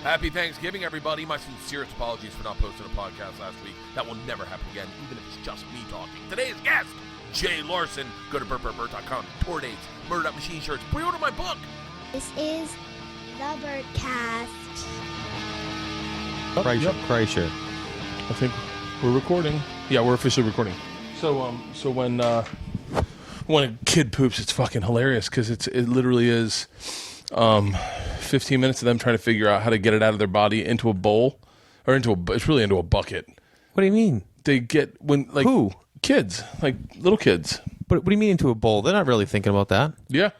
Happy Thanksgiving, everybody. My sincerest apologies for not posting a podcast last week. That will never happen again, even if it's just me talking. Today's guest, Jay Larson. Go to BertCast.com. Tour dates, Murdered Up Machine shirts. Pre-order my book. This is the Bertcast. Kreischer. I think we're recording. Yeah, we're officially recording. So when a kid poops, it's fucking hilarious because it literally is 15 minutes of them trying to figure out how to get it out of their body into a bowl or it's really into a bucket. What do you mean? They get who? Kids, like little kids. But what do you mean into a bowl? They're not really thinking about that. Yeah.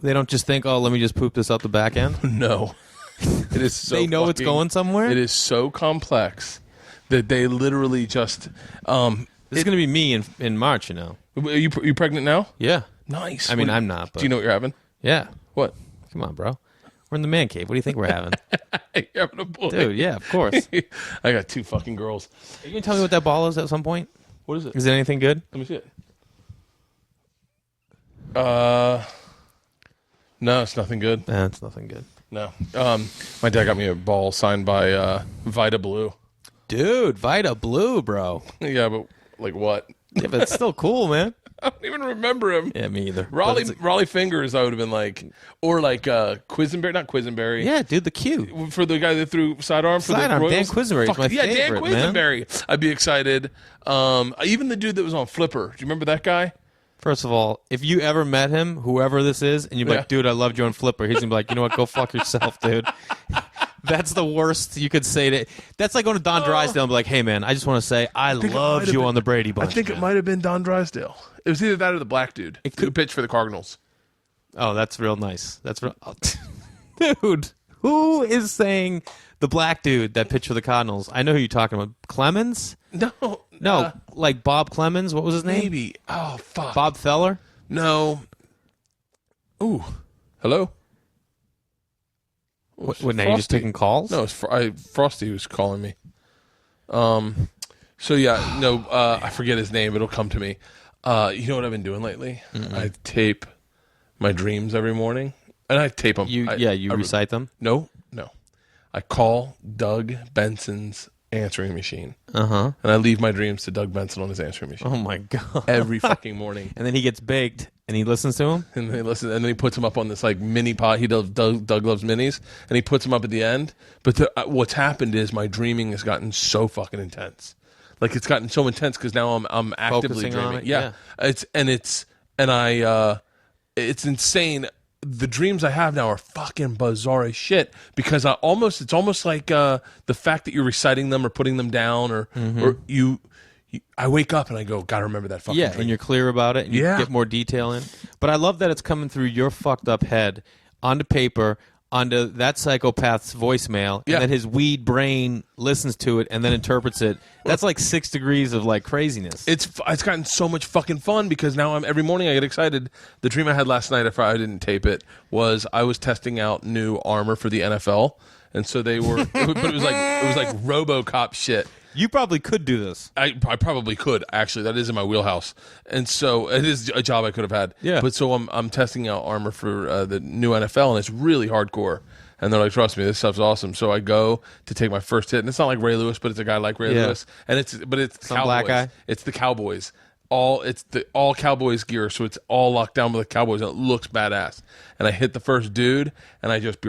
They don't just think, oh, let me just poop this out the back end. No. It is so they know it's going somewhere? It is so complex that they literally just... this is going to be me in March, you know. Are you pregnant now? Yeah. Nice. I mean, I'm not, but... Do you know what you're having? Yeah. What? Come on, bro. We're in the man cave. What do you think we're having? You're having a boy. Dude, yeah, of course. I got two fucking girls. Are you going to tell me what that ball is at some point? What is it? Is it anything good? Let me see it. No, it's nothing good. Nah, it's nothing good. No. My dad got me a ball signed by Vita Blue. Dude, Vita Blue, bro. Yeah, but like what? Yeah, but it's still cool, man. I don't even remember him. Yeah, me either. Raleigh Fingers, I would have been like, or like Quisenberry, not Quisenberry. Yeah, dude, the Q. For the guy that threw sidearm for Sidearm, the Royals. Dan Quisenberry is my favorite, Dan Quisenberry. man. I'd be excited. Even the dude that was on Flipper. Do you remember that guy? First of all, if you ever met him, whoever this is, and you're like, dude, I loved you on Flipper, he's going to be like, you know what, go fuck yourself, dude. That's the worst you could say to... That's like going to Don Drysdale and be like, hey, man, I just want to say I loved you on the Brady Bunch. I think it might have been Don Drysdale. It was either that or the black dude who pitched for the Cardinals. Oh, that's real nice. That's real... Oh, dude, who is saying the black dude that pitched for the Cardinals? I know who you're talking about. Clemens? No, like Bob Clemens. What was his name? Maybe. Oh, fuck. Bob Feller? No. Ooh. Hello? What now, you just taking calls? No, it's Frosty was calling me. So, yeah, no, I forget his name. It'll come to me. You know what I've been doing lately? I tape my dreams every morning. And I tape them. You recite them? No. I call Doug Benson's answering machine. And I leave my dreams to Doug Benson on his answering machine. Oh, my God. Every fucking morning. And then he gets baked, and he listens to him? And they listen, and then he puts them up on this like mini pod. He does Doug loves minis, and he puts them up at the end. But what's happened is my dreaming has gotten so fucking intense. Like it's gotten so intense because now I'm actively Focusing dreaming. on it, Yeah, it's insane. The dreams I have now are fucking bizarre as shit because it's almost like the fact that you're reciting them or putting them down or I wake up and I go, gotta remember that fucking dream. And you're clear about it and you get more detail in. But I love that it's coming through your fucked up head onto paper, onto that psychopath's voicemail, and then his weed brain listens to it and then interprets it. That's like 6 degrees of like craziness. It's gotten so much fucking fun because now every morning I get excited. The dream I had last night, if I didn't tape it, was I was testing out new armor for the NFL, and so they were, but it was like RoboCop shit. You probably could do this. I probably could, actually. That is in my wheelhouse. And so it is a job I could have had. Yeah. But so I'm testing out armor for the new NFL, and it's really hardcore. And they're like, trust me, this stuff's awesome. So I go to take my first hit, and it's not like Ray Lewis, but it's a guy like Ray Lewis. And it's some Cowboys. black guy? It's the Cowboys. All Cowboys gear, so it's all locked down with the Cowboys, and it looks badass. And I hit the first dude, and I just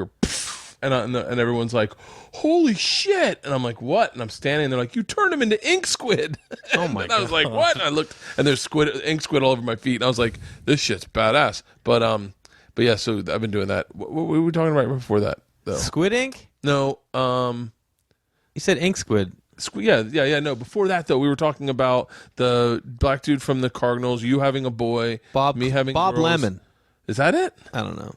and everyone's like, holy shit. And I'm like, what? And I'm standing, and they're like, you turned him into ink squid. Oh my God. I was like, what? And I looked, and there's ink squid all over my feet. And I was like, this shit's badass. But yeah, so I've been doing that. What were we talking about before that, though? Squid ink? No. You said ink squid. Yeah. No, before that, though, we were talking about the black dude from the Cardinals, you having a boy, me having Bob girls. Lemon. Is that it? I don't know.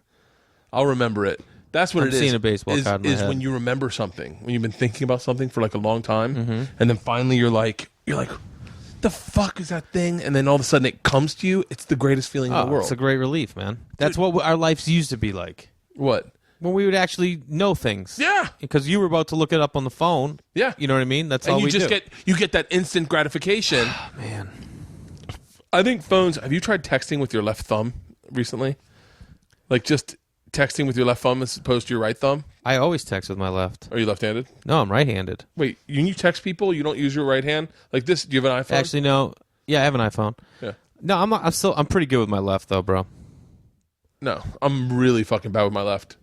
I'll remember it. That's what I'm it is. seeing a baseball card in my head. When you remember something, when you've been thinking about something for like a long time, and then finally you're like, the fuck is that thing? And then all of a sudden it comes to you. It's the greatest feeling in the world. It's a great relief, man. That's what our lives used to be like. What? When we would actually know things. Yeah. Because you were about to look it up on the phone. Yeah. You know what I mean? That's all we do. You get that instant gratification. Man. I think phones, have you tried texting with your left thumb recently? Like just texting with your left thumb as opposed to your right thumb? I always text with my left. Are you left-handed? No, I'm right-handed. Wait, when you text people, you don't use your right hand like this? Do you have an iPhone? Actually, no. Yeah, I have an iPhone. Yeah. No, I'm pretty good with my left though, bro. No, I'm really fucking bad with my left.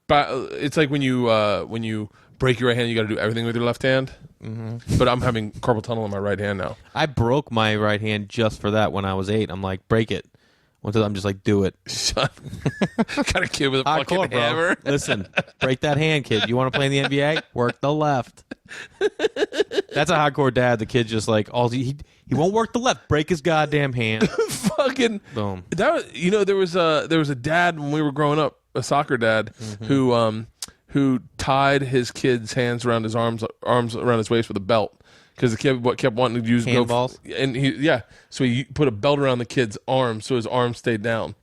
But it's like when you break your right hand, you got to do everything with your left hand. Mm-hmm. But I'm having carpal tunnel in my right hand now. I broke my right hand just for that when I was 8. I'm like, break it. I'm just like, do it. Got a kid with a fucking Hardcore, hammer. Bro. Listen, break that hand, kid. You want to play in the NBA? Work the left. That's a hardcore dad. The kid's just like, he won't work the left. Break his goddamn hand. Fucking boom. That was, there was a dad when we were growing up, a soccer dad, who tied his kid's hands around his arms around his waist with a belt. Because the kid kept wanting to use handballs, so he put a belt around the kid's arm so his arm stayed down.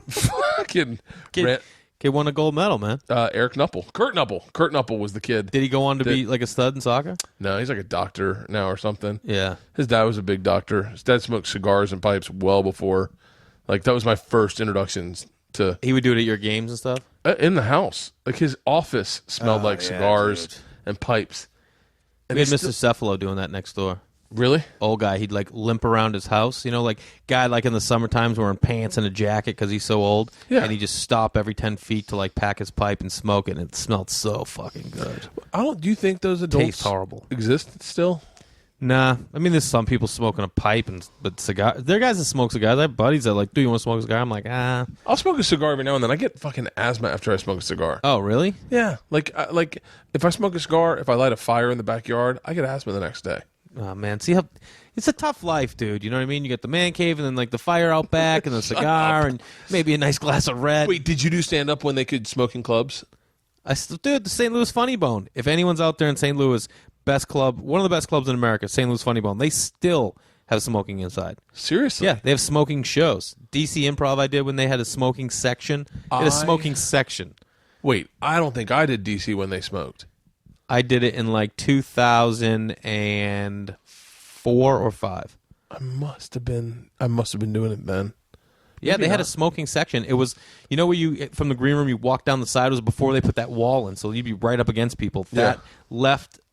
Fucking kid won a gold medal, man. Kurt Knuppel was the kid. Did he go on to be like a stud in soccer? No, he's like a doctor now or something. Yeah, his dad was a big doctor. His dad smoked cigars and pipes well before. Like that was my first introductions to. He would do it at your games and stuff in the house. Like his office smelled like cigars and pipes. And we had Mr. Cephalo doing that next door. Really? Old guy. He'd like limp around his house. Like guy like in the summer times wearing pants and a jacket because he's so old. Yeah. And he'd just stop every 10 feet to like pack his pipe and smoke it. And it smelled so fucking good. Do you think those adults taste horrible exist still? Nah. I mean, there's some people smoking a pipe but cigars. There are guys that smoke cigars. I have buddies that like, do you want to smoke a cigar? I'm like, ah. I'll smoke a cigar every now and then. I get fucking asthma after I smoke a cigar. Oh, really? Yeah. Like if I smoke a cigar, if I light a fire in the backyard, I get asthma the next day. Oh, man. See how... It's a tough life, dude. You know what I mean? You get the man cave and then like the fire out back and the cigar and maybe a nice glass of red. Wait, did you do stand-up when they could smoke in clubs? Dude, the St. Louis Funny Bone. If anyone's out there in St. Louis... Best club, one of the best clubs in America, St. Louis Funny Bone. They still have smoking inside. Seriously? Yeah, they have smoking shows. DC Improv I did when they had a smoking section. They had a smoking section. Wait, I don't think I did DC when they smoked. I did it in like 2004 or 5. I must have been doing it then. Yeah, maybe they had a smoking section. It was, where you, from the green room, you walk down the side. It was before they put that wall in, so you'd be right up against people. That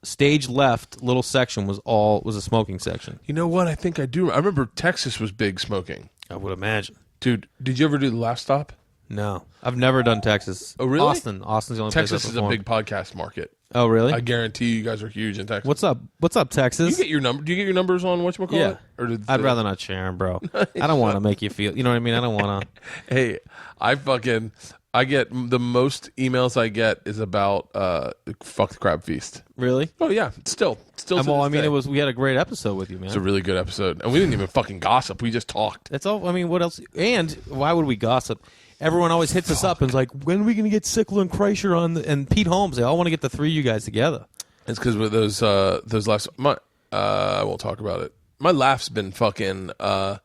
stage left little section was a smoking section. You know what? I think I do. I remember Texas was big smoking. I would imagine. Dude, did you ever do the Laugh Stop? No. I've never done Texas. Oh, really? Austin's the only Texas place is a big podcast market. Oh, really? I guarantee you guys are huge in Texas. What's up, Texas? Do you get your numbers on whatchamacallit? Yeah. Or I'd rather not share them, bro. I don't want to make you feel... You know what I mean? I don't want to... Hey, I get... The most emails I get is about Fuck the Crab Feast. Really? Oh, yeah. Still. Well, I mean, we had a great episode with you, man. It's a really good episode. And we didn't even fucking gossip. We just talked. That's all. I mean, what else? And why would we gossip? Everyone always hits us up and is like, when are we going to get Sickler and Kreischer on and Pete Holmes? They all want to get the three of you guys together. It's because with those laughs, I won't talk about it. My laugh's been fucking, I'm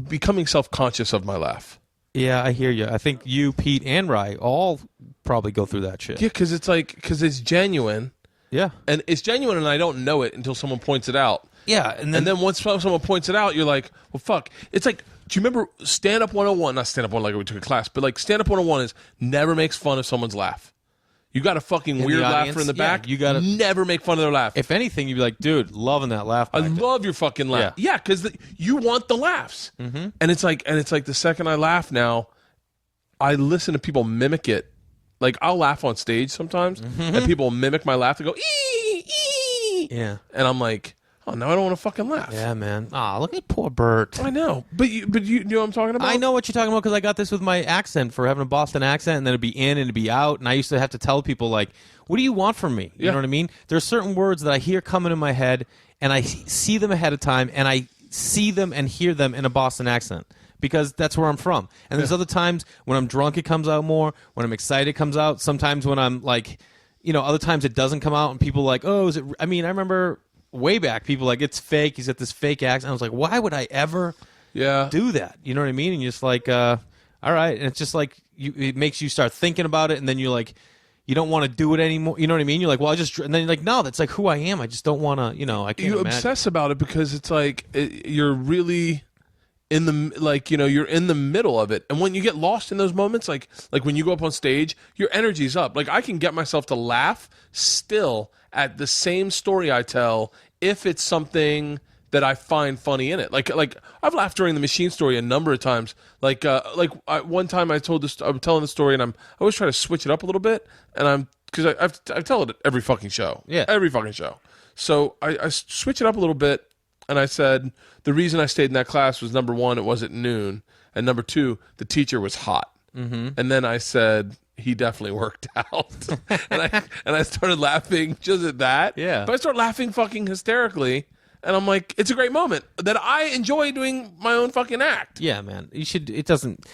becoming self-conscious of my laugh. Yeah, I hear you. I think you, Pete, and Rye all probably go through that shit. Yeah, because it's genuine. Yeah. And it's genuine and I don't know it until someone points it out. Yeah. And then once someone points it out, you're like, well, fuck. It's like, do you remember Stand-Up 101? Not Stand-Up 101 like we took a class, but like Stand-Up 101 is never makes fun of someone's laugh. You got a fucking weird laughter in the back. You got to never make fun of their laugh. If anything, you'd be like, dude, loving that laugh. I love your fucking laugh. Yeah, because you want the laughs. Mm-hmm. And it's like the second I laugh now, I listen to people mimic it. Like I'll laugh on stage sometimes, and people mimic my laugh. They go ee ee. Yeah, and I'm like, oh, now I don't want to fucking laugh. Yeah, man. Ah, look at poor Bert. I know, but you know what I'm talking about? I know what you're talking about because I got this with my accent for having a Boston accent, and then it'd be in and it'd be out, and I used to have to tell people like, what do you want from me? You know what I mean? There's certain words that I hear coming in my head, and I see them ahead of time, and I see them and hear them in a Boston accent. Because that's where I'm from. And there's other times when I'm drunk it comes out more. When I'm excited it comes out. Sometimes when I'm like, other times it doesn't come out and people are like, oh, is it? I mean, I remember way back, people like, it's fake. He's got this fake accent. I was like, why would I ever do that? You know what I mean? And you're just like, all right. And it's just like, it makes you start thinking about it. And then you're like, you don't want to do it anymore. You know what I mean? You're like, well, and then you're like, no, that's like who I am. I just don't want to, I can't imagine. You obsess about it because it's like, you're really... in the you're in the middle of it, and when you get lost in those moments, like when you go up on stage, your energy's up. Like I can get myself to laugh still at the same story I tell if it's something that I find funny in it. Like I've laughed during the machine story a number of times. One time I telling the story, and I always try to switch it up a little bit, and I tell it at every fucking show. Yeah, every fucking show. So I switch it up a little bit. And I said, the reason I stayed in that class was, number one, it was at noon. And number two, the teacher was hot. Mm-hmm. And then I said, he definitely worked out. and I started laughing just at that. Yeah. But I started laughing fucking hysterically. And I'm like, it's a great moment that I enjoy doing my own fucking act. Yeah, man. You should. It doesn't.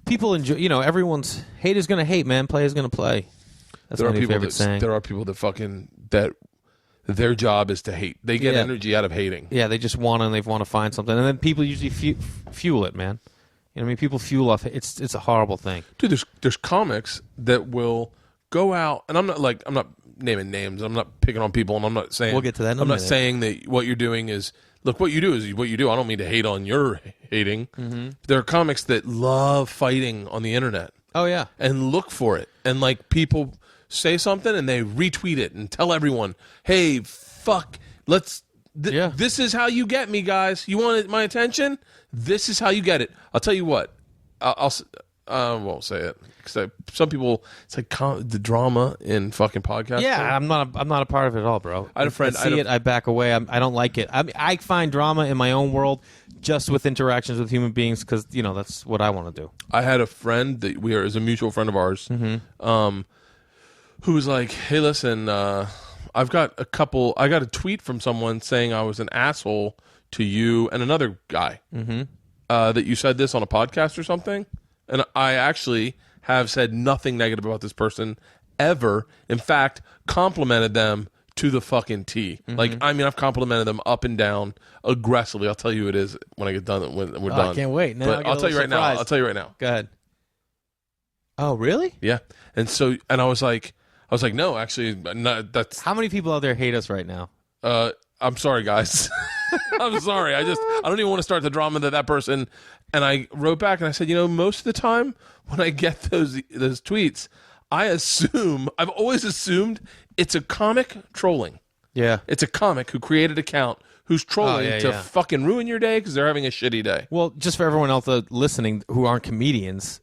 People enjoy. Everyone's hate is gonna hate, man. Play is gonna play. That's my new favorite saying. There are people that their job is to hate. They get energy out of hating. Yeah, they just want to find something, and then people usually fuel it, man. You know what I mean? People fuel off. It's a horrible thing, dude. There's comics that will go out, and I'm not naming names. I'm not picking on people, and I'm not saying we'll get to that. I'm not saying that what you're doing is what you do is what you do. I don't mean to hate on your hating. Mm-hmm. There are comics that love fighting on the internet. Oh yeah, and look for it, and people say something and they retweet it and tell everyone, hey, fuck, this is how you get me, guys. You want my attention? This is how you get it. I'll tell you what. I won't say it because some people, it's like the drama in fucking podcasts. Yeah, I'm not a part of it at all, bro. I had a friend. I back away. I don't like it. I find drama in my own world just with interactions with human beings because that's what I want to do. I had a friend that is a mutual friend of ours. Mm-hmm. Who was like, hey, listen, I got a tweet from someone saying I was an asshole to you and another guy. Mm-hmm. That you said this on a podcast or something. And I actually have said nothing negative about this person ever. In fact, complimented them to the fucking T. Mm-hmm. I've complimented them up and down aggressively. I'll tell you who it is when I get done, when we're done. I can't wait. I'll tell you right now. I'll tell you right now. Go ahead. Oh, really? Yeah. And I was like, no, actually, that's... How many people out there hate us right now? I'm sorry, guys. I'm sorry. I don't even want to start the drama that person... And I wrote back and I said, most of the time when I get those tweets, I've always assumed it's a comic trolling. Yeah. It's a comic who created an account who's trolling to fucking ruin your day because they're having a shitty day. Well, just for everyone else listening who aren't comedians...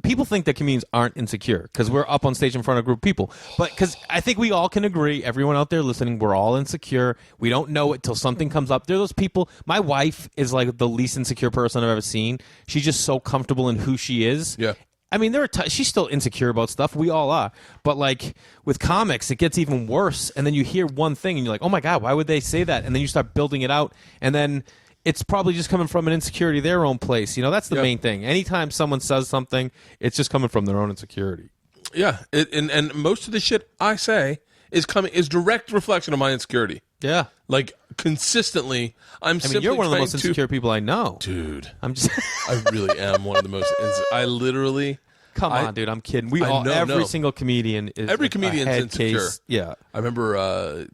people think that comedians aren't insecure because we're up on stage in front of a group of people. But because I think we all can agree, everyone out there listening, we're all insecure. We don't know it till something comes up. There are those people. My wife is like the least insecure person I've ever seen. She's just so comfortable in who she is. Yeah. I mean, she's still insecure about stuff. We all are. But with comics, it gets even worse. And then you hear one thing and you're like, oh my God, why would they say that? And then you start building it out. And then it's probably just coming from an insecurity of their own place. That's the main thing. Anytime someone says something, it's just coming from their own insecurity. Yeah, and most of the shit I say is direct reflection of my insecurity. Yeah, consistently. You're one of the most insecure people I know, dude. I really am one of the most. I literally. Come on, dude. I'm kidding. Every single comedian is. Every comedian's insecure. Case. Yeah, I remember.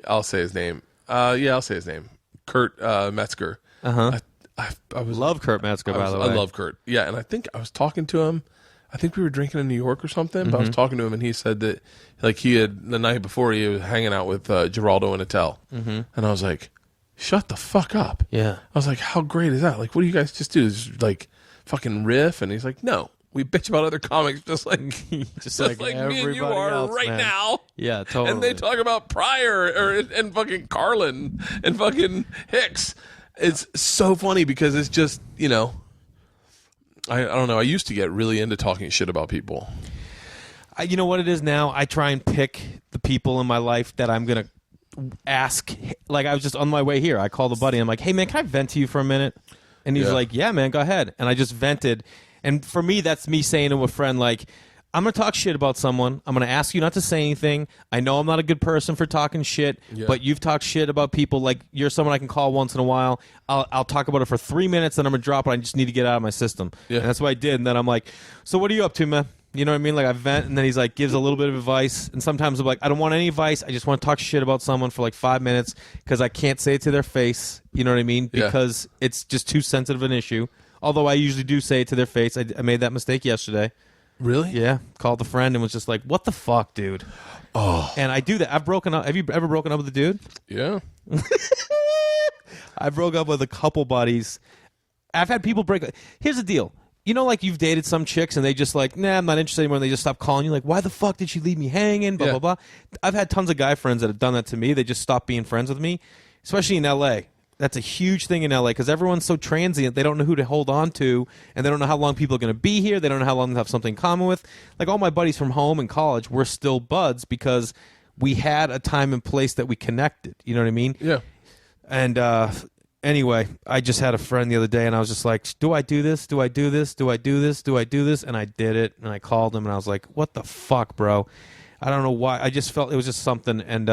I'll say his name. I'll say his name. Kurt Metzger. Uh-huh. I love Kurt Metzger, by the way. I love Kurt. Yeah, and I think I was talking to him. I think we were drinking in New York or something, but I was talking to him, and he said that he had, the night before, he was hanging out with Geraldo and Attell. Mm-hmm. And I was like, shut the fuck up. Yeah. I was like, how great is that? What do you guys just do? Just fucking riff? And he's like, no. We bitch about other comics just like me and you are else, right man. Now. Yeah, totally. And they talk about Pryor and fucking Carlin and fucking Hicks. It's so funny because it's just, I don't know. I used to get really into talking shit about people. You know what it is now? I try and pick the people in my life that I'm going to ask. I was just on my way here. I called a buddy. I'm like, hey, man, can I vent to you for a minute? And he's like, yeah, man, go ahead. And I just vented. And for me, that's me saying to a friend, I'm going to talk shit about someone. I'm going to ask you not to say anything. I know I'm not a good person for talking shit, but you've talked shit about people. You're someone I can call once in a while. I'll talk about it for 3 minutes, then I'm going to drop it. I just need to get out of my system. Yeah. And that's what I did. And then I'm like, so what are you up to, man? You know what I mean? Like I vent, and then he's like gives a little bit of advice, and sometimes I'm like, I don't want any advice. I just want to talk shit about someone for like 5 minutes because I can't say it to their face. You know what I mean? Because it's just too sensitive an issue. Although I usually do say it to their face. I made that mistake yesterday. Really? Yeah. Called a friend and was just like, "What the fuck, dude?" Oh. And I do that. I've broken up. Have you ever broken up with a dude? Yeah. I broke up with a couple buddies. I've had people break up. Here's the deal. You know, like you've dated some chicks and they just like, nah, I'm not interested anymore. And they just stop calling you. Like, why the fuck did she leave me hanging? Blah, blah, blah. I've had tons of guy friends that have done that to me. They just stopped being friends with me, especially in L.A. That's a huge thing in L.A. because everyone's so transient. They don't know who to hold on to, and they don't know how long people are going to be here. They don't know how long they have something in common with. Like all my buddies from home and college, we're still buds because we had a time and place that we connected. You know what I mean? Yeah. And anyway, I just had a friend the other day, and I was just like, do I do this? Do I do this? Do I do this? Do I do this? And I did it, and I called him, and I was like, what the fuck, bro? I don't know why. I just felt it was just something, and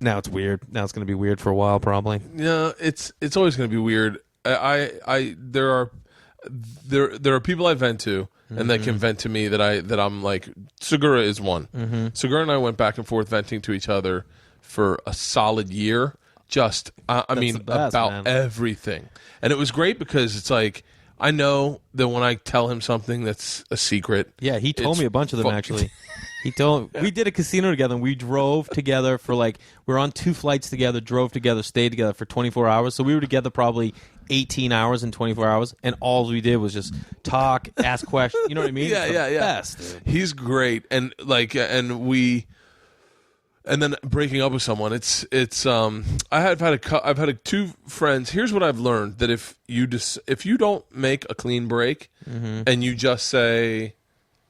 now it's weird. Now it's going to be weird for a while, probably. Yeah, it's always going to be weird. There are people I vent to, and they can vent to me that I'm like. Segura is one. Segura and I went back and forth venting to each other for a solid year. Just, I mean, best, about man. everything. And it was great because it's like, I know that when I tell him something that's a secret. Yeah, he told me a bunch of them, actually. We did a casino together, and we drove together for we were on 2 flights together, drove together, stayed together for 24 hours. So we were together probably 18 hours in 24 hours, and all we did was just talk, ask questions. You know what I mean? Yeah. Best, dude. He's great. And and then breaking up with someone, I've had 2 friends. Here's what I've learned: that if you don't make a clean break and you just say,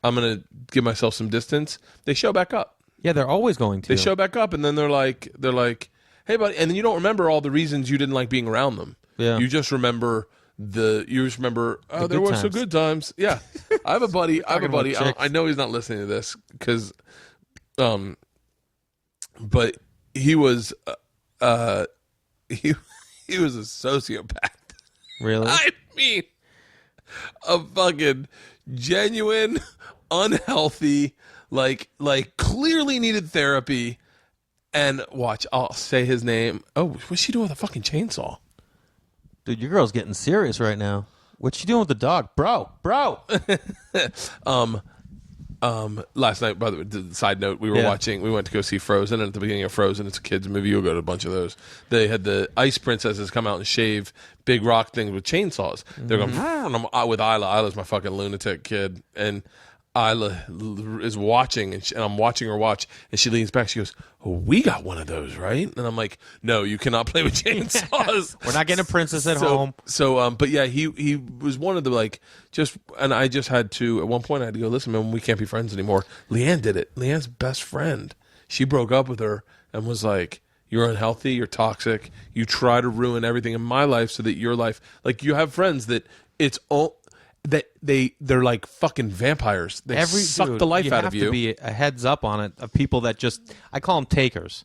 I'm gonna give myself some distance, they show back up. Yeah, they're always going to. They show back up, and then they're like, hey, buddy, and then you don't remember all the reasons you didn't like being around them. Yeah. You just remember there were some good times. Yeah, I have a buddy. I know he's not listening to this because, but he was he was a sociopath. Really? I mean, a fucking genuine, unhealthy, like clearly needed therapy. And watch, I'll say his name. Oh, what's she doing with a fucking chainsaw? Dude, your girl's getting serious right now. What's she doing with the dog? Bro. Last night, by the way, side note, we went to go see Frozen, and at the beginning of Frozen, it's a kid's movie, you'll go to a bunch of those. They had the ice princesses come out and shave big rock things with chainsaws. They're going, and I'm with Isla. Isla's my fucking lunatic kid, and Isla is watching, and I'm watching her watch, and she leans back, she goes, oh, we got one of those, right? And I'm like, no, you cannot play with chainsaws. We're not getting a princess at home. So, but yeah, he was one of the and I just had to, at one point I had to go, listen, man, we can't be friends anymore. Leanne did it. Leanne's best friend. She broke up with her and was like, you're unhealthy, you're toxic, you try to ruin everything in my life so that your life, like you have friends that it's all, that they're like fucking vampires. They suck the life out of you. You have to be a heads up on it of people that just, I call them takers.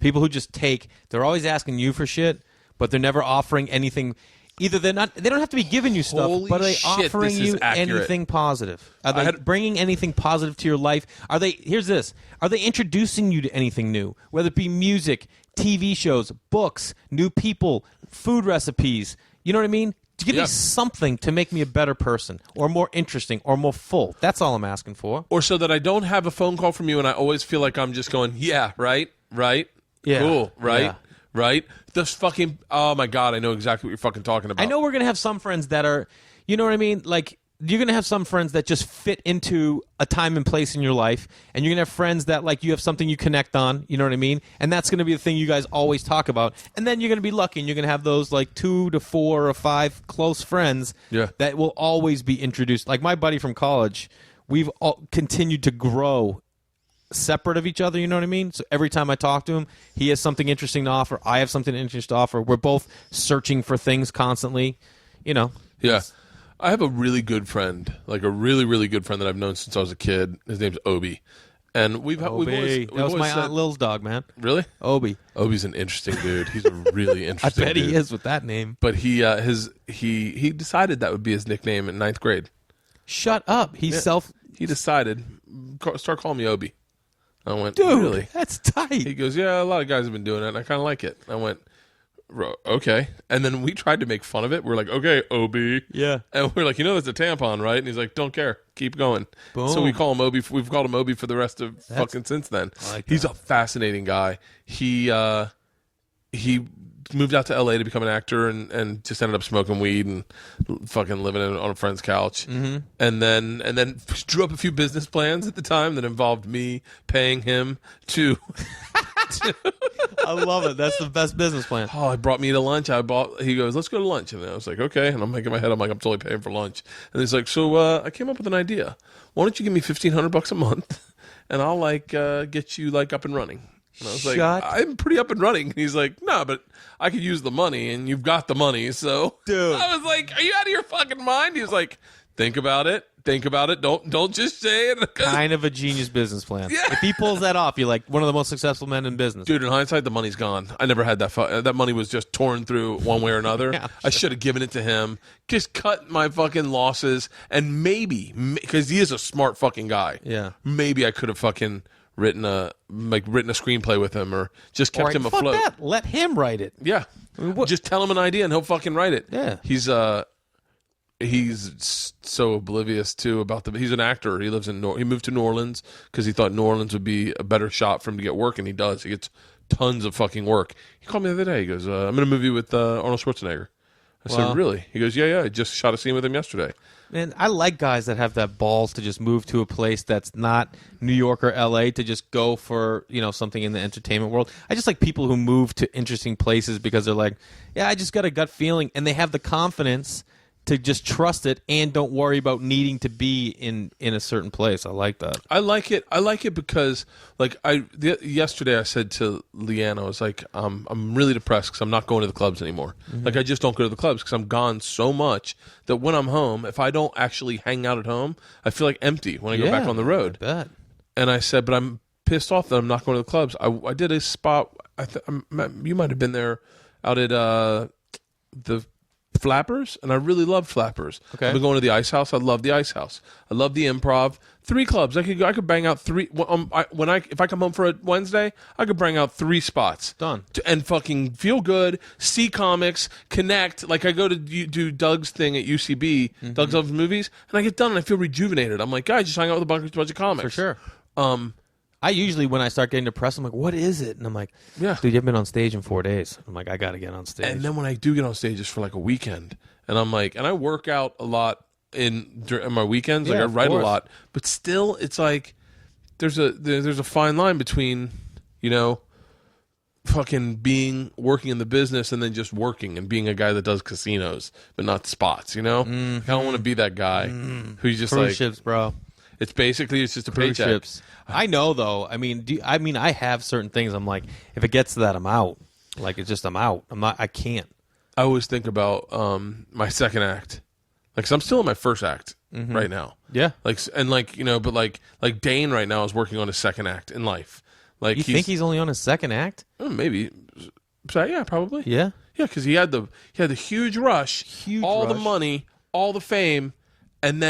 People who just take, they're always asking you for shit, but they're never offering anything. Either they don't have to be giving you stuff, Holy but are they shit, offering you anything positive? Are they bringing anything positive to your life? Are they introducing you to anything new? Whether it be music, TV shows, books, new people, food recipes. You know what I mean? To give me something to make me a better person or more interesting or more full. That's all I'm asking for. Or so that I don't have a phone call from you and I always feel like I'm just going, yeah, right, yeah, cool, right, yeah. right. This fucking, oh my God, I know exactly what you're fucking talking about. I know we're going to have some friends that are, you know what I mean? Like, you're going to have some friends that just fit into a time and place in your life, and you're going to have friends that, like, you have something you connect on, you know what I mean? And that's going to be the thing you guys always talk about. And then you're going to be lucky, and you're going to have those, like, 2 to 4 or 5 close friends that will always be introduced. Like, my buddy from college, we've all continued to grow separate of each other, you know what I mean? So every time I talk to him, he has something interesting to offer, I have something interesting to offer. We're both searching for things constantly, you know? Yeah. I have a really good friend, like a really, really good friend that I've known since I was a kid. His name's Obi. And we've always that was my Aunt Lil's dog, man. Really? Obi. Obi's an interesting dude. He's a really interesting I bet dude. he is with that name. But he decided that would be his nickname in 9th grade. Shut up. He he decided, start calling me Obi. I went, Dude, really? That's tight. He goes, yeah, a lot of guys have been doing it, and I kind of like it. I went, okay. And then we tried to make fun of it. We're like, okay, Obi. Yeah. And we're like, that's a tampon, right? And he's like, don't care. Keep going. Boom. So we call him Obi. We've called him Obi for the rest of fucking since then. He's a fascinating guy. He moved out to L.A. to become an actor and just ended up smoking weed and fucking living on a friend's couch. Mm-hmm. And then drew up a few business plans at the time that involved me paying him to... I love it. That's the best business plan. Oh, he brought me to lunch. He goes, let's go to lunch. And I was like, okay. And I'm making my head. I'm like, I'm totally paying for lunch. And he's like, so I came up with an idea. Why don't you give me $1,500 a month and I'll get you up and running. And I was like, I'm pretty up and running. And he's like, no, but I could use the money and you've got the money. So dude, I was like, are you out of your fucking mind? He was like, think about it. Don't just say it. Kind of a genius business plan. Yeah. If he pulls that off, you're like one of the most successful men in business. Dude, in hindsight, the money's gone. I never had that. That money was just torn through one way or another. Yeah, sure. I should have given it to him. Just cut my fucking losses. And maybe, because he is a smart fucking guy. Yeah. Maybe I could have fucking written a screenplay with him or just kept him afloat. Fuck that. Let him write it. Yeah. I mean, just tell him an idea and he'll fucking write it. Yeah. He's so oblivious too about he's an actor. He lives in he moved to New Orleans because he thought New Orleans would be a better shot for him to get work, and he does. He gets tons of fucking work. He called me the other day. He goes, I'm in a movie with Arnold Schwarzenegger. I said, really? He goes, yeah. I just shot a scene with him yesterday. Man, I like guys that have that balls to just move to a place that's not New York or L.A. to just go for, something in the entertainment world. I just like people who move to interesting places because they're like, yeah, I just got a gut feeling, and they have the confidence to just trust it and don't worry about needing to be in a certain place. I like that. I like it because yesterday I said to Leanne, I was like, I'm really depressed because I'm not going to the clubs anymore. Mm-hmm. Like I just don't go to the clubs because I'm gone so much that when I'm home, if I don't actually hang out at home, I feel like empty when I go back on the road. I bet. And I said, but I'm pissed off that I'm not going to the clubs. I did a spot. You might have been there out at the Flappers, and I really love Flappers. Okay. I've been going to the Ice House. I love the Ice House. I love the Improv. 3 clubs. I could bang out 3. If I come home for a Wednesday, I could bang out 3 spots. Done. And fucking feel good, see comics, connect. Like I go to do Doug's thing at UCB, mm-hmm. Doug's Loves Movies, and I get done and I feel rejuvenated. I'm like, guys, just hang out with a bunch of comics. For sure. I usually, when I start getting depressed, I'm like, what is it? And I'm like, yeah, dude, you haven't been on stage in 4 days. I'm like, I got to get on stage. And then when I do get on stage, it's for like a weekend. And I'm like, and I work out a lot in my weekends. Like I write a lot. But still, it's like, there's a fine line between, fucking working in the business and then just working and being a guy that does casinos, but not spots, Mm-hmm. I don't want to be that guy who's just Cruise ships, bro. It's just a Cruise paycheck. Ships. I know, though. I mean, I have certain things. I'm like, if it gets to that, I'm out. Like, it's just I'm out. I can't. I always think about my second act. Like, 'cause I'm still in my first act right now. Yeah. But Dane right now is working on his second act in life. Like, you think he's only on his second act? Maybe. So, yeah, probably. Yeah. Yeah, because he had the huge rush, the money, all the fame, and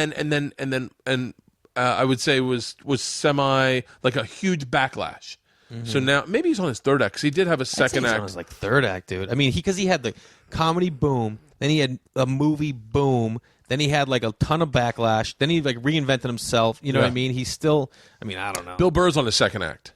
I would say was semi like a huge backlash. Mm-hmm. So now maybe he's on his third act because he did have a second act. He's on his third act, dude. I mean, because he had the comedy boom, then he had a movie boom, then he had like a ton of backlash, then he like reinvented himself. You know what I mean? He's still. I mean, I don't know. Bill Burr's on his second act.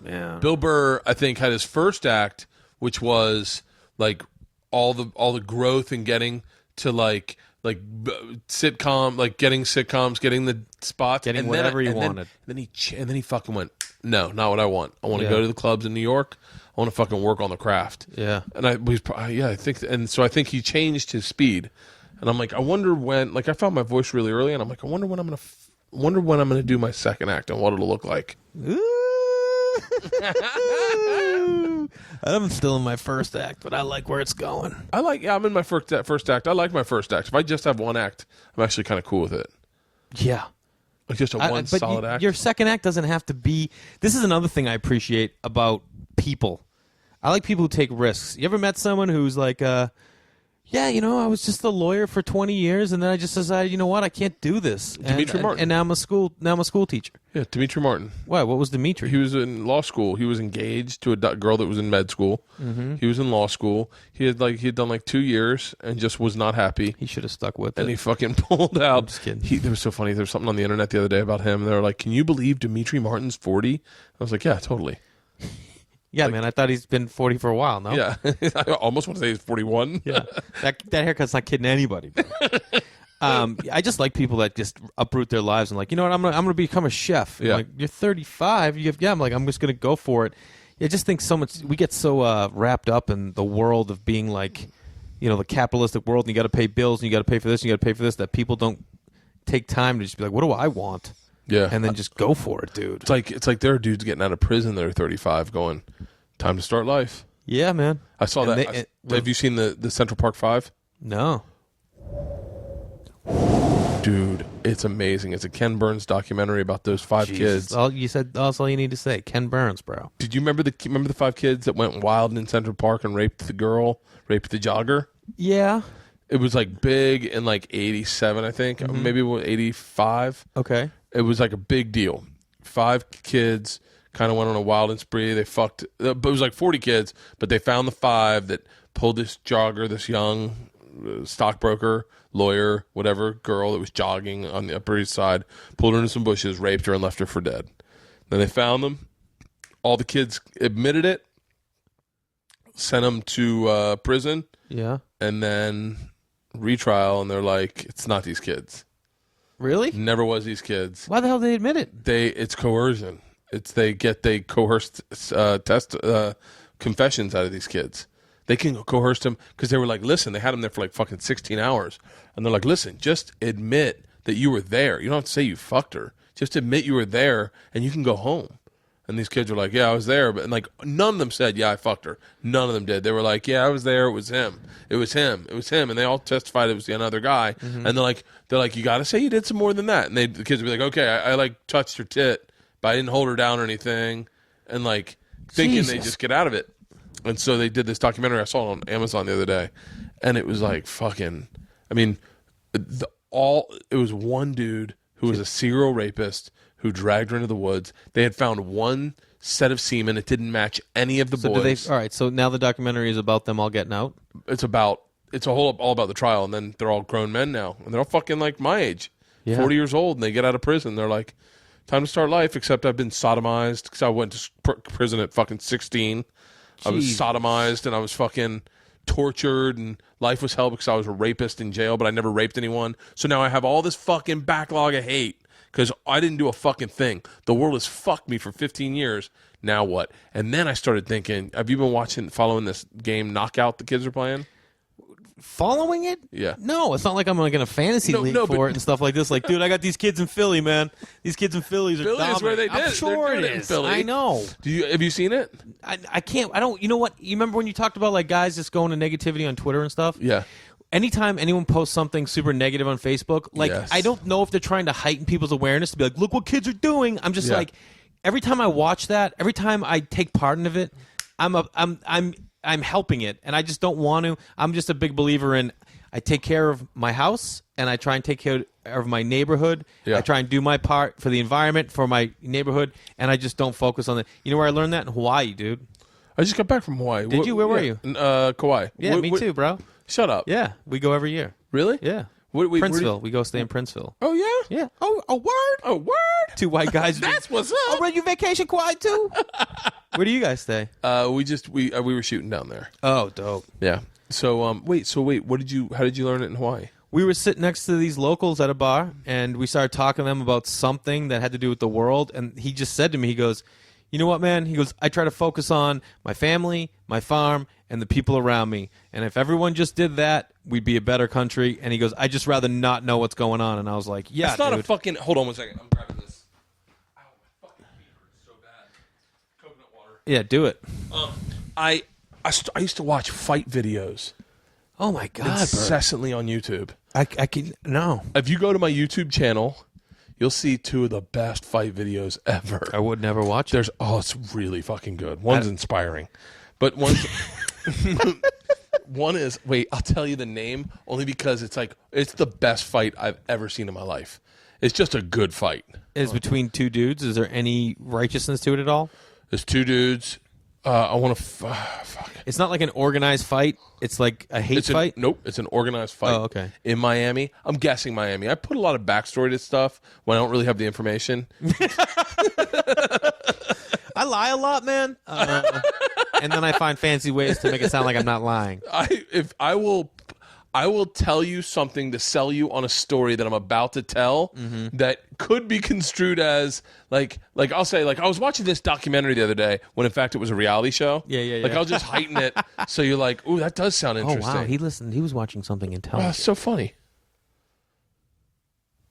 Yeah. Bill Burr, I think, had his first act, which was like all the growth and getting to like sitcom, like getting sitcoms, getting the spots, getting whatever he wanted. Then he fucking went, no, not what I want. I want to go to the clubs in New York. I want to fucking work on the craft. Yeah. And I think he changed his speed. And I'm like, I wonder when. Like I found my voice really early, and I'm like, I wonder when I'm gonna do my second act and what it'll look like. I'm still in my first act, but I like where it's going. I'm in my first act. I like my first act. If I just have one act, I'm actually kind of cool with it. Yeah. Like just a solid act. Your second act doesn't have to be... This is another thing I appreciate about people. I like people who take risks. You ever met someone who's like, Yeah, I was just a lawyer for 20 years, and then I just decided, you know what, I can't do this. Dimitri Martin. And now I'm a school teacher. Yeah, Dimitri Martin. Why? What was Dimitri? He was in law school. He was engaged to a girl that was in med school. Mm-hmm. He was in law school. He had done like 2 years and just was not happy. He should have stuck with it. And he fucking pulled out. I'm just kidding. It was so funny. There was something on the internet the other day about him. They were like, "Can you believe Dimitri Martin's 40?" I was like, "Yeah, totally." Yeah, man, I thought he's been 40 for a while, no? Yeah. I almost want to say he's 41. Yeah. That haircut's not kidding anybody. I just like people that just uproot their lives and like, you know what, I'm gonna become a chef. Yeah. Like, you're 35. I'm like, I'm just gonna go for it. I just think so much. We get so wrapped up in the world of being like, the capitalistic world, and you got to pay bills, and you got to pay for this, and you got to pay for this. That people don't take time to just be like, what do I want? Yeah. And then just go for it, dude. It's like there are dudes getting out of prison that are 35 going, time to start life. Yeah, man. I saw that. Have you seen the Central Park 5? No. Dude, it's amazing. It's a Ken Burns documentary about those 5 kids. You said that's all you need to say. Ken Burns, bro. Did you remember the 5 kids that went wild in Central Park and raped the jogger? Yeah. It was like big in like 87, I think. Mm-hmm. Maybe 85. Okay. It was like a big deal. 5 kids kind of went on a wild spree. They fucked. But it was like 40 kids, but they found the 5 that pulled this jogger, this young stockbroker, lawyer, whatever, girl that was jogging on the Upper East Side, pulled her into some bushes, raped her, and left her for dead. Then they found them. All the kids admitted it, sent them to prison. Yeah. And then retrial, and they're like, it's not these kids. Really? Never was these kids. Why the hell did they admit it? It's coercion. They coerced confessions out of these kids. They can coerce them because they were like, listen, they had them there for like fucking 16 hours. And they're like, listen, just admit that you were there. You don't have to say you fucked her. Just admit you were there and you can go home. And these kids were like, yeah, I was there. But like none of them said, yeah, I fucked her. None of them did. They were like, yeah, I was there. It was him. It was him. It was him. And they all testified it was another guy. Mm-hmm. And they're like, you got to say you did some more than that. And the kids would be like, okay, I like touched her tit, but I didn't hold her down or anything. And like thinking they just get out of it. And so they did this documentary. I saw it on Amazon the other day. And it was like fucking, I mean, it was one dude who was a serial rapist who dragged her into the woods. They had found one set of semen. It didn't match any of the boys. All right, so now the documentary is about them all getting out? It's all about the trial, and then they're all grown men now. And they're all fucking like my age, 40 years old, and they get out of prison. They're like, time to start life, except I've been sodomized because I went to prison at fucking 16. I was sodomized, and I was fucking tortured, and life was hell because I was a rapist in jail, but I never raped anyone. So now I have all this fucking backlog of hate. Because I didn't do a fucking thing. The world has fucked me for 15 years. Now what? And then I started thinking, have you been following this game Knockout the kids are playing? Following it? Yeah. No, it's not like I'm like in a fantasy league for it and stuff like this. Like, dude, I got these kids in Philly, man. These kids in Philly are dominant. Is where they did. I'm sure it is. I know. Have you seen it? I can't. I don't. You know what? You remember when you talked about like guys just going to negativity on Twitter and stuff? Yeah. Anytime anyone posts something super negative on Facebook, like I don't know if they're trying to heighten people's awareness to be like, look what kids are doing. I'm just like, every time I watch that, every time I take part in it, I'm helping it, and I just don't want to. I'm just a big believer in I take care of my house, and I try and take care of my neighborhood. Yeah. I try and do my part for the environment, for my neighborhood, and I just don't focus on it. You know where I learned that? In Hawaii, dude. I just got back from Hawaii. Did you? Where were you? Kauai. Yeah, me too, bro. Shut up. Yeah, we go every year. Really? Yeah. Princeville. We go stay in Princeville. Oh, yeah? Yeah. Oh, a word? A word? 2 white guys. That's what's up. Oh, were you vacation quiet too? Where do you guys stay? We were shooting down there. Oh, dope. Yeah. So wait, how did you learn it in Hawaii? We were sitting next to these locals at a bar, and we started talking to them about something that had to do with the world, and he just said to me, he goes, you know what, man? He goes, I try to focus on my family, my farm, and the people around me. And if everyone just did that, we'd be a better country. And he goes, I'd just rather not know what's going on. And I was like, yeah, That's not dude. a fucking... Hold on one second. I'm grabbing this. Ow, my fucking feet hurt so bad. Coconut water. Yeah, do it. I used to watch fight videos Oh, my God, incessantly on YouTube. I can... No. If you go to my YouTube channel, you'll see 2 of the best fight videos ever. I would never watch it. It's really fucking good. One's inspiring. But one's... One is, wait, I'll tell you the name only because it's the best fight I've ever seen in my life. It's just a good fight. It's between two dudes. Is there any righteousness to it at all? There's two dudes. I want to fuck. It's not like an organized fight. It's like a hate fight? Nope, it's an organized fight. Oh, okay. In Miami. I'm guessing Miami. I put a lot of backstory to stuff when I don't really have the information. I lie a lot, man. And then I find fancy ways to make it sound like I'm not lying. I will tell you something to sell you on a story that I'm about to tell that could be construed as like I'll say, like, I was watching this documentary the other day when in fact it was a reality show. Yeah. Like, I'll just heighten it so you're like, ooh, that does sound interesting. Oh, wow. He was watching something intelligent. It's so funny.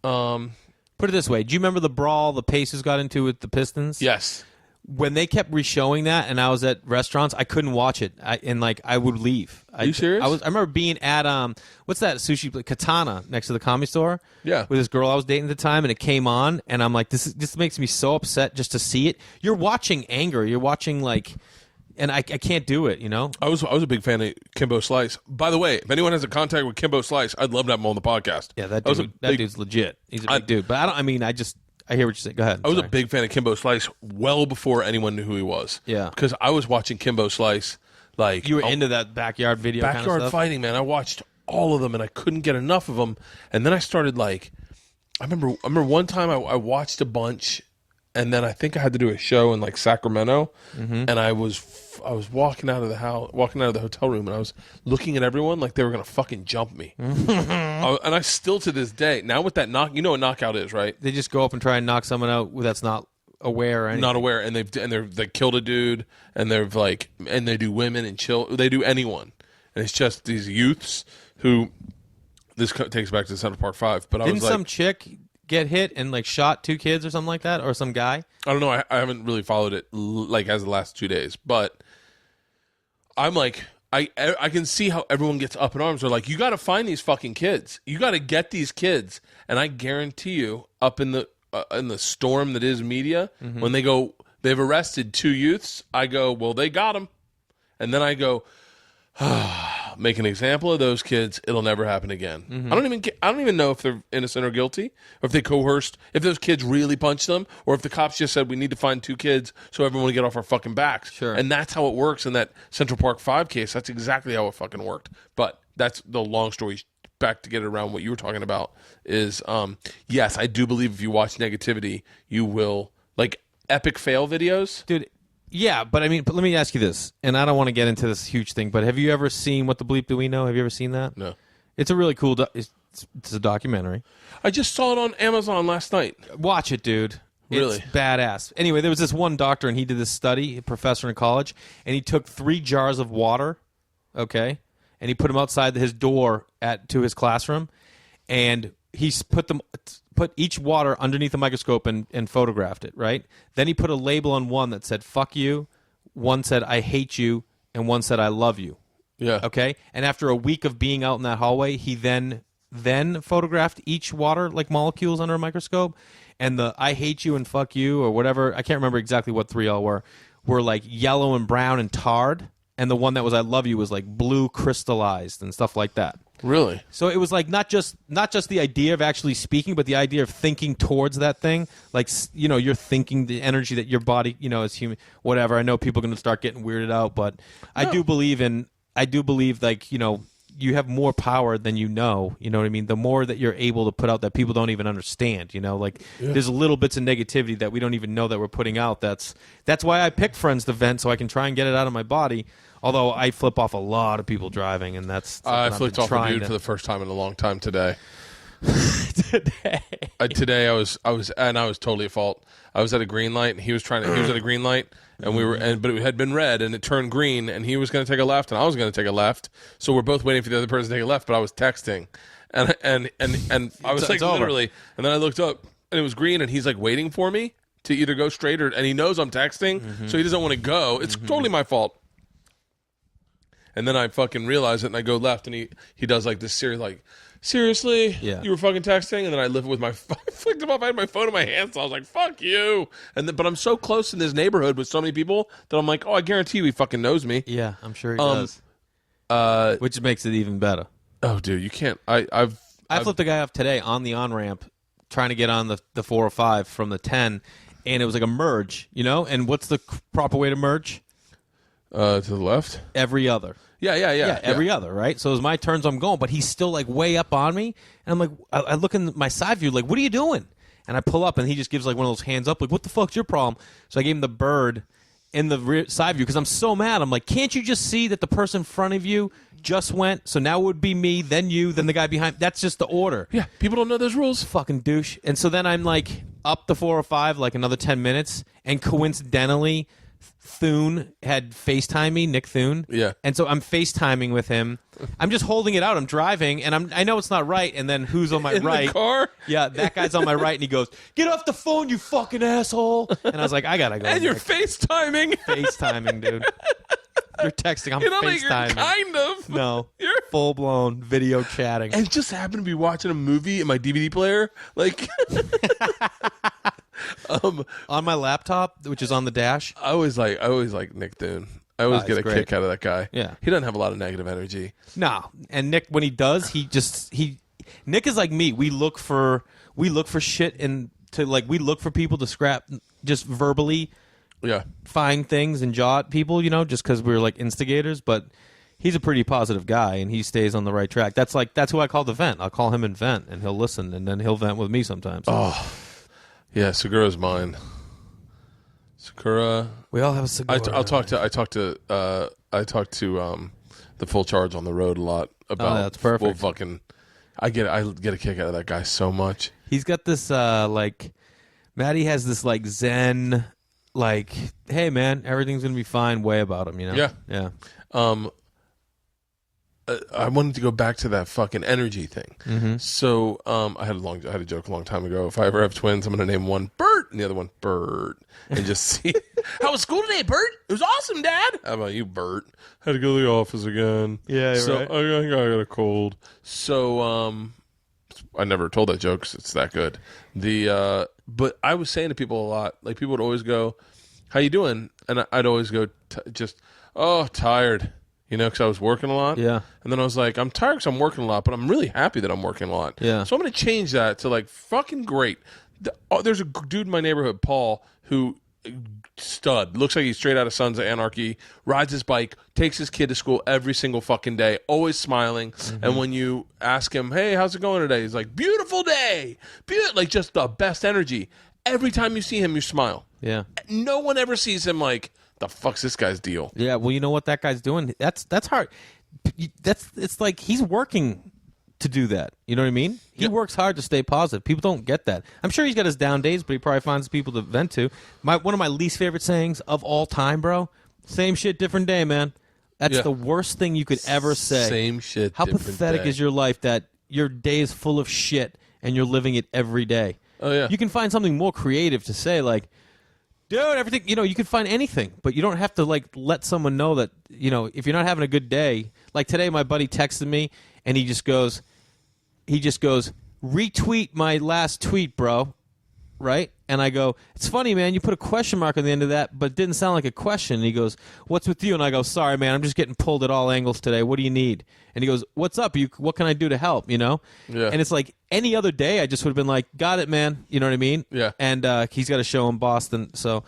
Put it this way. Do you remember the brawl the Pacers got into with the Pistons? Yes. When they kept re-showing that, and I was at restaurants, I couldn't watch it, I would leave. Are you serious? I remember being at what's that sushi place? Katana next to the Comedy Store. Yeah. With this girl I was dating at the time, and it came on, and I'm like, this makes me so upset just to see it. You're watching anger. You're watching and I can't do it. You know. I was a big fan of Kimbo Slice. By the way, if anyone has a contact with Kimbo Slice, I'd love to have him on the podcast. Yeah, that dude's legit. He's a big dude. But I hear what you're saying. Go ahead. I was a big fan of Kimbo Slice well before anyone knew who he was. Yeah. Because I was watching Kimbo Slice like... You were into that backyard video kind of stuff? Backyard fighting, man. I watched all of them, and I couldn't get enough of them. And then I started, like... I remember one time I watched a bunch, and then I think I had to do a show in, like, Sacramento, and I was walking out of the hotel room, and I was looking at everyone like they were going to fucking jump me. And I still, to this day, now with that knock... You know what knockout is, right? They just go up and try and knock someone out that's not aware or anything. Not aware, and they killed a dude, and they're like, and they do women and they do anyone, and it's just these youths who. This takes back to Central Park 5, but didn't some chick get hit and like shot 2 kids or something like that, or some guy? I don't know. I haven't really followed it like as the last 2 days, but I'm like, I can see how everyone gets up in arms. They're like, you got to find these fucking kids. You got to get these kids, and I guarantee you, up in the storm that is media, when they go, they've arrested 2 youths. I go, well, they got them, and then I go, make an example of those kids. It'll never happen again. I don't even know if they're innocent or guilty, or if they coerced, if those kids really punched them, or if the cops just said we need to find 2 kids so everyone will get off our fucking backs. Sure. And that's how it works in that Central Park 5 case. That's exactly how it fucking worked. But that's the long story. Back to get it around what you were talking about is, yes, I do believe if you watch negativity, you will, like, epic fail videos. Dude, yeah, but let me ask you this, and I don't want to get into this huge thing, but have you ever seen What the Bleep Do We Know? Have you ever seen that? No. It's a really cool, it's a documentary. I just saw it on Amazon last night. Watch it, dude. Really? It's badass. Anyway, there was this one doctor, and he did this study, a professor in college, and he took 3 jars of water, okay, and he put them outside his door to his classroom, and he put each water underneath a microscope and photographed it, right? Then he put a label on one that said, fuck you, one said, I hate you, and one said, I love you. Yeah. Okay? And after a week of being out in that hallway, he then photographed each water, like molecules under a microscope, and the I hate you and fuck you, or whatever, I can't remember exactly what 3 all were like yellow and brown and tarred, and the one that was I love you was like blue crystallized and stuff like that. Really? So it was like not just the idea of actually speaking, but the idea of thinking towards that thing. Like, you know, you're thinking the energy that your body, you know, as human, whatever. I know people are going to start getting weirded out, but I do believe like, you know, you have more power than you know what I mean? The more that you're able to put out that people don't even understand, you know, like there's little bits of negativity that we don't even know that we're putting out. That's why I pick friends to vent, so I can try and get it out of my body. Although I flip off a lot of people driving, and that's I flipped off a dude for the first time in a long time today. Today I was totally at fault. I was at a green light, and he was at a green light, and but it had been red, and it turned green, and he was going to take a left, and I was going to take a left. So we're both waiting for the other person to take a left, but I was texting, and I was like literally, and then I looked up, and it was green, and he's like waiting for me to either go straight and he knows I'm texting, so he doesn't want to go. It's totally my fault. And then I fucking realize it, and I go left, and he does like this serious, like, seriously? Yeah. You were fucking texting? And then I live with I flicked him off. I had my phone in my hand, so I was like, fuck you. But I'm so close in this neighborhood with so many people that I'm like, oh, I guarantee you he fucking knows me. Yeah, I'm sure he does. which makes it even better. Oh, dude, you can't. I flipped a guy off today on the on-ramp trying to get on the 405 from the 10, and it was like a merge, you know? And what's the proper way to merge? To the left? Every other. Yeah, every other, right? So it was my turn, so I'm going, but he's still like way up on me, and I'm like, I look in my side view, like, what are you doing? And I pull up, and he just gives like one of those hands up, like, what the fuck's your problem? So I gave him the bird in the rear side view because I'm so mad. I'm like, can't you just see that the person in front of you just went? So now it would be me, then you, then the guy behind. That's just the order. Yeah, people don't know those rules. Fucking douche. And so then I'm like up the 405 like another 10 minutes, and coincidentally, Thune had FaceTime me, Nick Thune. Yeah. And so I'm FaceTiming with him. I'm just holding it out. I'm driving, and I know it's not right. And then who's on my right? The car? Yeah, that guy's on my right, and he goes, "Get off the phone, you fucking asshole!" And I was like, "I gotta go." And you're Nick. FaceTiming. FaceTiming, dude. You're texting. I'm you know, FaceTiming. like you're kind of. No, You're full blown video chatting. And just happened to be watching a movie in my DVD player, like. On my laptop, which is on the dash. I always like Nick Thune. I always get a great. kick out of that guy. Yeah. He doesn't have a lot of negative energy. No, and Nick, when he does, Nick is like me. We look for shit and we look for people to scrap, just verbally. Yeah. Find things and jaw at people, you know, just because we're like instigators. But he's a pretty positive guy, and he stays on the right track. That's who I call the vent. I'll call him and vent, and he'll listen, and then he'll vent with me sometimes. Oh, yeah. Segura's mine. Segura. We all have a Segura. I talk to the Full Charge on the road a lot about. Oh, that's perfect. Well, fucking, I get a kick out of that guy so much. He's got this Maddie has this like Zen, like, hey man, everything's gonna be fine way about him, you know? Yeah. Yeah. I wanted to go back to that fucking energy thing. Mm-hmm. So I had a joke a long time ago. If I ever have twins, I'm going to name one Bert and the other one Bert, and just see. How was school today, Bert? It was awesome, Dad. How about you, Bert? Had to go to the office again. Yeah, so right. I got a cold. So I never told that joke 'cause it's that good. But I was saying to people a lot, like people would always go, "How you doing?" And I'd always go, tired. You know, because I was working a lot. Yeah. And then I was like, I'm tired because I'm working a lot, but I'm really happy that I'm working a lot. Yeah. So I'm going to change that to like fucking great. There's a dude in my neighborhood, Paul, who stud, looks like he's straight out of Sons of Anarchy, rides his bike, takes his kid to school every single fucking day, always smiling. Mm-hmm. And when you ask him, hey, how's it going today? He's like, beautiful day. Like just the best energy. Every time you see him, you smile. Yeah. No one ever sees him like, the fuck's this guy's deal? Yeah, well, you know what that guy's doing? That's hard. It's like he's working to do that. You know what I mean? He works hard to stay positive. People don't get that. I'm sure he's got his down days, but he probably finds people to vent to. One of my least favorite sayings of all time, bro. Same shit, different day, man. That's the worst thing you could ever say. Same shit. How pathetic is your life that your day is full of shit and you're living it every day? Oh yeah. You can find something more creative to say, like, dude, everything, you know, you can find anything, but you don't have to, like, let someone know that, you know, if you're not having a good day. Like today, my buddy texted me, and he just goes, retweet my last tweet, bro. Right? And I go, it's funny, man, you put a question mark on the end of that, but it didn't sound like a question. And he goes, what's with you? And I go, sorry, man, I'm just getting pulled at all angles today. What do you need? And he goes, what's up? What can I do to help? You know? Yeah. And it's like any other day, I just would have been like, got it, man. You know what I mean? Yeah. And he's got a show in Boston. So,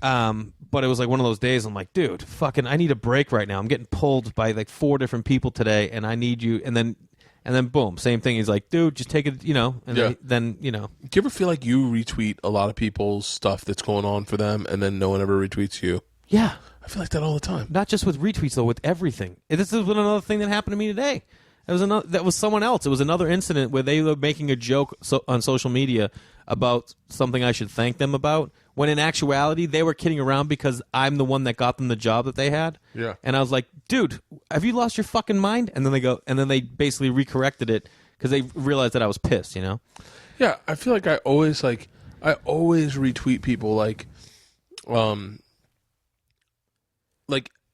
but it was like one of those days I'm like, dude, fucking, I need a break right now. I'm getting pulled by like 4 different people today, and I need you. And then boom, same thing. He's like, dude, just take it, you know, and then, you know. Do you ever feel like you retweet a lot of people's stuff that's going on for them, and then no one ever retweets you? Yeah. I feel like that all the time. Not just with retweets, though, with everything. This is another thing that happened to me today. That was someone else. It was another incident where they were making a joke on social media about something I should thank them about, when in actuality, they were kidding around because I'm the one that got them the job that they had. Yeah. And I was like, dude, have you lost your fucking mind? And then they basically recorrected it because they realized that I was pissed, you know? Yeah, I feel like I always retweet people like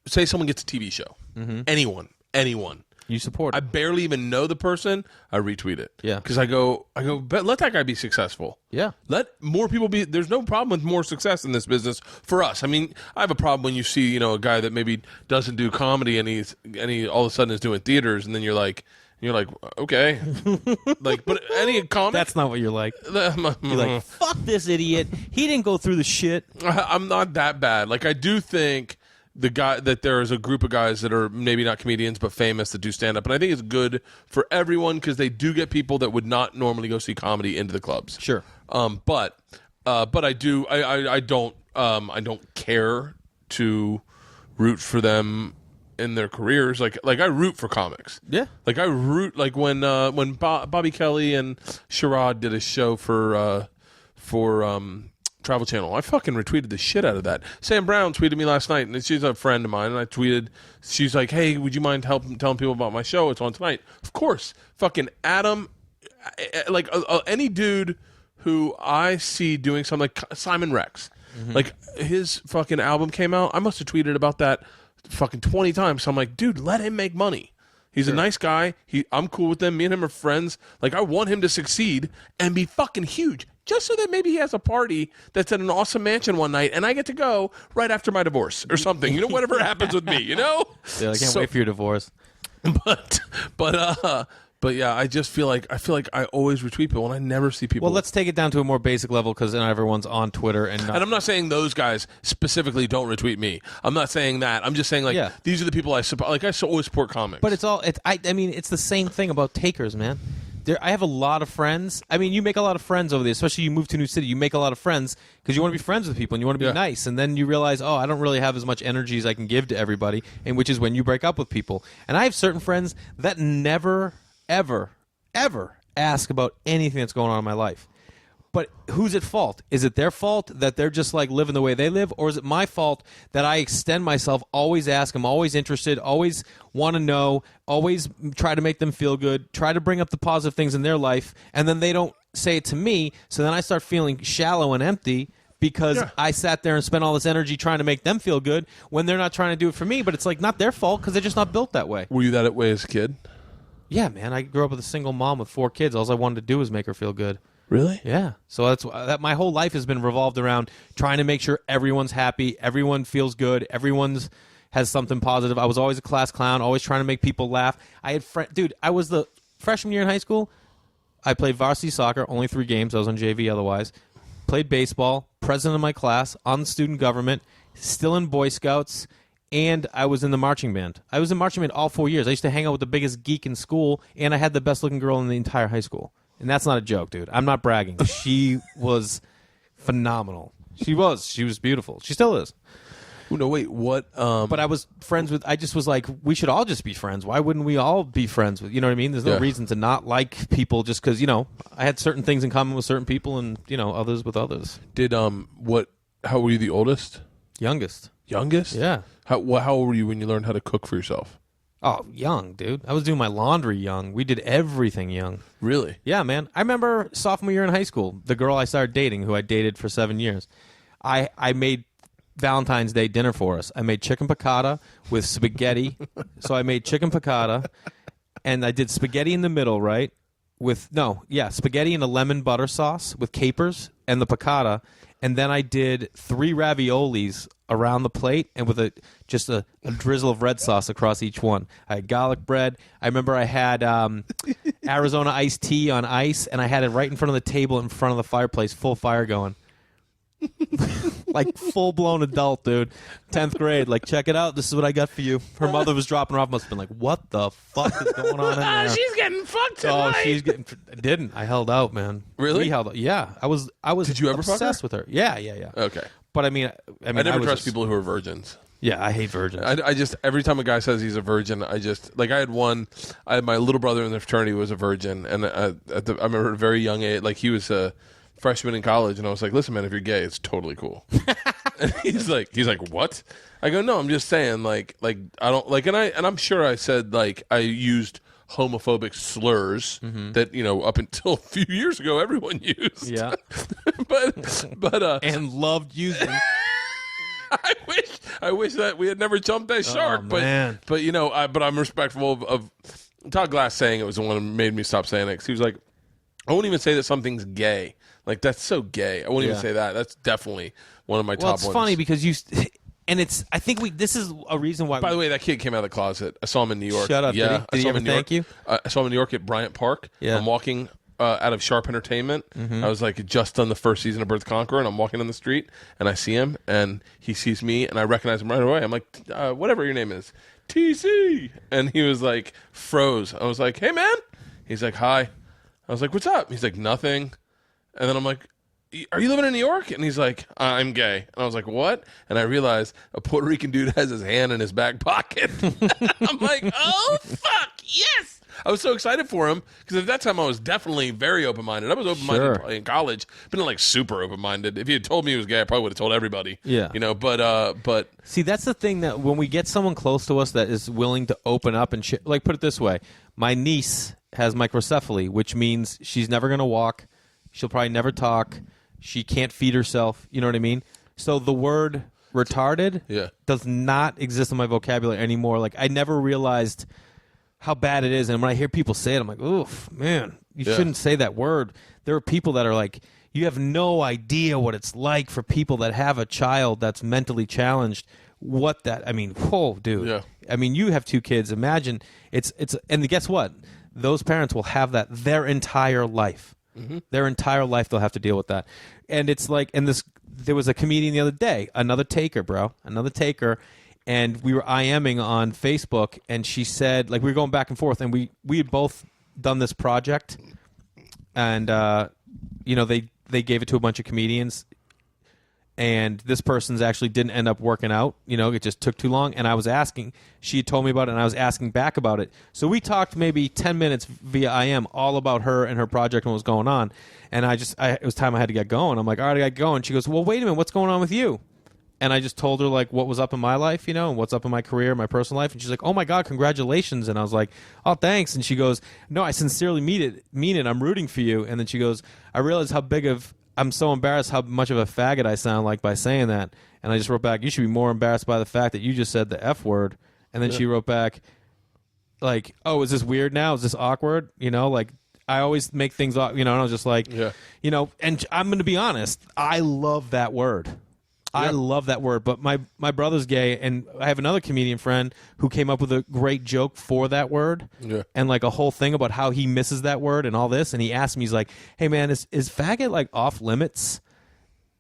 say someone gets a TV show. Mm-hmm. Anyone. You support it. I barely even know the person. I retweet it. Yeah. Because I go, but let that guy be successful. Yeah. Let more people be. There's no problem with more success in this business for us. I mean, I have a problem when you see, a guy that maybe doesn't do comedy and he all of a sudden is doing theaters, and then you're like, okay, but any comic. That's not what you're like. You're like, fuck this idiot. He didn't go through the shit. I'm not that bad. Like, I do think that there is a group of guys that are maybe not comedians but famous that do stand up, and I think it's good for everyone because they do get people that would not normally go see comedy into the clubs. Sure. But I do. I don't care to root for them in their careers. Like I root for comics. Yeah. Like I root when Bobby Kelly and Sherrod did a show for Travel Channel. I fucking retweeted the shit out of that. Sam Brown tweeted me last night, and she's a friend of mine, and I tweeted, she's like, hey, would you mind telling people about my show? It's on tonight. Of course. Fucking Adam, like any dude who I see doing something like Simon Rex. Mm-hmm. Like his fucking album came out. I must have tweeted about that fucking 20 times. So I'm like, dude, let him make money. He's a nice guy. I'm cool with him. Me and him are friends. Like, I want him to succeed and be fucking huge, just so that maybe he has a party that's at an awesome mansion one night, and I get to go right after my divorce or something. Whatever happens with me. Yeah, I can't wait for your divorce. But yeah, I just feel like I always retweet people, and I never see people. Well, let's take it down to a more basic level because not everyone's on Twitter, and I'm not saying those guys specifically don't retweet me. I'm not saying that. I'm just saying these are the people I support. Like, I always support comics. But I mean, it's the same thing about takers, man. I have a lot of friends. I mean, you make a lot of friends over there, especially you move to a new city. You make a lot of friends because you want to be friends with people and you want to be nice. And then you realize, I don't really have as much energy as I can give to everybody, and which is when you break up with people. And I have certain friends that never, ever, ever ask about anything that's going on in my life. But who's at fault? Is it their fault that they're just like living the way they live? Or is it my fault that I extend myself, always ask, I'm always interested, always want to know, always try to make them feel good, try to bring up the positive things in their life, and then they don't say it to me, so then I start feeling shallow and empty because I sat there and spent all this energy trying to make them feel good when they're not trying to do it for me, but it's like not their fault because they're just not built that way. Were you that way as a kid? Yeah, man. I grew up with a single mom with 4 kids. All I wanted to do was make her feel good. Really? Yeah. So that my whole life has been revolved around trying to make sure everyone's happy, everyone feels good, everyone's has something positive. I was always a class clown, always trying to make people laugh. Dude, I was the freshman year in high school. I played varsity soccer, only 3 games. I was on JV otherwise. Played baseball, president of my class, on the student government, still in Boy Scouts, and I was in the marching band. I was in marching band all 4 years. I used to hang out with the biggest geek in school, and I had the best looking girl in the entire high school. And that's not a joke, dude. I'm not bragging. She was phenomenal. She was beautiful. She still is. Oh, no, wait, what? But I was friends with, I just was like, we should all just be friends. Why wouldn't we all be friends with, you know what I mean? There's no reason to not like people just because, I had certain things in common with certain people and, others with others. How were you the oldest? Youngest. Youngest? Yeah. How old were you when you learned how to cook for yourself? Oh, young, dude. I was doing my laundry young. We did everything young. Really? Yeah, man. I remember sophomore year in high school, the girl I started dating, who I dated for 7 years, I made Valentine's Day dinner for us. I made chicken piccata with spaghetti. So I made chicken piccata, and I did spaghetti in the middle, right? Spaghetti and a lemon butter sauce with capers and the piccata. And then I did 3 raviolis around the plate and with just a drizzle of red sauce across each one. I had garlic bread. I remember I had Arizona iced tea on ice, and I had it right in front of the table in front of the fireplace, full fire going. Like full-blown adult, dude. 10th grade. Like, check it out. This is what I got for you. Her mother was dropping her off. Must have been like, what the fuck is going on in there? She's getting fucked tonight. Oh, she's getting... Didn't. I held out, man. Really? We held out. Yeah. I was Did you ever obsessed fuck her? with her. Yeah. Okay. But I mean, I never trust people who are virgins. Yeah, I hate virgins. I just, every time a guy says he's a virgin, I had my little brother in the fraternity was a virgin, and I remember at a very young age, like he was a freshman in college, and I was like, listen, man, if you're gay, it's totally cool. And he's like, what? I go, no, I'm just saying, like I don't like, and I'm sure I said, like, I used homophobic slurs that up until a few years ago everyone used. Yeah, but and loved using. I wish that we had never jumped that shark. Man. But you know, but I'm respectful of Todd Glass saying it was the one that made me stop saying it. 'Cause he was like, I won't even say that something's gay. Like, that's so gay. I won't even say that. That's definitely one of my top ones. Well, it's funny because I think this is a reason why. By the way, that kid came out of the closet. I saw him in New York. Shut up. Yeah. Did he ever thank you? I saw him in New York at Bryant Park. Yeah. I'm walking out of Sharp Entertainment. I was like just done the first season of Bert the Conqueror, and I'm walking on the street, and I see him, and he sees me, and I recognize him right away. I'm like, whatever your name is, TC. And he was like, froze. I was like, hey, man. He's like, hi. I was like, what's up? He's like, nothing. And then I'm like, are you living in New York? And he's like, I'm gay. And I was like, what? And I realized a Puerto Rican dude has his hand in his back pocket. I'm like, oh, fuck, yes. I was so excited for him because at that time I was definitely very open-minded. I was open-minded probably in college, but not like super open-minded. If he had told me he was gay, I probably would have told everybody. Yeah. You know, but see, that's the thing, that when we get someone close to us that is willing to open up and like, put it this way, my niece has microcephaly, which means she's never going to walk. She'll probably never talk. She can't feed herself. You know what I mean? So the word retarded does not exist in my vocabulary anymore. Like, I never realized how bad it is. And when I hear people say it, I'm like, oof, man, you shouldn't say that word. There are people that are like, you have no idea what it's like for people that have a child that's mentally challenged. I mean, whoa, dude. Yeah. I mean, you have 2 kids. Imagine and guess what? Those parents will have that their entire life. Their entire life they'll have to deal with that. And it's like, there was a comedian the other day, another taker, and we were IMing on Facebook, and she said, like, we were going back and forth, and we had both done this project, and you know, they gave it to a bunch of comedians, and this person's actually didn't end up working out. You know, it just took too long. And I was asking, she had told me about it, and I was asking back about it. So we talked maybe 10 minutes via IM all about her and her project and what was going on. And it was time I had to get going. I'm like, all right, I got to go. And she goes, well, wait a minute, what's going on with you? And I just told her, like, what was up in my life, you know, and what's up in my career, my personal life. And she's like, oh, my God, congratulations. And I was like, oh, thanks. And she goes, no, I sincerely mean it. I'm rooting for you. And then she goes, I realize I'm so embarrassed how much of a faggot I sound like by saying that. And I just wrote back, you should be more embarrassed by the fact that you just said the F word. And then she wrote back, like, oh, is this weird now? Is this awkward? You know, like, I always make things, you know, and I was just like, you know, and I'm going to be honest, I love that word. I love that word, but my brother's gay, and I have another comedian friend who came up with a great joke for that word, and like a whole thing about how he misses that word and all this. And he asked me, he's like, "Hey man, is faggot like off limits?"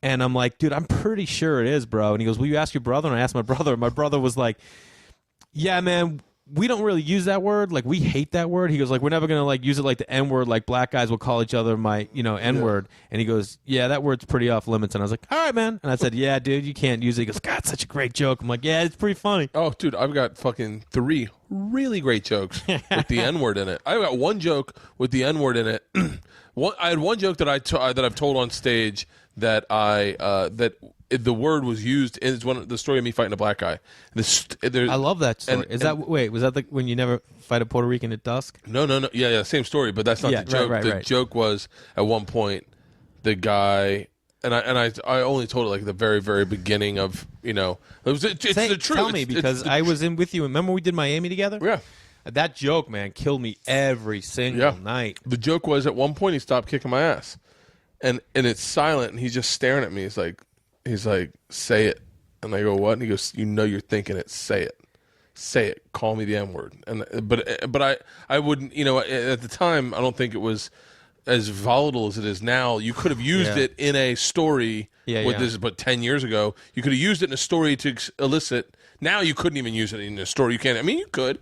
And I'm like, "Dude, I'm pretty sure it is, bro." And he goes, "Will you ask your brother?" And I asked my brother. My brother was like, "Yeah, man, we don't really use that word. Like, we hate that word." He goes, like, we're never going to like use it like the N word, like black guys will call each other my, you know, N word. And he goes, yeah, that word's pretty off limits. And I was like, all right, man. And I said, yeah, dude, you can't use it. He goes, God, it's such a great joke. I'm like, yeah, it's pretty funny. Oh, dude, I've got fucking 3 really great jokes with the N word in it. I've got one joke with the N word in it. I had one joke that I've told on stage that the word was used. It's the story of me fighting a black guy. I love that story. Was that when you never fight a Puerto Rican at dusk? No. Yeah, same story, but that's not the joke. The joke was at one point the guy, and I only told it like at the very, very beginning of, you know, it's the truth. Tell me, because I was in with you. Remember we did Miami together? Yeah. That joke, man, killed me every single night. The joke was at one point he stopped kicking my ass, and it's silent, and he's just staring at me. He's like, say it. And I go, what? And he goes, you know you're thinking it. Say it. Say it. Call me the N word. And but I wouldn't, you know, at the time I don't think it was as volatile as it is now. You could have used it in a story this, but 10 years ago, you could have used it in a story to elicit. Now you couldn't even use it in a story. You can't. I mean, you could.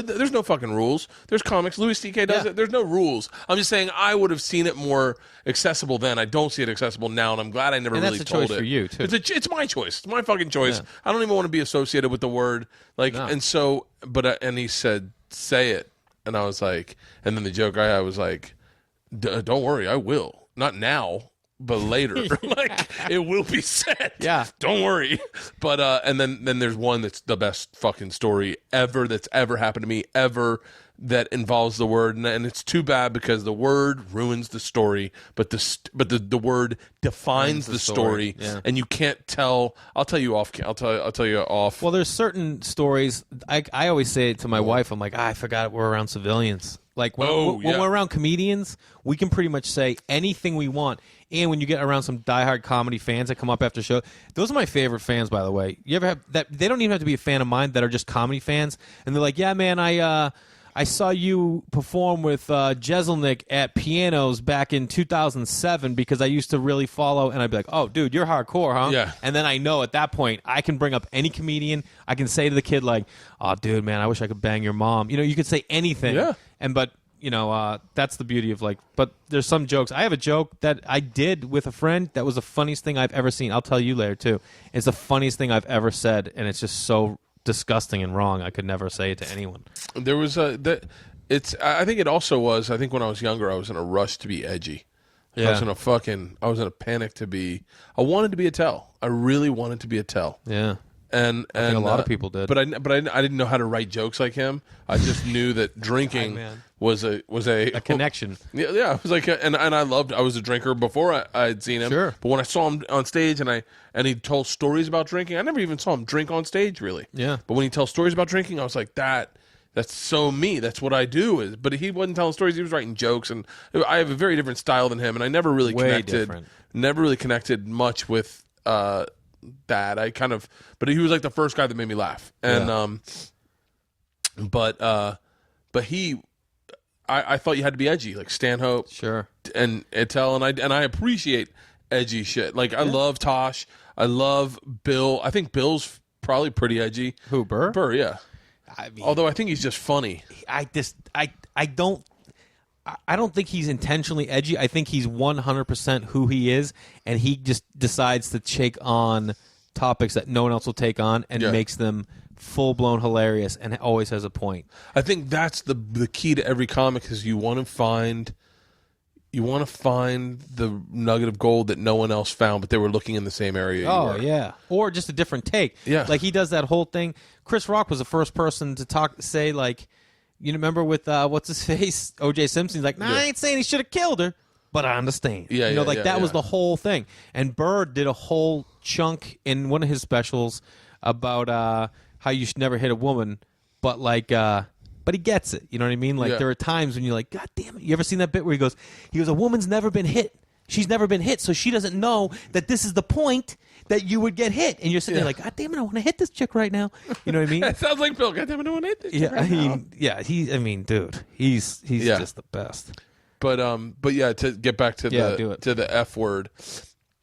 There's no fucking rules. There's comics. Louis C.K. does it. There's no rules. I'm just saying I would have seen it more accessible then. I don't see it accessible now, and I'm glad I never really told it. That's a choice for you, too. It's my choice. It's my fucking choice. Yeah. I don't even want to be associated with the word. Like, and so, and he said, say it. And I was like, and then the joke I had was like, don't worry, I will. Not now, but later. Like, it will be said. Yeah. Don't worry. But and then there's one that's the best fucking story ever that's ever happened to me ever. that involves the word, and it's too bad because the word ruins the story, but the word defines the story, and you can't tell. I'll tell you off. I'll tell you off. Well, there's certain stories. I always say it to my wife. I'm like, I forgot we're around civilians. Like when we're around comedians, we can pretty much say anything we want. And when you get around some diehard comedy fans that come up after show, those are my favorite fans, by the way. You ever have that? They don't even have to be a fan of mine that are just comedy fans, and they're like, yeah, man, I saw you perform with Jeselnik at Pianos back in 2007 because I used to really follow, and I'd be like, oh, dude, you're hardcore, huh? Yeah. And then I know at that point, I can bring up any comedian. I can say to the kid, like, oh, dude, man, I wish I could bang your mom. You know, you could say anything. Yeah. But, you know, that's the beauty of, like, but there's some jokes. I have a joke that I did with a friend that was the funniest thing I've ever seen. I'll tell you later, too. It's the funniest thing I've ever said, and it's just so disgusting and wrong. I could never say it to anyone. There was I think it also was. I think when I was younger, I was in a rush to be edgy. Yeah. I was in a panic to be. I wanted to be a tell. I really wanted to be a tell. Yeah. And I think a lot of people did. But I didn't know how to write jokes like him. I just knew that drinking was a connection. Yeah. It was like, and I was a drinker before I had seen him. Sure. But when I saw him on stage and he told stories about drinking, I never even saw him drink on stage really. Yeah. But when he tells stories about drinking, I was like, that's so me. That's what I do. But he wasn't telling stories. He was writing jokes, and I have a very different style than him, and I never really connected much with that. But he was like the first guy that made me laugh. And I thought you had to be edgy, like Stanhope, sure, and Attell, and I appreciate edgy shit. Like I love Tosh, I love Bill. I think Bill's probably pretty edgy. Who, Burr? Burr, yeah. I mean, although I think he's just funny. I don't think he's intentionally edgy. I think he's 100% who he is, and he just decides to take on topics that no one else will take on and makes them full-blown hilarious and always has a point. I think that's the key to every comic is you want to find the nugget of gold that no one else found, but they were looking in the same area. Oh, yeah. Or just a different take. Yeah. Like he does that whole thing. Chris Rock was the first person to say, like, you remember with, what's his face? O.J. Simpson's like, I ain't saying he should have killed her, but I understand. Yeah, you know, that was the whole thing. And Burr did a whole chunk in one of his specials about how you should never hit a woman, but like, but he gets it. You know what I mean? Like there are times when you're like, God damn it. You ever seen that bit where he goes, a woman's never been hit. She's never been hit, so she doesn't know that this is the point that you would get hit. And you're sitting there like, God damn it, I want to hit this chick right now. You know what I mean? That sounds like Bill. God damn it, I want to hit this chick right now. Dude, he's just the best. But yeah, to get back to the F word.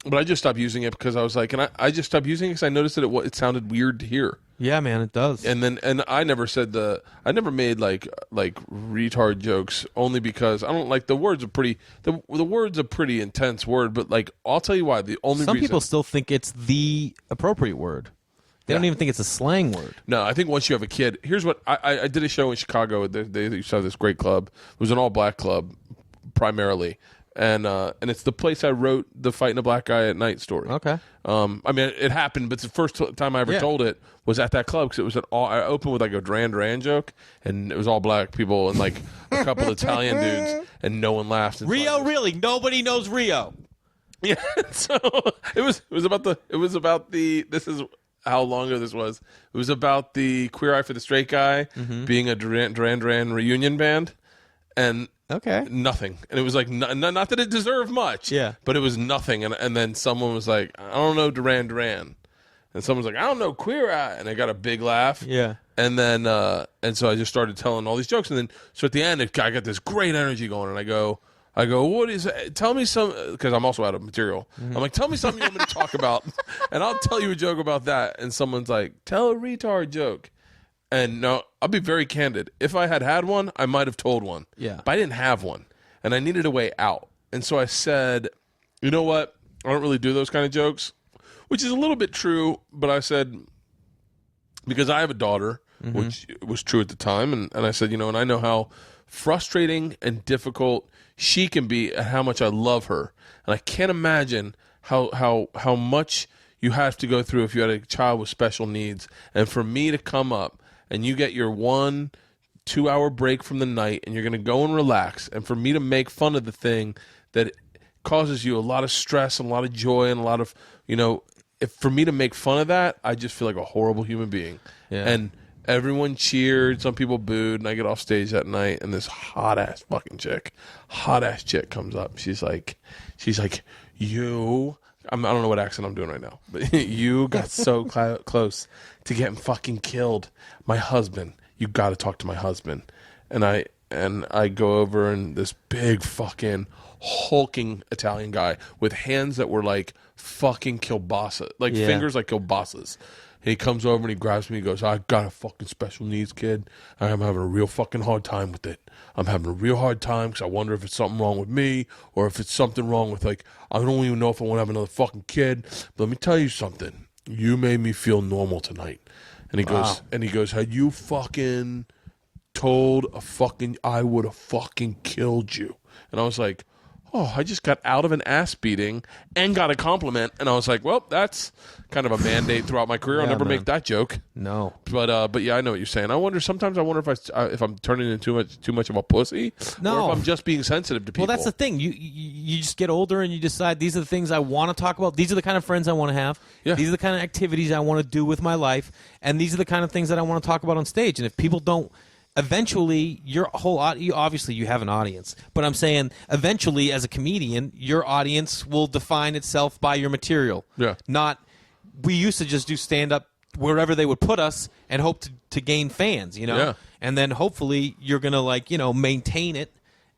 But I just stopped using it because I was like, and I just stopped using it because I noticed that it sounded weird to hear. Yeah, man, it does. And I never made like retard jokes only because I don't like the words are pretty. The word's a pretty intense word, but like I'll tell you why. The only some reason, people still think it's the appropriate word. They don't even think it's a slang word. No, I think once you have a kid, here's what I did a show in Chicago. They used to have this great club. It was an all black club primarily. And it's the place I wrote the Fighting a Black Guy at Night story. Okay. I mean, it happened, but the first time I ever told it was at that club because it was I opened with like a Duran Duran joke, and it was all black people and like a couple of Italian dudes, and no one laughed. Rio, really? Nobody knows Rio. Yeah. So it was about the. This is how long ago this was. It was about the Queer Eye for the Straight Guy being a Duran Duran reunion band, and. Okay. Nothing. And it was like, not that it deserved much. Yeah. But it was nothing. And then someone was like, I don't know Duran Duran. And someone was like, I don't know Queer Eye. And I got a big laugh. Yeah. And then, and so I just started telling all these jokes. And then, so at the end, I got this great energy going. And I go, what is it? Tell me some, because I'm also out of material. I'm like, tell me something you want me to talk about. And I'll tell you a joke about that. And someone's like, tell a retard joke. And no, I'll be very candid. If I had one, I might have told one. Yeah. But I didn't have one. And I needed a way out. And so I said, you know what? I don't really do those kind of jokes, which is a little bit true. But I said, because I have a daughter, which was true at the time. And I said, and I know how frustrating and difficult she can be and how much I love her. And I can't imagine how much you have to go through if you had a child with special needs. And for me to come up, and you get your 1-2 2-hour break from the night, and you're going to go and relax. And for me to make fun of the thing that causes you a lot of stress and a lot of joy and a lot of, if for me to make fun of that, I just feel like a horrible human being. Yeah. And everyone cheered, some people booed, and I get off stage that night, and this hot-ass chick comes up. She's like, you, I don't know what accent I'm doing right now, but you got so close to getting fucking killed. My husband, you got to talk to my husband. And I go over, and this big fucking hulking Italian guy with hands that were like fucking kielbasa, like fingers like kielbasas. And he comes over and he grabs me. He goes, I got a fucking special needs kid. I'm having a real fucking hard time with it. I'm having a real hard time because I wonder if it's something wrong with me or if it's something wrong with, like, I don't even know if I want to have another fucking kid. But let me tell you something. You made me feel normal tonight. And he goes, had you fucking told I would have fucking killed you. And I was like, oh, I just got out of an ass beating and got a compliment. And I was like, well, that's kind of a mandate throughout my career. I'll never make that joke. No. But yeah, I know what you're saying. Sometimes I wonder if I'm turning into too much of a pussy. No. Or if I'm just being sensitive to people. Well, that's the thing. You just get older and you decide these are the things I want to talk about. These are the kind of friends I want to have. Yeah. These are the kind of activities I want to do with my life. And these are the kind of things that I want to talk about on stage. And if people don't, eventually, obviously you have an audience, but I'm saying eventually as a comedian, your audience will define itself by your material. Yeah. We used to just do stand-up wherever they would put us and hope to gain fans, Yeah. And then hopefully you're going to, maintain it,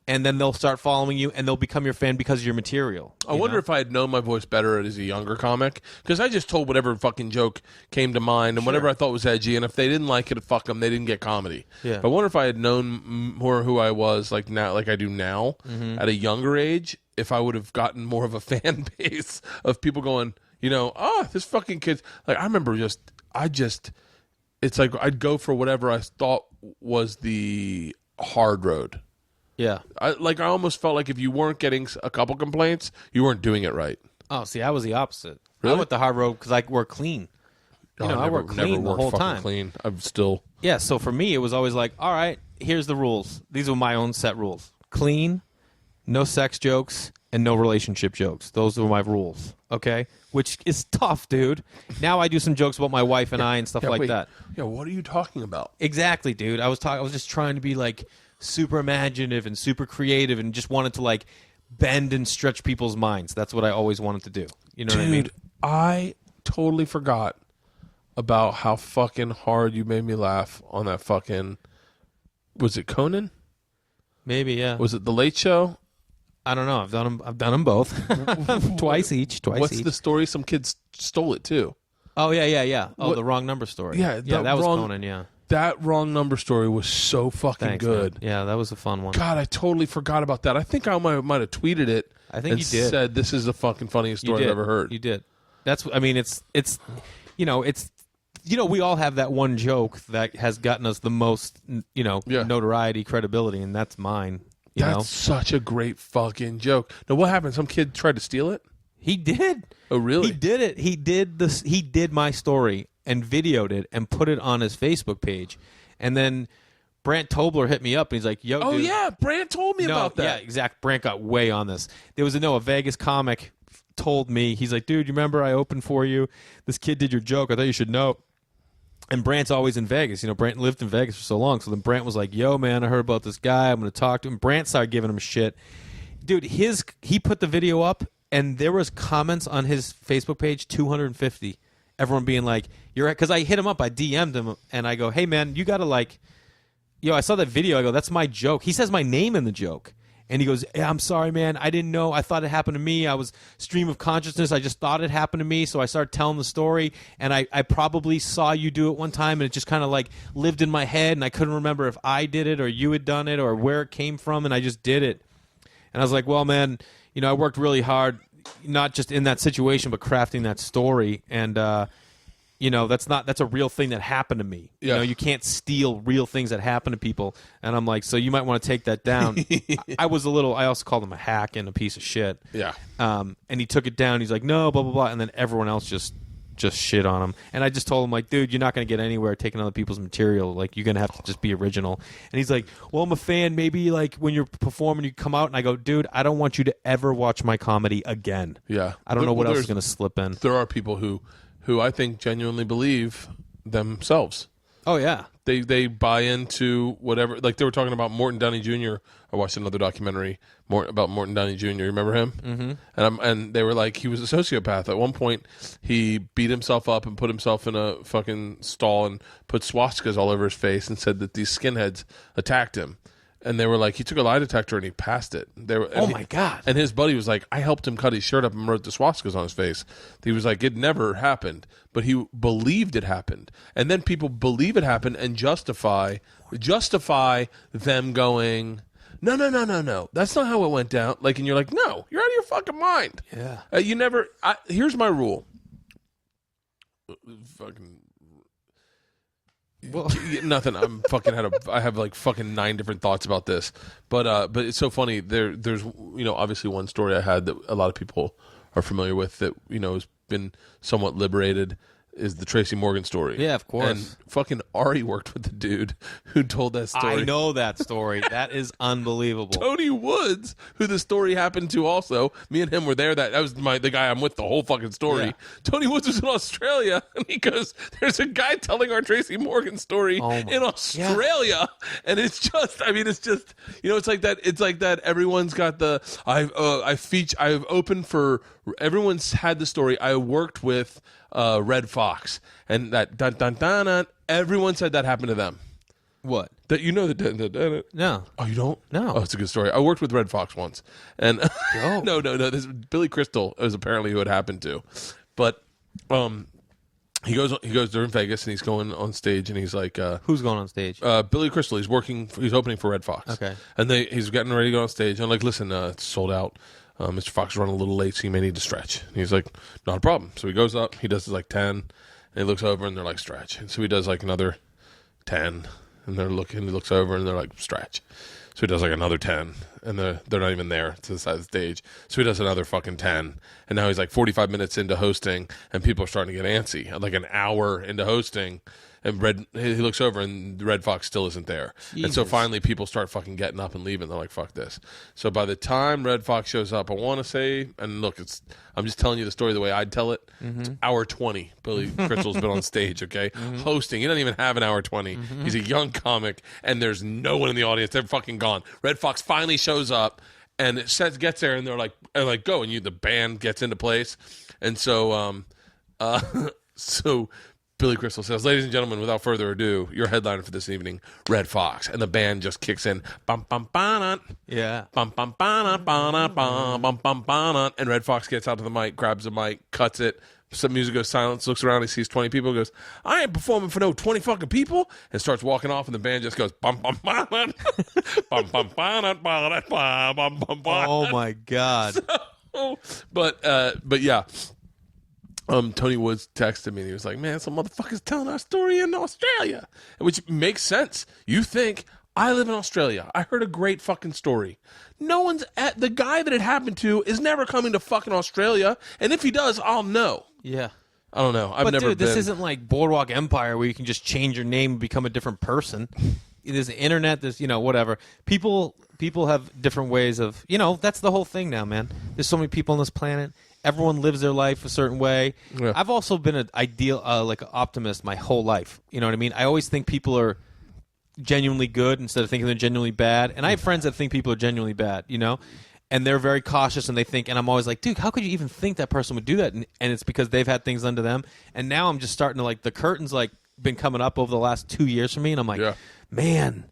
and then they'll start following you, and they'll become your fan because of your material. I wonder if I had known my voice better as a younger comic, because I just told whatever fucking joke came to mind and whatever I thought was edgy, and if they didn't like it, fuck them, they didn't get comedy. Yeah. I wonder if I had known more who I was like I do now at a younger age, if I would have gotten more of a fan base of people going, this fucking kid's like, I remember it's like I'd go for whatever I thought was the hard road. Yeah. I almost felt like if you weren't getting a couple complaints, you weren't doing it right. Oh, see, I was the opposite. Really? I went the hard road because I work clean. I work clean the whole time. Clean. I'm still. Yeah, so for me, it was always like, all right, here's the rules. These are my own set rules. Clean, no sex jokes, and no relationship jokes. Those were my rules, okay? Which is tough, dude. Now I do some jokes about my wife and I and stuff like that. Yeah, what are you talking about? Exactly, dude. I was just trying to be like super imaginative and super creative and just wanted to like bend and stretch people's minds. That's what I always wanted to do. You know what I mean? Dude, I totally forgot about how fucking hard you made me laugh on that fucking... Was it Conan? Maybe, yeah. Was it The Late Show? I don't know. I've done them both. Twice each. What's the story? Some kids stole it too. Oh, yeah. Oh, the wrong number story. Yeah, that was Conan, yeah. That wrong number story was so fucking good. Man. Yeah, that was a fun one. God, I totally forgot about that. I think I might have tweeted it. I think you did. Said this is the fucking funniest story I've ever heard. You did. It's we all have that one joke that has gotten us the most, notoriety, credibility, and that's mine. That's such a great fucking joke. Now, what happened? Some kid tried to steal it? He did. Oh, really? He did it. He did my story and videoed it and put it on his Facebook page. And then Brant Tobler hit me up and he's like, yo, oh, dude. yeah, Brant told me about that. Yeah, exact. Brant got way on this. There was a Vegas comic told me, he's like, dude, you remember I opened for you? This kid did your joke. I thought you should know. And Brant's always in Vegas. Brant lived in Vegas for so long. So then Brant was like, yo, man, I heard about this guy. I'm going to talk to him. Brant started giving him shit. Dude, he put the video up, and there was comments on his Facebook page, 250. Everyone being like, you're right. Because I hit him up. I DM'd him, and I go, hey, man, you got to I saw that video. I go, that's my joke. He says my name in the joke. And he goes, yeah, I'm sorry, man. I didn't know. I thought it happened to me. I was stream of consciousness. I just thought it happened to me. So I started telling the story. And I probably saw you do it one time. And it just kind of lived in my head. And I couldn't remember if I did it or you had done it or where it came from. And I just did it. And I was like, well, man, I worked really hard, not just in that situation, but crafting that story. And, that's a real thing that happened to me. Yeah. You can't steal real things that happen to people. And I'm like, so you might want to take that down. I also called him a hack and a piece of shit. Yeah. And he took it down. He's like, no, blah, blah, blah. And then everyone else just just shit on him. And I just told him, like, dude, you're not going to get anywhere taking other people's material. Like, you're going to have to just be original. And he's like, well, I'm a fan. Maybe, like, when you're performing, you come out. And I go, dude, I don't want you to ever watch my comedy again. Yeah. I don't know what else is going to slip in. There are people who I think genuinely believe themselves. Oh, yeah. They buy into whatever. Like, they were talking about Morton Downey Jr. I watched another documentary about Morton Downey Jr. You remember him? Mm-hmm. And they were like, he was a sociopath. At one point, he beat himself up and put himself in a fucking stall and put swastikas all over his face and said that these skinheads attacked him. And they were like, he took a lie detector and he passed it. My God. And his buddy was like, I helped him cut his shirt up and wrote the swastikas on his face. He was like, it never happened. But he believed it happened. And then people believe it happened and justify them going, no. That's not how it went down. Like, and you're like, no, you're out of your fucking mind. Yeah. Here's my rule. Fucking... Well, nothing. I have like fucking 9 different thoughts about this, but it's so funny. There's obviously one story I had that a lot of people are familiar with that has been somewhat liberated is the Tracy Morgan story. Yeah, of course. And fucking Ari worked with the dude who told that story. I know that story. That is unbelievable. Tony Woods, who the story happened to also. Me and him were there. That was the guy I'm with the whole fucking story. Yeah. Tony Woods was in Australia, and he goes, there's a guy telling our Tracy Morgan story in Australia. Yeah. And it's just, it's like that. It's like that everyone's got the, I've opened for, everyone's had the story. I worked with Red Fox, and that dun dun dun dun. Everyone said that happened to them. What? That you know that dun, dun, dun, dun. No. Oh, you don't? No. Oh, it's a good story. I worked with Red Fox once, and no. This Billy Crystal is apparently who it happened to, but he goes during Vegas and he's going on stage and he's like, who's going on stage? Billy Crystal. He's opening for Red Fox. Okay. And he's getting ready to go on stage. And I'm like, listen, it's sold out. Mr. Fox is running a little late, so you may need to stretch. And he's like, not a problem. So he goes up, he does like 10, and he looks over, and they're like, stretch. And so he does like another 10, and he looks over, and they're like, stretch. So he does like another 10, and they're not even there to the side of the stage. So he does another fucking 10, and now he's like 45 minutes into hosting, and people are starting to get antsy. Like an hour into hosting, and he looks over, and Red Fox still isn't there. Jesus. And so finally people start fucking getting up and leaving. They're like, fuck this. So by the time Red Fox shows up, I want to say, and look, I'm just telling you the story the way I'd tell it. Mm-hmm. It's hour 20. Billy Crystal's been on stage, okay? Mm-hmm. Hosting. He doesn't even have an hour 20. Mm-hmm. He's a young comic, and there's no one in the audience. They're fucking gone. Red Fox finally shows up, and it gets there, and they're like, go. And the band gets into place. And so, so Billy Crystal says, ladies and gentlemen, without further ado, your headliner for this evening, Red Fox. And the band just kicks in. Bum, bum, ba, yeah. Bum, bum, ba, ba, bum, bum, bum, ba, and Red Fox gets out to the mic, grabs the mic, cuts it. Some music goes silent, looks around, he sees 20 people, goes, I ain't performing for no 20 fucking people, and starts walking off, and the band just goes, bum, bum, bum, bum, bum, bum, bum, bum, bum. Oh, my God. But yeah. Tony Woods texted me and he was like, man, some motherfucker's telling our story in Australia. Which makes sense. You think, I live in Australia. I heard a great fucking story. The guy that it happened to is never coming to fucking Australia. And if he does, I'll know. Yeah. I don't know. I've never been. This isn't like Boardwalk Empire where you can just change your name and become a different person. There's the internet, there's, whatever. People have different ways of, that's the whole thing now, man. There's so many people on this planet. Everyone lives their life a certain way. Yeah. I've also been an ideal, like an optimist my whole life. You know what I mean? I always think people are genuinely good instead of thinking they're genuinely bad. And I have friends that think people are genuinely bad, and they're very cautious and they think, and I'm always like, dude, how could you even think that person would do that? And it's because they've had things done to them. And now I'm just starting to like, the curtain's like been coming up over the last 2 years for me. And I'm like, man,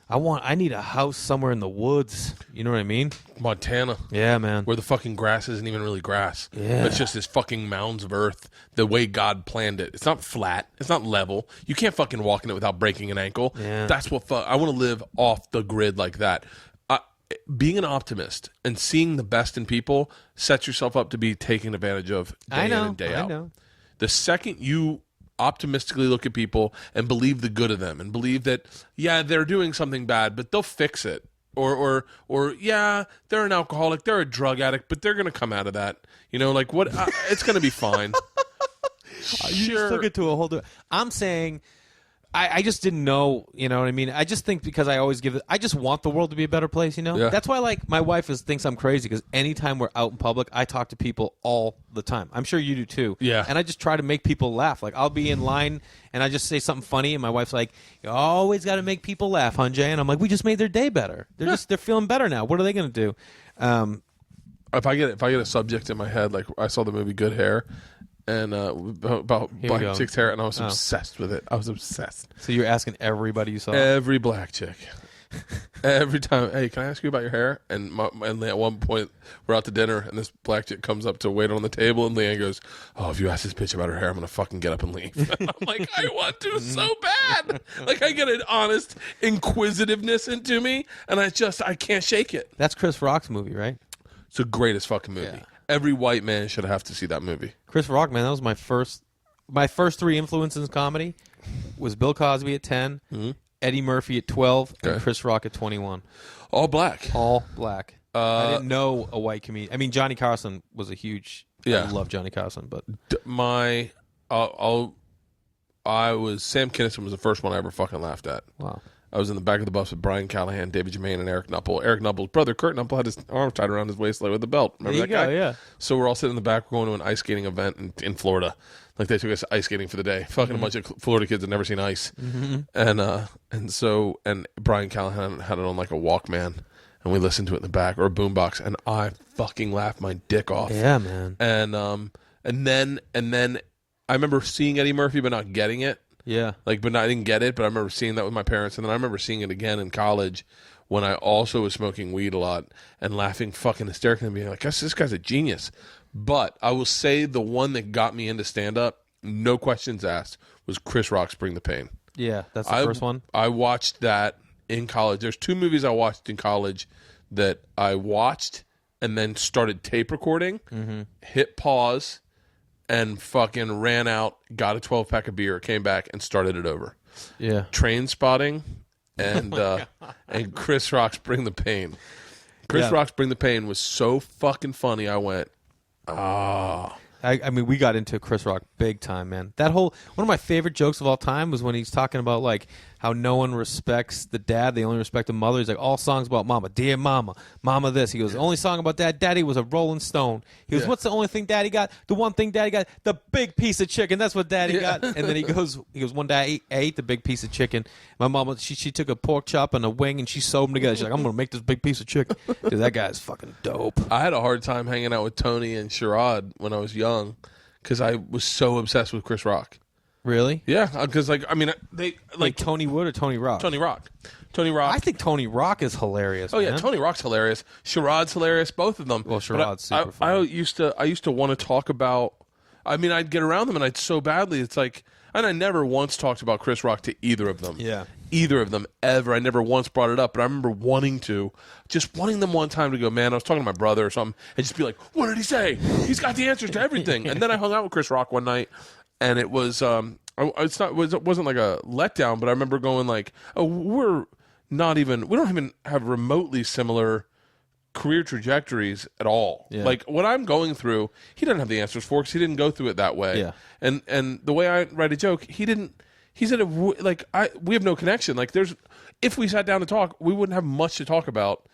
I need a house somewhere in the woods. You know what I mean? Montana. Yeah, man. Where the fucking grass isn't even really grass. Yeah. It's just this fucking mounds of earth the way God planned it. It's not flat. It's not level. You can't fucking walk in it without breaking an ankle. Yeah. That's what I want to live off the grid like that. Being an optimist and seeing the best in people sets yourself up to be taken advantage of day in and day out. I know. The second you optimistically look at people and believe the good of them and believe that, they're doing something bad, but they'll fix it. Or they're an alcoholic, they're a drug addict, but they're going to come out of that. It's going to be fine. You just took it to a whole different... I'm saying... I just didn't know, you know what I mean? I just think because I always I just want the world to be a better place, you know? Yeah. That's why, like, my wife thinks I'm crazy because anytime we're out in public, I talk to people all the time. I'm sure you do too. Yeah. And I just try to make people laugh. Like, I'll be in line and I just say something funny and my wife's like, you always got to make people laugh, huh, Jay? And I'm like, we just made their day better. They're feeling better now. What are they going to do? If I get a subject in my head, like I saw the movie Good Hair, and about black chick's hair, and I was obsessed with it. I was obsessed. So you're asking everybody you saw? Every black chick. Every time, hey, can I ask you about your hair? And at one point, we're out to dinner, and this black chick comes up to wait on the table, and Leanne goes, "Oh, if you ask this bitch about her hair, I'm gonna fucking get up and leave." And I'm like, I want to so bad. Like, I get an honest inquisitiveness into me, and I can't shake it. That's Chris Rock's movie, right? It's the greatest fucking movie. Yeah. Every white man should have to see that movie. Chris Rock, man, that was my first 3 influences in comedy was Bill Cosby at 10, Eddie Murphy at 12, and Chris Rock at 21. All black. All black. I didn't know a white comedian. I mean, Johnny Carson was a huge... Yeah. I love Johnny Carson, but... Sam Kinison was the first one I ever fucking laughed at. Wow. I was in the back of the bus with Brian Callahan, David Jermaine, and Eric Knupple. Eric Knupple's brother, Kurt Knupple, had his arm tied around his waist like with a belt. Remember that guy? Yeah. So we're all sitting in the back. We're going to an ice skating event in Florida. Like, they took us ice skating for the day. Fucking a bunch of Florida kids had never seen ice. And Brian Callahan had it on like a Walkman, and we listened to it in the back, or a boombox, and I fucking laughed my dick off. Yeah, man. And then I remember seeing Eddie Murphy but not getting it. Yeah. I didn't get it, but I remember seeing that with my parents, and then I remember seeing it again in college when I also was smoking weed a lot and laughing fucking hysterically and being like, this guy's a genius. But I will say the one that got me into stand-up, no questions asked, was Chris Rock's Bring the Pain. Yeah, that's the first one. I watched that in college. There's 2 movies I watched in college that I watched and then started tape recording, hit pause, and fucking ran out, got a 12-pack of beer, came back, and started it over. Yeah. Train Spotting and and Chris Rock's Bring the Pain. Chris Rock's Bring the Pain was so fucking funny. I went, I mean, we got into Chris Rock big time, man. One of my favorite jokes of all time was when he's talking about, like, how no one respects the dad, they only respect the mother. He's like, all songs about mama, dear mama, mama this. He goes, the only song about daddy was a Rolling Stone. He goes, what's the only thing daddy got? The one thing daddy got, the big piece of chicken. That's what daddy got. And then he goes, one day I ate the big piece of chicken. My mama, she took a pork chop and a wing and she sewed them together. She's like, I'm going to make this big piece of chicken. Dude, that guy's fucking dope. I had a hard time hanging out with Tony and Sherrod when I was young because I was so obsessed with Chris Rock. Really? Yeah, because they like Tony Wood or Tony Rock? Tony Rock. I think Tony Rock is hilarious. Oh yeah, man. Tony Rock's hilarious. Sherrod's hilarious. Both of them. Well, Sherrod's super funny. I used to want to talk about. I mean, I'd get around them, and I'd so badly. It's like, and I never once talked about Chris Rock to either of them. Yeah, either of them ever. I never once brought it up, but I remember wanting them one time to go, man. I was talking to my brother or something, and just be like, what did he say? He's got the answers to everything. And then I hung out with Chris Rock one night. And it was, it wasn't like a letdown, but I remember going like, oh, we don't even have remotely similar career trajectories at all. Yeah. Like what I'm going through, he doesn't have the answers for because he didn't go through it that way. Yeah. And the way I write a joke, he said, we have no connection. Like if we sat down to talk, we wouldn't have much to talk about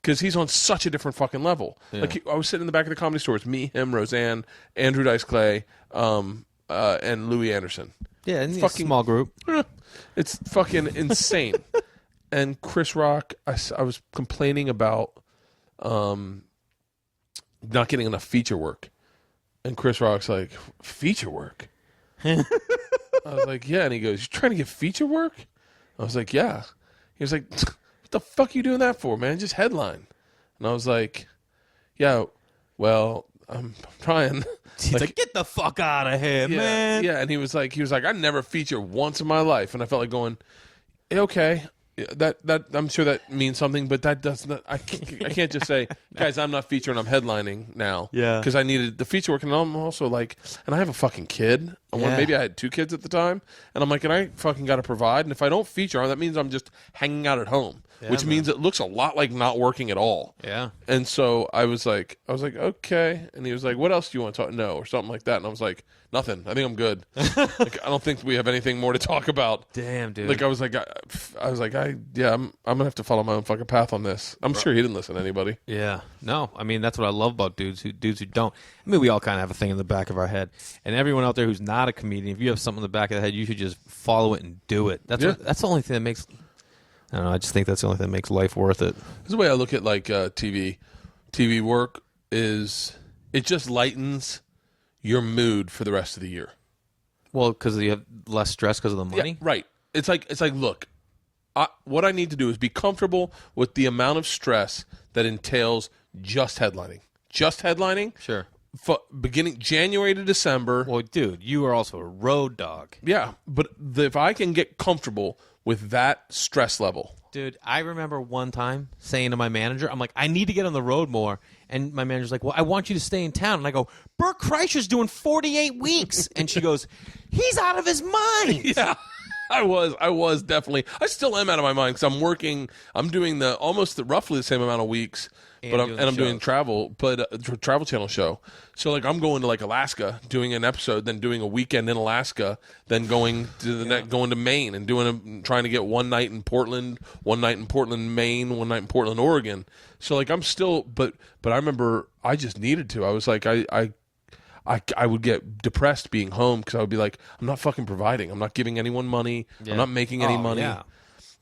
because he's on such a different fucking level. Yeah. Like I was sitting in the back of the Comedy Store. It's me, him, Roseanne, Andrew Dice Clay, and Louis Anderson. Yeah, it's fucking small group. It's fucking insane. And Chris Rock, I was complaining about not getting enough feature work. And Chris Rock's like, feature work? I was like, yeah. And he goes, you're trying to get feature work? I was like, yeah. He was like, what the fuck are you doing that for, man? Just headline. And I was like, yeah, well, I'm trying. He's like, get the fuck out of here, man. Yeah, and he was like, I never feature once in my life, and I felt like going, okay, that I'm sure that means something, but that does not. I can't just say, guys, I'm not featuring, I'm headlining now. Yeah, because I needed the feature work, and I'm also like, and I have a fucking kid. Maybe I had 2 kids at the time, and I'm like, and I fucking got to provide, and if I don't feature, that means I'm just hanging out at home. which means it looks a lot like not working at all. Yeah. And so I was like, okay. And he was like, what else do you want to talk? No, or something like that. And I was like, nothing. I think I'm good. Like, I don't think we have anything more to talk about. Damn, dude. Like, I'm gonna have to follow my own fucking path on this. I'm sure he didn't listen to anybody. Yeah. No, I mean, that's what I love about dudes who don't. I mean, we all kind of have a thing in the back of our head. And everyone out there who's not a comedian, if you have something in the back of the head, you should just follow it and do it. That's the only thing that makes, I don't know, I just think that's the only thing that makes life worth it. This is the way I look at, like, TV. TV work is, it just lightens your mood for the rest of the year. Well, because you have less stress because of the money? Yeah, right. It's like, look, what I need to do is be comfortable with the amount of stress that entails just headlining. Just headlining. Sure. Beginning January to December. Well, dude, you are also a road dog. Yeah, but if I can get comfortable with that stress level. Dude, I remember one time saying to my manager, I'm like, I need to get on the road more. And my manager's like, well, I want you to stay in town. And I go, Bert Kreischer's doing 48 weeks. And she goes, he's out of his mind. Yeah. I was definitely. I still am out of my mind because I'm doing roughly the same amount of weeks, but I'm doing travel, but Travel Channel show. So like I'm going to like Alaska, doing an episode, then doing a weekend in Alaska, then going to going to Maine and trying to get one night in Portland, Maine, one night in Portland, Oregon. So like I'm still, but I remember I just needed to. I was like I would get depressed being home because I would be like, I'm not fucking providing. I'm not giving anyone money. Yeah. I'm not making any money. Yeah.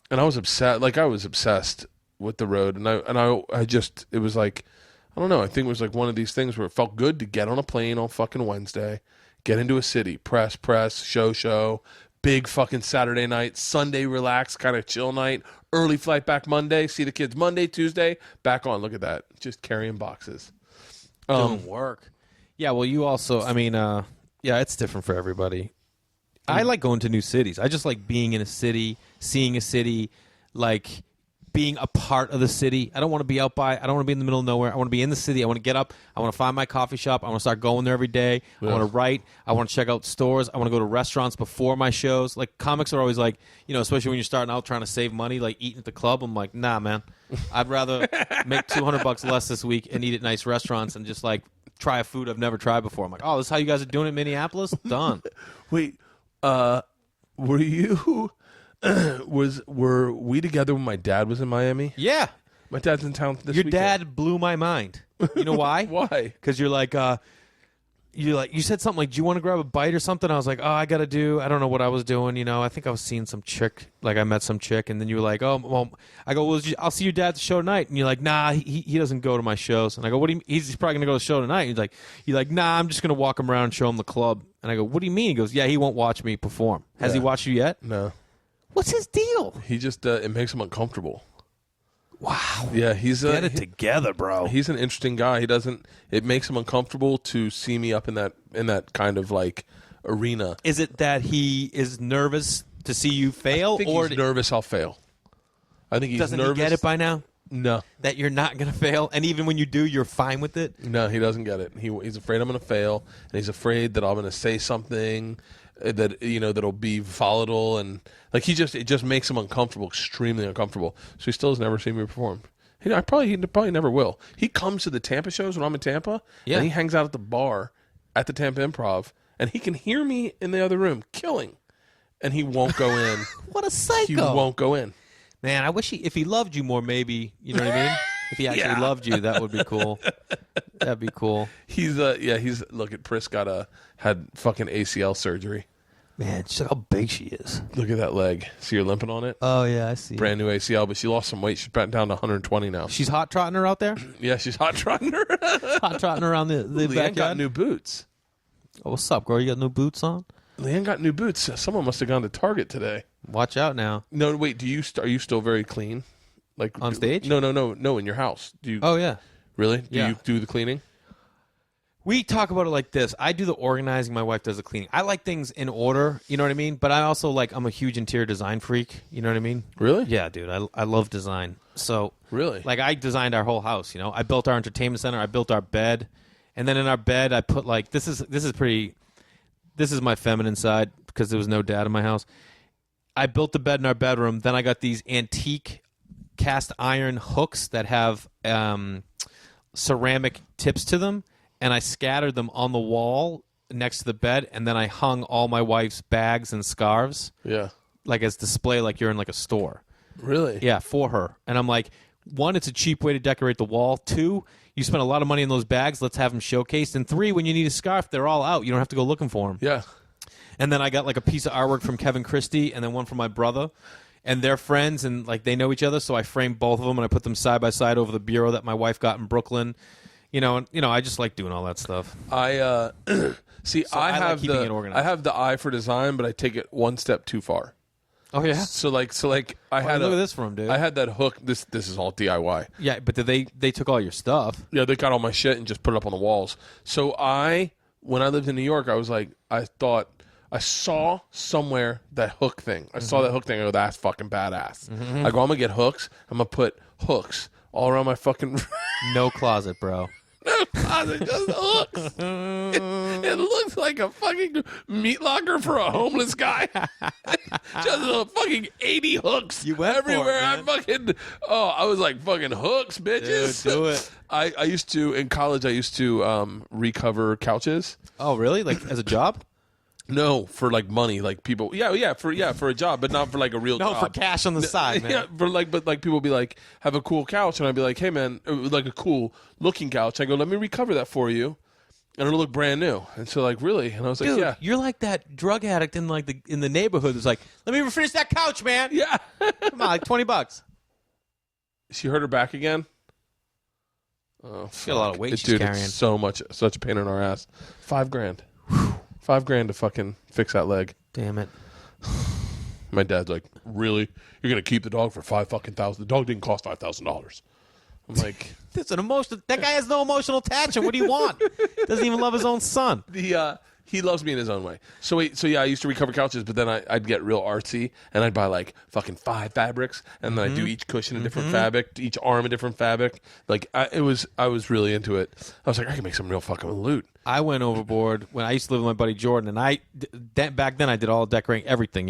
And I was upset. Like I was obsessed with the road. And I just, it was like, I don't know. I think it was like one of these things where it felt good to get on a plane on fucking Wednesday, get into a city, press, show, big fucking Saturday night, Sunday relax, kind of chill night, early flight back Monday, see the kids Monday, Tuesday, back on. Look at that. Just carrying boxes. Doing work. Yeah, well, you also, I mean, it's different for everybody. I like going to new cities. I just like being in a city, seeing a city, like being a part of the city. I don't want to be I don't want to be in the middle of nowhere. I want to be in the city. I want to get up. I want to find my coffee shop. I want to start going there every day. Yeah. I want to write. I want to check out stores. I want to go to restaurants before my shows. Like comics are always like, especially when you're starting out trying to save money, like eating at the club. I'm like, nah, man. I'd rather make $200 less this week and eat at nice restaurants and just like try a food I've never tried before. I'm like, oh, this is how you guys are doing it in Minneapolis? Done. Wait, were you were we together when my dad was in Miami? Yeah. My dad's in town this weekend. Your weekend. dad blew my mind. You know why? Why? Because you're like, you said something like, do you want to grab a bite or something? I was like, oh, I got to I don't know what I was doing. I think I was seeing some chick, like I met some chick, and then you were like, oh, well, I go, well, I'll see your dad at the show tonight. And you're like, nah, he doesn't go to my shows. And I go, what do you mean? He's probably going to go to the show tonight. And you're like, nah, I'm just going to walk him around and show him the club. And I go, what do you mean? He goes, yeah, he won't watch me perform. Has he watched you yet? No. What's his deal? He just, it makes him uncomfortable. Wow. Yeah, get it together, bro. He's an interesting guy. It makes him uncomfortable to see me up in that kind of like arena. Is it that he is nervous to see you fail? I think he's nervous I'll fail. I think he's nervous. Doesn't he get it by now? No. That you're not going to fail? And even when you do, you're fine with it? No, he doesn't get it. He's afraid I'm going to fail, and he's afraid that I'm going to say something that that'll be volatile, and like it just makes him uncomfortable, extremely uncomfortable. So he still has never seen me perform. He probably never will. He comes to the Tampa shows when I'm in Tampa, and he hangs out at the bar at the Tampa Improv, and he can hear me in the other room killing, and he won't go in. What a psycho! He won't go in. Man, I wish if he loved you more, maybe what I mean. If he actually loved you, that would be cool. That'd be cool. He's look at Pris had fucking ACL surgery. Man, just how big she is. Look at that leg. See her limping on it? Oh yeah, I see. Brand new ACL, but she lost some weight. She's back down to 120 now. She's hot trotting her out there? Yeah, she's hot trotting her. Hot trotting around the backyard. Got new boots. Oh, what's up, girl? You got new boots on? Leanne got new boots. Someone must have gone to Target today. Watch out now. No, wait. Are you still very clean? Like on stage? No. In your house. Do you? Oh yeah. Really? Do you do the cleaning? We talk about it like this. I do the organizing. My wife does the cleaning. I like things in order. You know what I mean? But I also I'm a huge interior design freak. You know what I mean? Really? Yeah, dude. I love design. So really, like I designed our whole house. I built our entertainment center. I built our bed, and then in our bed I put this is my feminine side because there was no dad in my house. I built the bed in our bedroom. Then I got these antique cast iron hooks that have ceramic tips to them, and I scattered them on the wall next to the bed, and then I hung all my wife's bags and scarves, like as display, like you're in like a store. Really? Yeah, for her. And I'm like, one, it's a cheap way to decorate the wall. Two, you spent a lot of money on those bags. Let's have them showcased. And three, when you need a scarf, they're all out. You don't have to go looking for them. Yeah. And then I got like a piece of artwork from Kevin Christie, and then one from my brother. And they're friends, and like they know each other. So I framed both of them, and I put them side by side over the bureau that my wife got in Brooklyn. I just like doing all that stuff. I see. So I I like have keeping it organized. I have the eye for design, but I take it one step too far. Oh yeah. So like I had look at this from, dude. I had that hook. This is all DIY. Yeah, but they took all your stuff. Yeah, they got all my shit and just put it up on the walls. So when I lived in New York, I was like, I thought I saw somewhere that hook thing. I saw that hook thing. I go, that's fucking badass. I go, I'm gonna get hooks. I'm gonna put hooks all around my fucking. No closet, bro. No closet, just hooks. It looks like a fucking meat locker for a homeless guy. Just a fucking 80 hooks. You went for it, everywhere. man. I was like fucking hooks, bitches. Dude, do it. I used to in college. I used to recover couches. Oh, really? Like as a job? No, for like money, like people. Yeah, for a job, but not for like a real No, job. for cash on the side, man. Yeah, but people would be like, have a cool couch, and I'd be like, hey man, like a cool looking couch. I go, let me recover that for you, and it'll look brand new. And so like, really? And I was like, Dude, yeah, you're like that drug addict in in the neighborhood who's like, let me refinish that couch, man. yeah. Come on, like $20. She hurt her back again. Oh, She got a lot of weight she's dude, carrying. it's such a pain in our ass. $5,000. $5,000 to fucking fix that leg. Damn it. My dad's like, really? You're gonna keep the dog for $5,000? The dog didn't cost $5,000. I'm like, That's an emotional. That guy has no emotional attachment. What do you want? Doesn't even love his own son. he loves me in his own way. So yeah, I used to recover couches, but then I'd get real artsy, and I'd buy like fucking 5 fabrics, and then I'd do each cushion a different fabric, each arm a different fabric. Like I was really into it. I was like, I can make some real fucking loot. I went overboard when I used to live with my buddy Jordan, and back then I did all decorating, everything,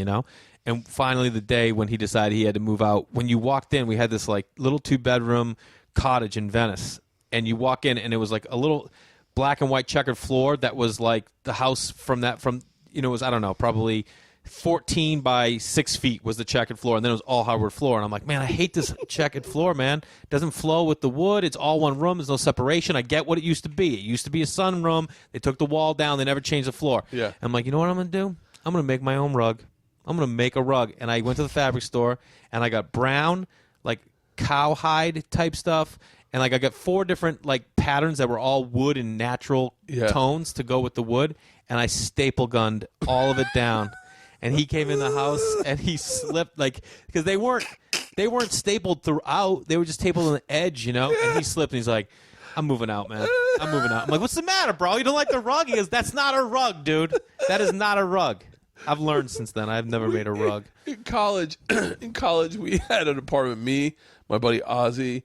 And finally, the day when he decided he had to move out, when you walked in, we had this like little 2-bedroom cottage in Venice, and you walk in, and it was like a little black and white checkered floor that was like the house it was, I don't know, probably 14 by 6 feet was the checkered floor, and then it was all hardwood floor. And I'm like, man, I hate this checkered floor, man. It doesn't flow with the wood. It's all one room. There's no separation. I get what it used to be. It used to be a sunroom. They took the wall down. They never changed the floor. Yeah. I'm like, you know what I'm going to do? I'm going to make my own rug. I'm going to make a rug. And I went to the fabric store, and I got brown, like cowhide type stuff. And like I got 4 different like patterns that were all wood and natural tones to go with the wood. And I staple gunned all of it down. And he came in the house and he slipped, like, because they weren't stapled throughout. They were just stapled on the edge, And he slipped, and he's like, I'm moving out, man. I'm moving out. I'm like, what's the matter, bro? You don't like the rug? He goes, that's not a rug, dude. That is not a rug. I've learned since then. I've never made a rug. In college, we had an apartment, me, my buddy Ozzy,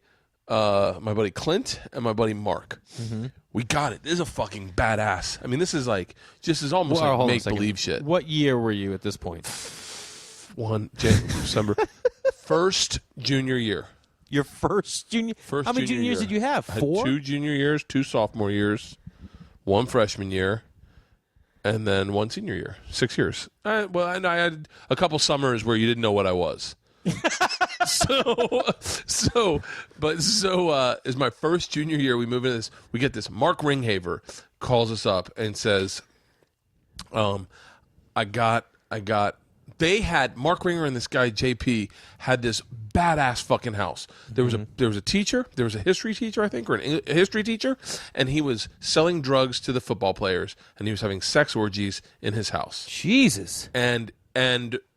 my buddy Clint, and my buddy Mark. Mm-hmm. We got it. This is a fucking badass. I mean, this is like, just is almost like make-believe shit. What year were you at this point? December. First junior year. Your first junior? How many junior years did you have? 4? I had 2 junior years, 2 sophomore years, 1 freshman year, and then 1 senior year. 6 years. I had a couple summers where you didn't know what I was. So is my first junior year. We move into this. We get this. Mark Ringhaver calls us up and says, I got. They had Mark Ringer and this guy JP had this badass fucking house. There was a teacher. There was a history teacher, I think, or a history teacher, and he was selling drugs to the football players, and he was having sex orgies in his house. Jesus. And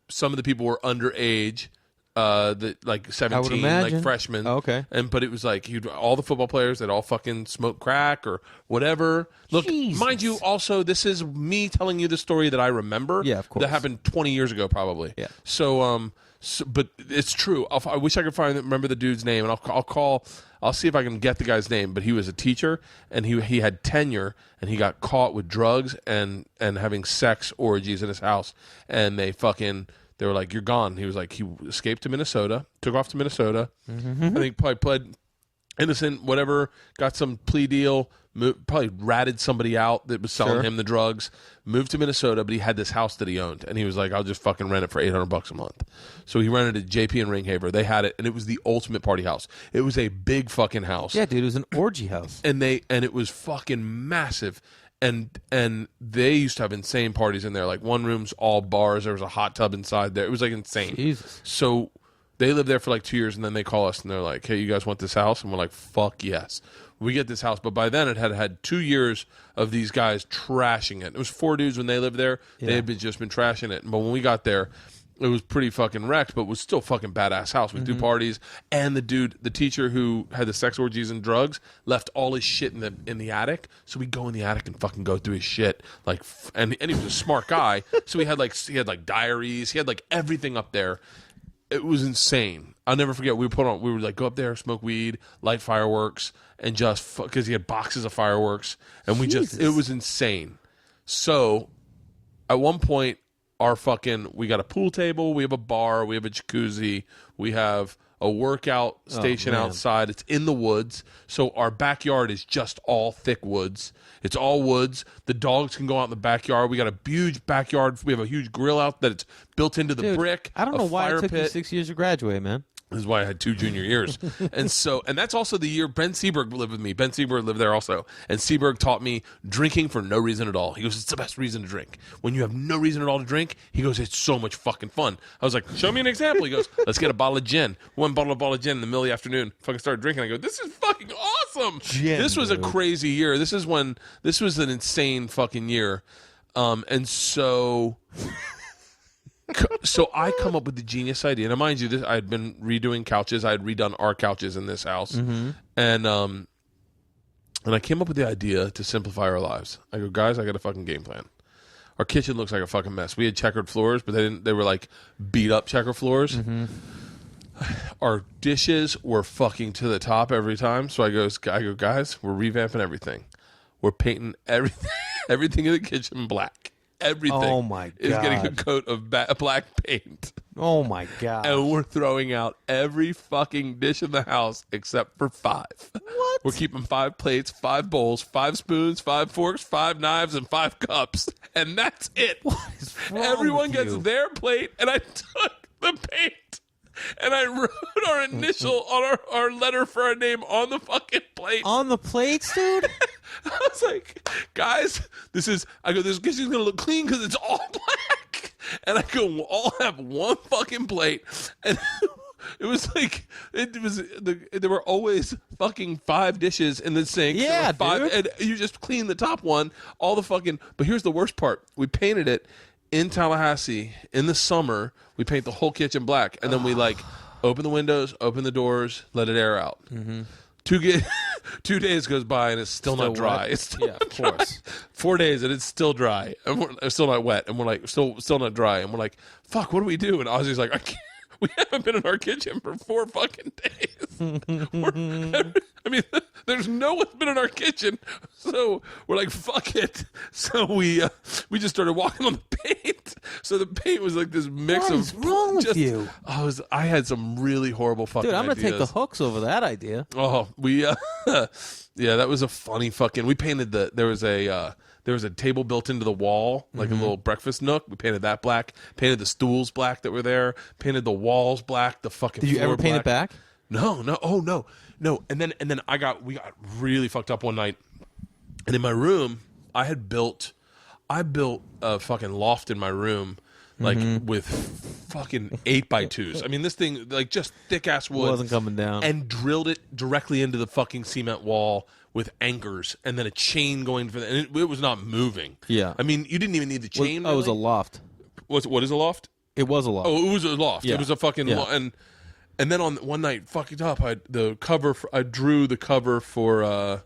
some of the people were underage. Like 17, like freshmen. Oh, okay. But it was like all the football players that all fucking smoke crack or whatever. Look, Jesus. Mind you, also this is me telling you the story that I remember. Yeah, of course. That happened 20 years ago, probably. Yeah. So, but it's true. I wish I could remember the dude's name, and I'll call. I'll see if I can get the guy's name. But he was a teacher, and he had tenure, and he got caught with drugs and having sex orgies in his house, and they fucking. they were like, "You're gone." He was like, he escaped to Minnesota, took off to Minnesota. I think probably pled innocent, whatever, got some plea deal, probably ratted somebody out that was selling him the drugs, moved to Minnesota, but he had this house that he owned, and he was like, I'll just fucking rent it for $800 a month. So he rented it JP and Ringhaver. They had it, and it was the ultimate party house. It was a big fucking house. Yeah, dude, it was an orgy house. And it was fucking massive. And they used to have insane parties in there. Like, one room's all bars. There was a hot tub inside there. It was like insane. Jesus. So they lived there for like 2 years, and then they call us and they're like, "Hey, you guys want this house?" And we're like, "Fuck yes." We get this house, but by then it had 2 years of these guys trashing it. It was 4 dudes when they lived there. Yeah. They had just been trashing it. But when we got there, it was pretty fucking wrecked, but it was still fucking badass house. We do parties, and the teacher who had the sex orgies and drugs left all his shit in the attic. So we go in the attic and fucking go through his shit, like, and he was a smart guy. So he had like diaries, he had like everything up there. It was insane. I'll never forget. We would like go up there, smoke weed, light fireworks, and just because he had boxes of fireworks, and it was insane. So at one point, we got a pool table, we have a bar, we have a jacuzzi, we have a workout station outside. It's in the woods, so our backyard is just all thick woods. It's all woods. The dogs can go out in the backyard. We got a huge backyard. We have a huge grill out that it's built into the brick. I don't know why it took you 6 years to graduate, man. This is why I had 2 junior years. And that's also the year Ben Seberg lived with me. Ben Seberg lived there also. And Seberg taught me drinking for no reason at all. He goes, it's the best reason to drink. When you have no reason at all to drink, he goes, it's so much fucking fun. I was like, show me an example. He goes, let's get a bottle of gin. One bottle of gin in the middle of the afternoon. Fucking started drinking. I go, this is fucking awesome. This was a crazy year. This was an insane fucking year. And so I come up with the genius idea. Now, mind you, I had been redoing couches. I had redone our couches in this house, and I came up with the idea to simplify our lives. I go, guys, I got a fucking game plan. Our kitchen looks like a fucking mess. We had checkered floors, but they were like beat up checker floors. Our dishes were fucking to the top every time. So I go, guys, we're revamping everything. We're painting everything in the kitchen black. Everything is getting a coat of black paint. Oh my god! And we're throwing out every fucking dish in the house except for 5. What? We're keeping 5 plates, 5 bowls, 5 spoons, 5 forks, 5 knives, and 5 cups, and that's it. What is wrong Everyone with gets you? their plate, and I took the paint and I wrote our initial on our letter for our name on the fucking plate. On the plates, dude? I was like, guys, this kitchen's going to look clean because it's all black. And I go, we'll all have one fucking plate. And it was like, there were always fucking 5 dishes in the sink. Yeah, dude. And you just clean the top one, but here's the worst part. We painted it in Tallahassee in the summer. We paint the whole kitchen black. And then we open the windows, open the doors, let it air out. 2 days goes by and it's still not dry. Wet. It's still of course. 4 days and it's still dry. And it's still not wet. And we're like, still not dry. And we're like, fuck, what do we do? And Ozzy's like, I can't. We haven't been in our kitchen for 4 fucking days. There's no one's been in our kitchen, so we're like, fuck it. So we just started walking on the paint. So the paint was like this mix What is wrong with you? I had some really horrible fucking Dude, I'm gonna ideas. take the hooks over that idea. Oh, yeah, that was a funny fucking. We painted there was a table built into the wall, like a little breakfast nook. We painted that black. Painted the stools black that were there. Painted the walls black. The fucking. Did you floor ever paint black. it back? No. Oh no. And then we got really fucked up one night. And in my room, I built a fucking loft in my room, like with fucking 8x2s. I mean, this thing like just thick ass wood. Wasn't coming down. And drilled it directly into the fucking cement wall with anchors, and then a chain going for and it was not moving. Yeah. I mean, you didn't even need the chain. It was a loft. What is a loft? It was a loft. Oh, it was a loft. Yeah. It was a fucking and then on one night, fucked up. I drew the cover for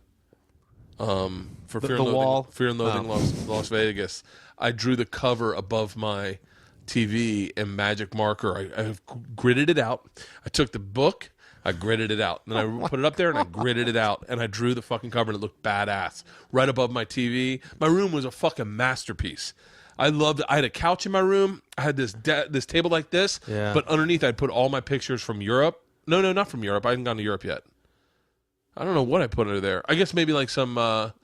Fear and Loathing Las Vegas. I drew the cover above my TV in magic marker. I gridded it out. I took the book. I gridded it out. And then I put it up there and I gridded it out. And I drew the fucking cover and it looked badass. Right above my TV. My room was a fucking masterpiece. I loved it. I had a couch in my room. I had this table like this, but underneath I'd put all my pictures from Europe. No, not from Europe. I hadn't gone to Europe yet. I don't know what I put under there. I guess maybe like some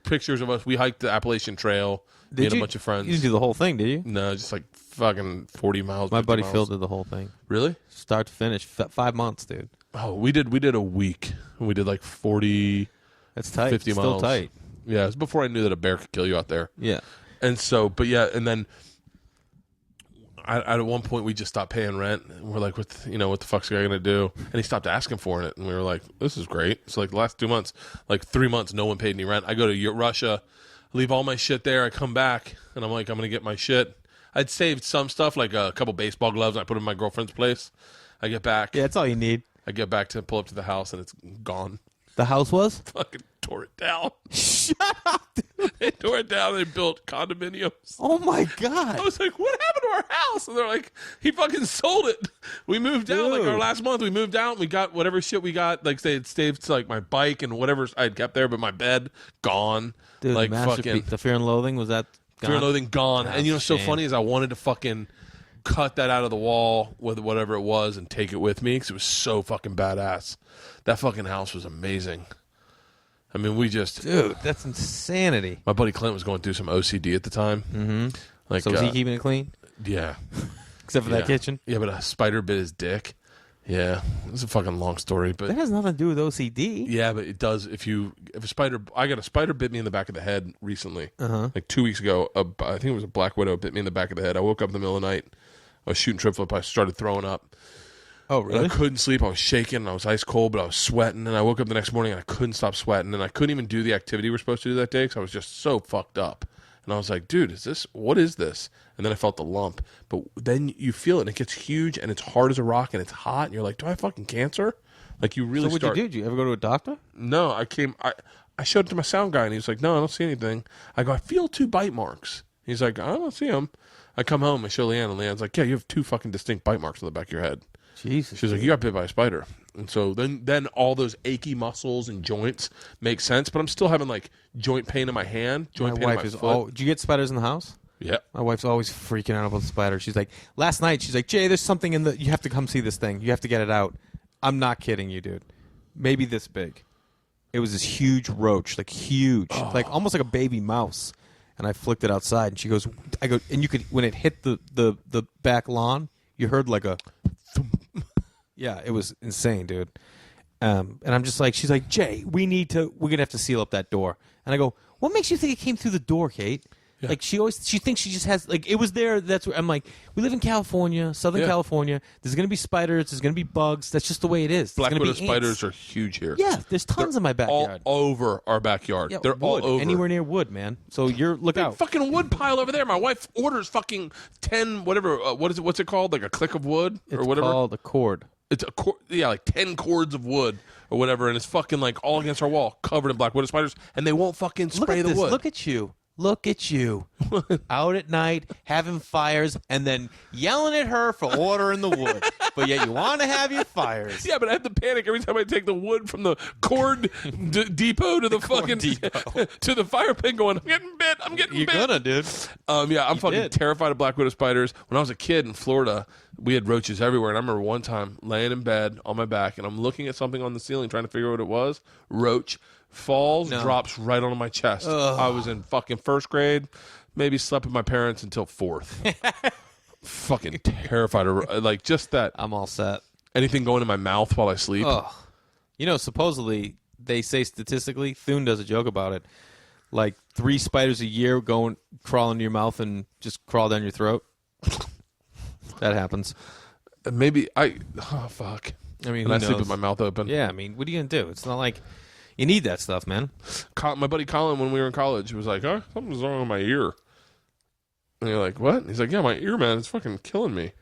pictures of us. We hiked the Appalachian Trail. Me and a bunch of friends. You didn't do the whole thing, did you? No, just like fucking 40 miles. My buddy miles. Phil did the whole thing. Really? Start to finish. 5 months, dude. Oh, we did a week. We did like 40. That's tight. 50 Still miles. tight. Yeah, it was before I knew that a bear could kill you out there. Yeah. And so, but yeah, and then at one point we just stopped paying rent. And we're like, what the fuck's the guy gonna do? And he stopped asking for it, and we were like, this is great. So like the last 2 months, like 3 months, no one paid any rent. I go to Russia, leave all my shit there. I come back, and I'm like, I'm gonna get my shit. I'd saved some stuff, like a couple baseball gloves, and I put them in my girlfriend's place. I get back. Yeah, that's all you need. I get back to pull up to the house, and it's gone. The house was? Fucking tore it down. Shut up, dude. They tore it down. They built condominiums. Oh, my God. I was like, what happened to our house? And they're like, he fucking sold it. We moved out. Like our last month, we moved out. We got whatever shit we got. Like they had saved like my bike and whatever I had kept there, but my bed, gone. Dude, like fucking. The Fear and Loathing, was that gone? Fear and Loathing, gone. That's And you know what's so shame. funny is I wanted to fucking cut that out of the wall with whatever it was and take it with me because it was so fucking badass. That fucking house was amazing. I mean, Dude, that's insanity. My buddy Clint was going through some OCD at the time. Mm-hmm. Like, so was he keeping it clean? Yeah. Except for that kitchen? Yeah, but a spider bit his dick. Yeah. It's a fucking long story, but That has nothing to do with OCD. yeah, but it does if a spider. I got a spider bit me in the back of the head recently. Like 2 weeks ago. I think it was a black widow bit me in the back of the head. I woke up in the middle of the night. I was shooting trip flip. I started throwing up. Oh, And really? I couldn't sleep. I was shaking. I was ice cold, but I was sweating. And I woke up the next morning and I couldn't stop sweating. And I couldn't even do the activity we're supposed to do that day because I was just so fucked up. And I was like, dude, what is this? And then I felt the lump. But then you feel it and it gets huge and it's hard as a rock and it's hot. And you're like, do I have fucking cancer? Like you really So what'd you do? Did you ever go to a doctor? No, I showed it to my sound guy and he was like, no, I don't see anything. I go, I feel 2 bite marks. He's like, I don't see them. I come home, I show Leanne, and Leanne's like, yeah, you have 2 fucking distinct bite marks on the back of your head. Jesus. She was like, you got bit by a spider. And so then all those achy muscles and joints make sense, but I'm still having like joint pain in my hand, joint pain in my foot. Did you get spiders in the house? Yeah. My wife's always freaking out about the spider. She's like, last night, she's like, Jay, there's something you have to come see this thing. You have to get it out. I'm not kidding you, dude. Maybe this big. It was this huge roach, like huge, like almost like a baby mouse. And I flicked it outside, and she goes, and you could, when it hit the back lawn, you heard like a, yeah, it was insane, dude. And I'm just like, she's like, Jay, we're going to have to seal up that door. And I go, what makes you think it came through the door, Kate? Yeah. Like she thinks she just has, like, it was there. That's where I'm like, we live in California, Southern California. There's going to be spiders. There's going to be bugs. That's just the way it is. Black widow spiders are huge here. Yeah, there's tons in my backyard. All over our backyard. Yeah, They're wood, all over. anywhere near wood, man. So look out. Fucking wood pile over there. My wife orders fucking 10, whatever, what's it called? Like a click of wood or whatever? It's called a cord. It's a cord, yeah, like 10 cords of wood or whatever, and it's fucking like all against our wall, covered in black widow spiders, and they won't fucking spray the wood. Look at you. Look at you. Out at night, having fires, and then yelling at her for ordering the wood. But yet you want to have your fires. Yeah, but I have to panic every time I take the wood from the cord depot to the fucking to the fire pit going, I'm getting bit. You're gonna, dude. Yeah, I'm fucking terrified of black widow spiders. When I was a kid in Florida, we had roaches everywhere, and I remember one time laying in bed on my back, and I'm looking at something on the ceiling trying to figure out what it was. Roach. Falls, drops right onto my chest. Ugh. I was in fucking first grade, maybe slept with my parents until 4th. Fucking terrified of, like, just that. I'm all set. Anything going in my mouth while I sleep. Ugh. You know, supposedly, they say statistically, Thune does a joke about it, like 3 spiders a year crawl into your mouth and just crawl down your throat. That happens. Maybe fuck. I mean, I sleep with my mouth open. Yeah, I mean, what are you going to do? It's not like... You need that stuff, man. My buddy Colin, when we were in college, was like, oh, something's wrong with my ear. And you're like, what? He's like, yeah, my ear, man, it's fucking killing me.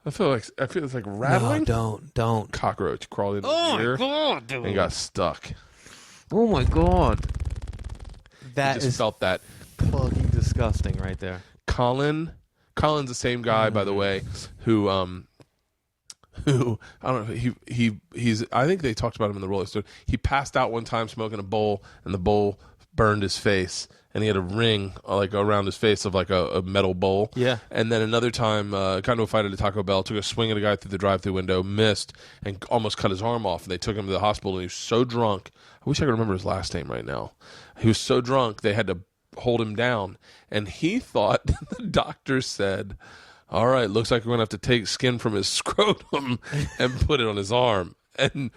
I feel it's like rattling. No, don't. Cockroach crawled into his ear. Oh, my God, dude. And got stuck. Oh, my God. That just felt that. Fucking disgusting right there. Colin's the same guy, by the way, who I don't know, he's I think they talked about him in the Rolling Stone. He passed out one time smoking a bowl, and the bowl burned his face, and he had a ring like around his face of like a metal bowl. Yeah. And then another time, got into a fight at a Taco Bell, took a swing at a guy through the drive-thru window, missed, and almost cut his arm off. And they took him to the hospital, and he was so drunk. I wish I could remember his last name right now. He was so drunk they had to hold him down, and he thought the doctor said, "All right, looks like we're gonna have to take skin from his scrotum and put it on his arm." And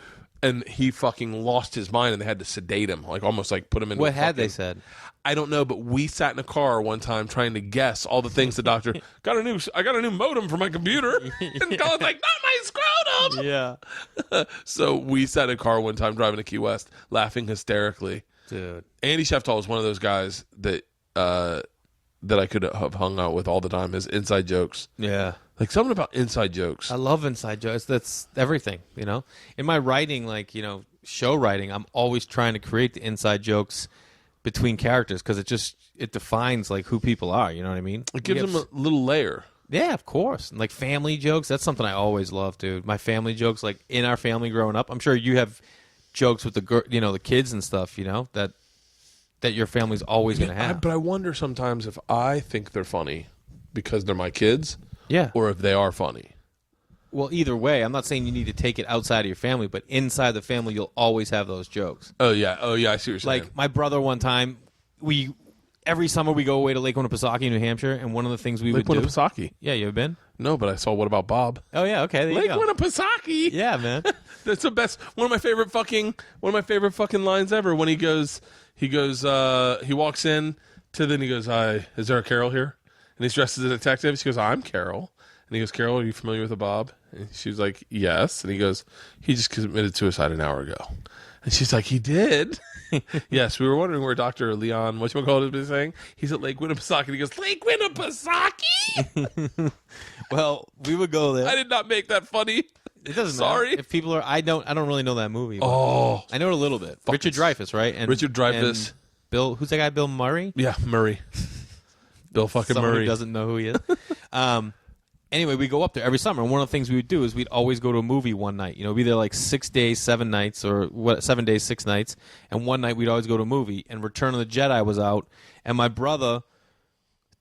he fucking lost his mind, and they had to sedate him, like almost like put him in. What had they said? I don't know, but we sat in a car one time trying to guess all the things the doctor I got a new modem for my computer, and Colin's like, "Not my scrotum." Yeah. So we sat in a car one time driving to Key West, laughing hysterically. Dude, Andy Sheftal is one of those guys that I could have hung out with all the time. His inside jokes, yeah. like something about inside jokes. I love inside jokes. That's everything, you know? In my writing, like, you know, show writing, I'm always trying to create the inside jokes between characters because it defines, like, who people are, you know what I mean? It gives them a little layer. Yeah, of course. And, like, family jokes, that's something I always love, dude. My family jokes, like, in our family growing up. I'm sure you have jokes with the kids and stuff, you know, that your family's always going to have. But I wonder sometimes if I think they're funny because they're my kids. Yeah. Or if they are funny. Well, either way, I'm not saying you need to take it outside of your family, but inside the family, you'll always have those jokes. Oh, yeah. I see what you're saying. Like, my brother one time, every summer we go away to Lake Winnipesaukee, New Hampshire, and one of the things we would do... Lake Winnipesaukee? Yeah, you ever been? No, but I saw What About Bob? Oh, yeah, okay, there Lake you go. Winnipesaukee! Yeah, man. That's the best. One of my favorite fucking lines ever when he walks in to then he goes, "Is there a Carol here?" And he's dressed as a detective. She goes, "I'm Carol." And he goes, "Carol, are you familiar with a Bob?" And she was like, "Yes." And he goes, "He just committed suicide an hour ago." And she's like, "He did?" "Yes, we were wondering where Dr. Leon, whatchamacallit, has been saying. He's at Lake Winnipesaukee." And he goes, "Lake Winnipesaukee?" Well, we would go there. I did not make that funny. It doesn't Sorry. matter. If people are, I don't really know that movie. Oh. I know it a little bit. Richard Dreyfuss, right? And Richard Dreyfuss. And Bill, who's that guy? Bill Murray? Yeah, Murray. Bill fucking Someone Murray. who doesn't know who he is. Anyway, we go up there every summer, and one of the things we would do is we'd always go to a movie one night. You know, be there like 6 days, 7 nights, or 7 days, 6 nights, and one night we'd always go to a movie. And Return of the Jedi was out, and my brother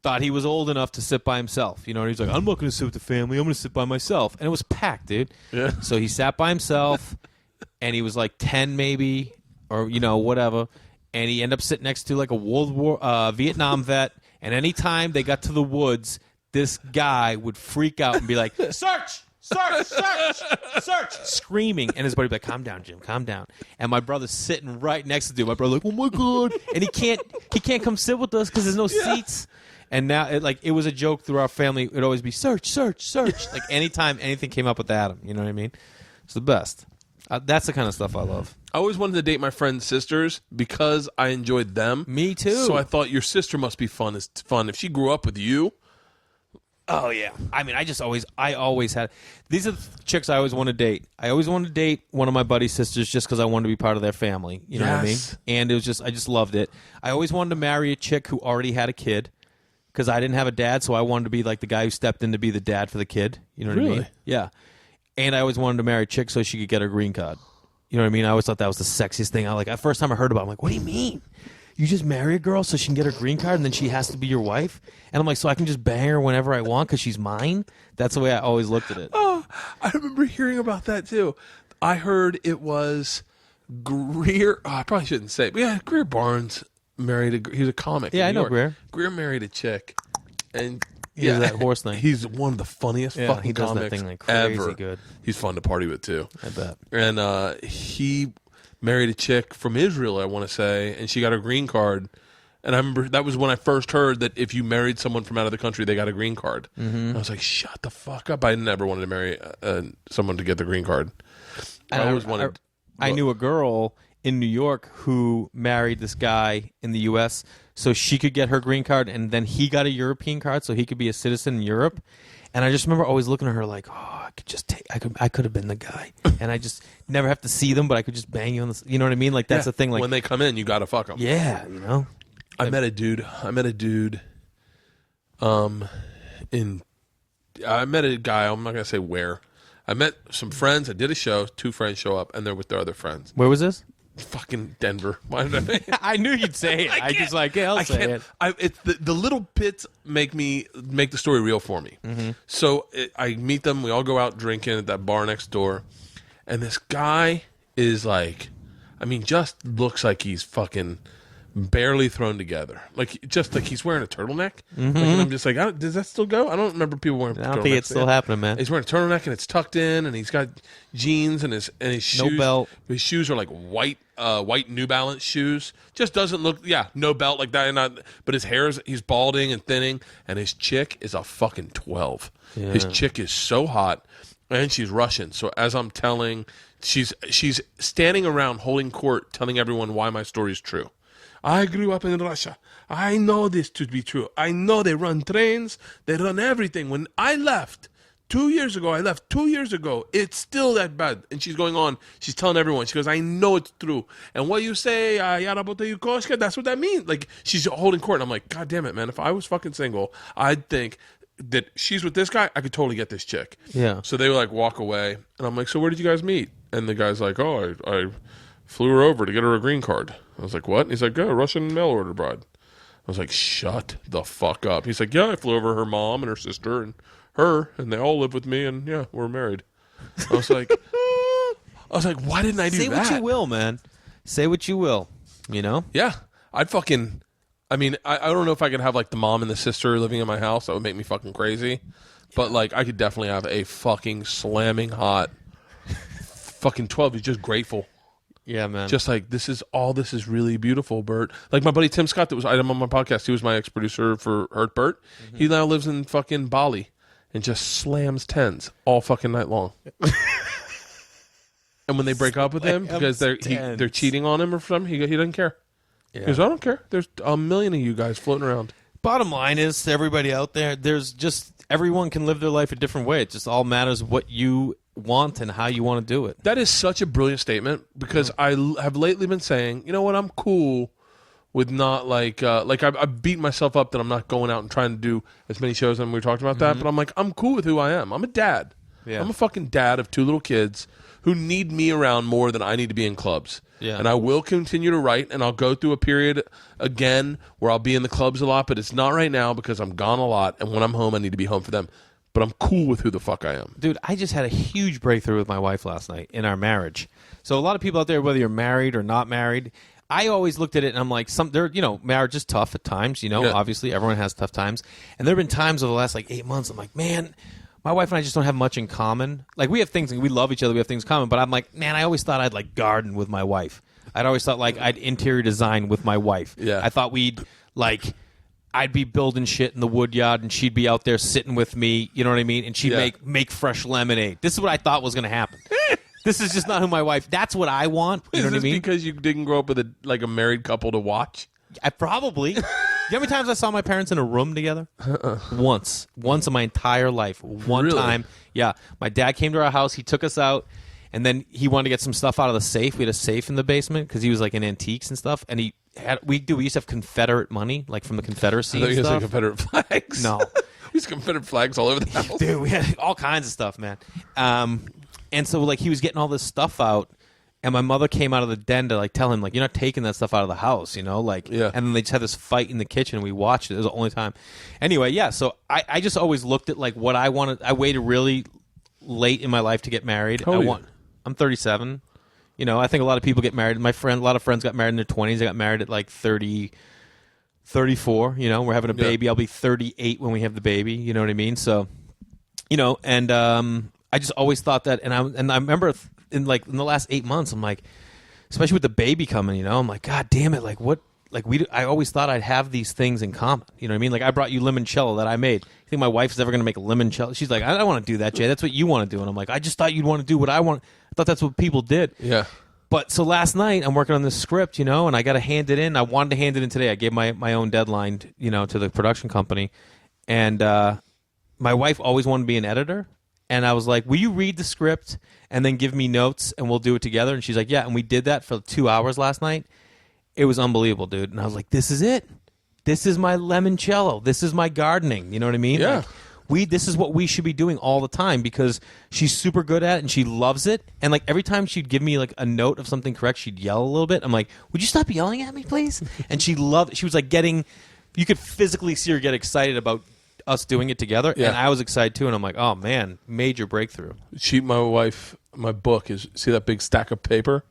thought he was old enough to sit by himself. You know, and he's like, "I'm not going to sit with the family. I'm going to sit by myself." And it was packed, dude. Yeah. So he sat by himself, and he was like 10 maybe, or, you know, whatever. And he ended up sitting next to like a Vietnam vet. And anytime they got to the woods, this guy would freak out and be like, "Search! Search! Search! Search!" Screaming. And his buddy would be like, "Calm down, Jim. Calm down." And my brother's sitting right next to him. My brother like, "Oh my God." And he can't come sit with us because there's no seats. And now it was a joke through our family. It would always be search, search, search. Like anytime anything came up with Adam, you know what I mean? It's the best. That's the kind of stuff I love. I always wanted to date my friend's sisters because I enjoyed them. Me too. So I thought your sister must be fun. If she grew up with you. Oh yeah. I mean, I always had. These are the chicks I always want to date. I always wanted to date one of my buddy's sisters just because I wanted to be part of their family. You know what I mean? And it was I just loved it. I always wanted to marry a chick who already had a kid because I didn't have a dad, so I wanted to be like the guy who stepped in to be the dad for the kid. You know what I mean? Yeah. And I always wanted to marry a chick so she could get her green card. You know what I mean? I always thought that was the sexiest thing. First time I heard about it, I'm like, "What do you mean? You just marry a girl so she can get her green card and then she has to be your wife?" And I'm like, "So I can just bang her whenever I want because she's mine?" That's the way I always looked at it. Oh, I remember hearing about that too. I heard it was Greer. I probably shouldn't say it, but yeah, Greer Barnes married he was a comic. Yeah, I know York. Greer. Greer married a chick. And Yeah, that horse thing. He's one of the funniest fucking he does comics that thing like crazy ever. good. He's fun to party with too. I bet. And he married a chick from Israel, I want to say, and she got her green card. And I remember that was when I first heard that if you married someone from out of the country, they got a green card. Mm-hmm. I was like, "Shut the fuck up!" I never wanted to marry someone to get the green card. I always wanted. I knew a girl in New York who married this guy in the U.S. so she could get her green card, and then he got a European card so he could be a citizen in Europe. And I just remember always looking at her like, "Oh, I could have been the guy," and I just never have to see them, but I could just bang you on the. You know what I mean? Like that's the thing. Like when they come in, you got to fuck them. Yeah, you know. I met a dude. I met a guy. I'm not gonna say where. I met some friends. I did a show. 2 friends show up, and they're with their other friends. Where was this? Fucking Denver. Why did I? I knew you'd say it. I just like, yeah, I'll say it. It's the little bits make the story real for me. So I meet them. We all go out drinking at that bar next door, and this guy is like, I mean, just looks like he's fucking barely thrown together. Like, just like he's wearing a turtleneck. Like, and I'm just like, does that still go? I don't remember people wearing turtlenecks. I don't think it's still happening, man. He's wearing a turtleneck and it's tucked in, and he's got jeans and his shoes. No belt. His shoes are like white New Balance shoes. Just doesn't look, no belt like that. But his hair he's balding and thinning, and his chick is a fucking 12. Yeah. His chick is so hot, and she's Russian. So as I'm telling, she's standing around holding court, telling everyone why my story is true. I grew up in Russia. I know this to be true. I know they run trains. They run everything. When I left 2 years ago, it's still that bad. And she's going on. She's telling everyone. She goes, I know it's true. And what you say, that's what that means. Like, she's holding court. And I'm like, God damn it, man. If I was fucking single, I'd think that she's with this guy. I could totally get this chick. Yeah. So they like walk away. And I'm like, so where did you guys meet? And the guy's like, oh, I flew her over to get her a green card. I was like, what? And he's like, Russian mail order bride. I was like, shut the fuck up. He's like, yeah, I flew over her mom and her sister and her, and they all live with me, and yeah, we're married. I was like, why didn't I do that? Say what you will, man. Say what you will, you know? Yeah. I don't know if I could have like the mom and the sister living in my house. That would make me fucking crazy. But like, I could definitely have a fucking slamming hot fucking 12. He's just grateful. Yeah, man. Just like, this is really beautiful, Bert. Like my buddy Tim Scott that was on my podcast, he was my ex-producer for Hurt Bert. He now lives in fucking Bali and just slams 10s all fucking night long. And when they break up with him because they're cheating on him or something, he doesn't care. Yeah. He goes, I don't care. There's a million of you guys floating around. Bottom line is, to everybody out there, everyone can live their life a different way. It just all matters what you want and how you want to do it. That is such a brilliant statement, because I have lately been saying, you know what, I'm cool with not like I beat myself up that I'm not going out and trying to do as many shows, and we talked about that, but I'm like, I'm cool with who I am. I'm a dad. Yeah. I'm a fucking dad of 2 little kids who need me around more than I need to be in clubs. Yeah. And I will continue to write, and I'll go through a period again where I'll be in the clubs a lot, but it's not right now because I'm gone a lot, and when I'm home, I need to be home for them. But I'm cool with who the fuck I am. Dude, I just had a huge breakthrough with my wife last night in our marriage. So a lot of people out there, whether you're married or not married, I always looked at it and I'm like, marriage is tough at times, obviously everyone has tough times. And there have been times over the last 8 months, I'm like, man, my wife and I just don't have much in common. Like, we have things, we love each other, we have things in common, but I'm like, man, I always thought I'd garden with my wife. I'd always thought I'd interior design with my wife. Yeah. I thought I'd be building shit in the wood yard, and she'd be out there sitting with me, you know what I mean? And she'd make fresh lemonade. This is what I thought was going to happen. This is just not who my wife... That's what I want. You know what I mean? Because you didn't grow up with a married couple to watch? I probably. You know how many times I saw my parents in a room together? Once. Once in my entire life. One time. Yeah. My dad came to our house. He took us out, and then he wanted to get some stuff out of the safe. We had a safe in the basement because he was in antiques and stuff, and we used to have Confederate money, from the Confederacy. I thought you had Confederate flags. No. We used Confederate flags all over the house. Dude, we had all kinds of stuff, man. And so he was getting all this stuff out, and my mother came out of the den to tell him you're not taking that stuff out of the house, Yeah. And then they just had this fight in the kitchen, and we watched it. It was the only time. Anyway, yeah. So I just always looked at what I wanted. I waited really late in my life to get married. I'm 37. I think a lot of people get married. A lot of friends got married in their 20s. They got married at 30, 34. We're having a baby. I'll be 38 when we have the baby. You know what I mean? So, and I just always thought that. And I remember in the last 8 months, I'm like, especially with the baby coming, I'm like, God damn it, I always thought I'd have these things in common. You know what I mean? I brought you limoncello that I made. You think my wife's ever going to make limoncello? She's like, I don't want to do that, Jay. That's what you want to do. And I'm like, I just thought you'd want to do what I want. I thought that's what people did. Yeah. But so last night, I'm working on this script, and I got to hand it in. I wanted to hand it in today. I gave my own deadline, to the production company. And my wife always wanted to be an editor. And I was like, will you read the script and then give me notes and we'll do it together? And she's like, yeah. And we did that for 2 hours last night. It was unbelievable, dude. And I was like, this is it. This is my limoncello. This is my gardening. You know what I mean? Yeah. this is what we should be doing all the time because she's super good at it and she loves it. And like every time she'd give me like a note of something correct, she'd yell a little bit. I'm like, would you stop yelling at me, please? And she loved it. She was like you could physically see her get excited about us doing it together. Yeah. And I was excited too. And I'm like, oh man, major breakthrough. My book is, see that big stack of paper?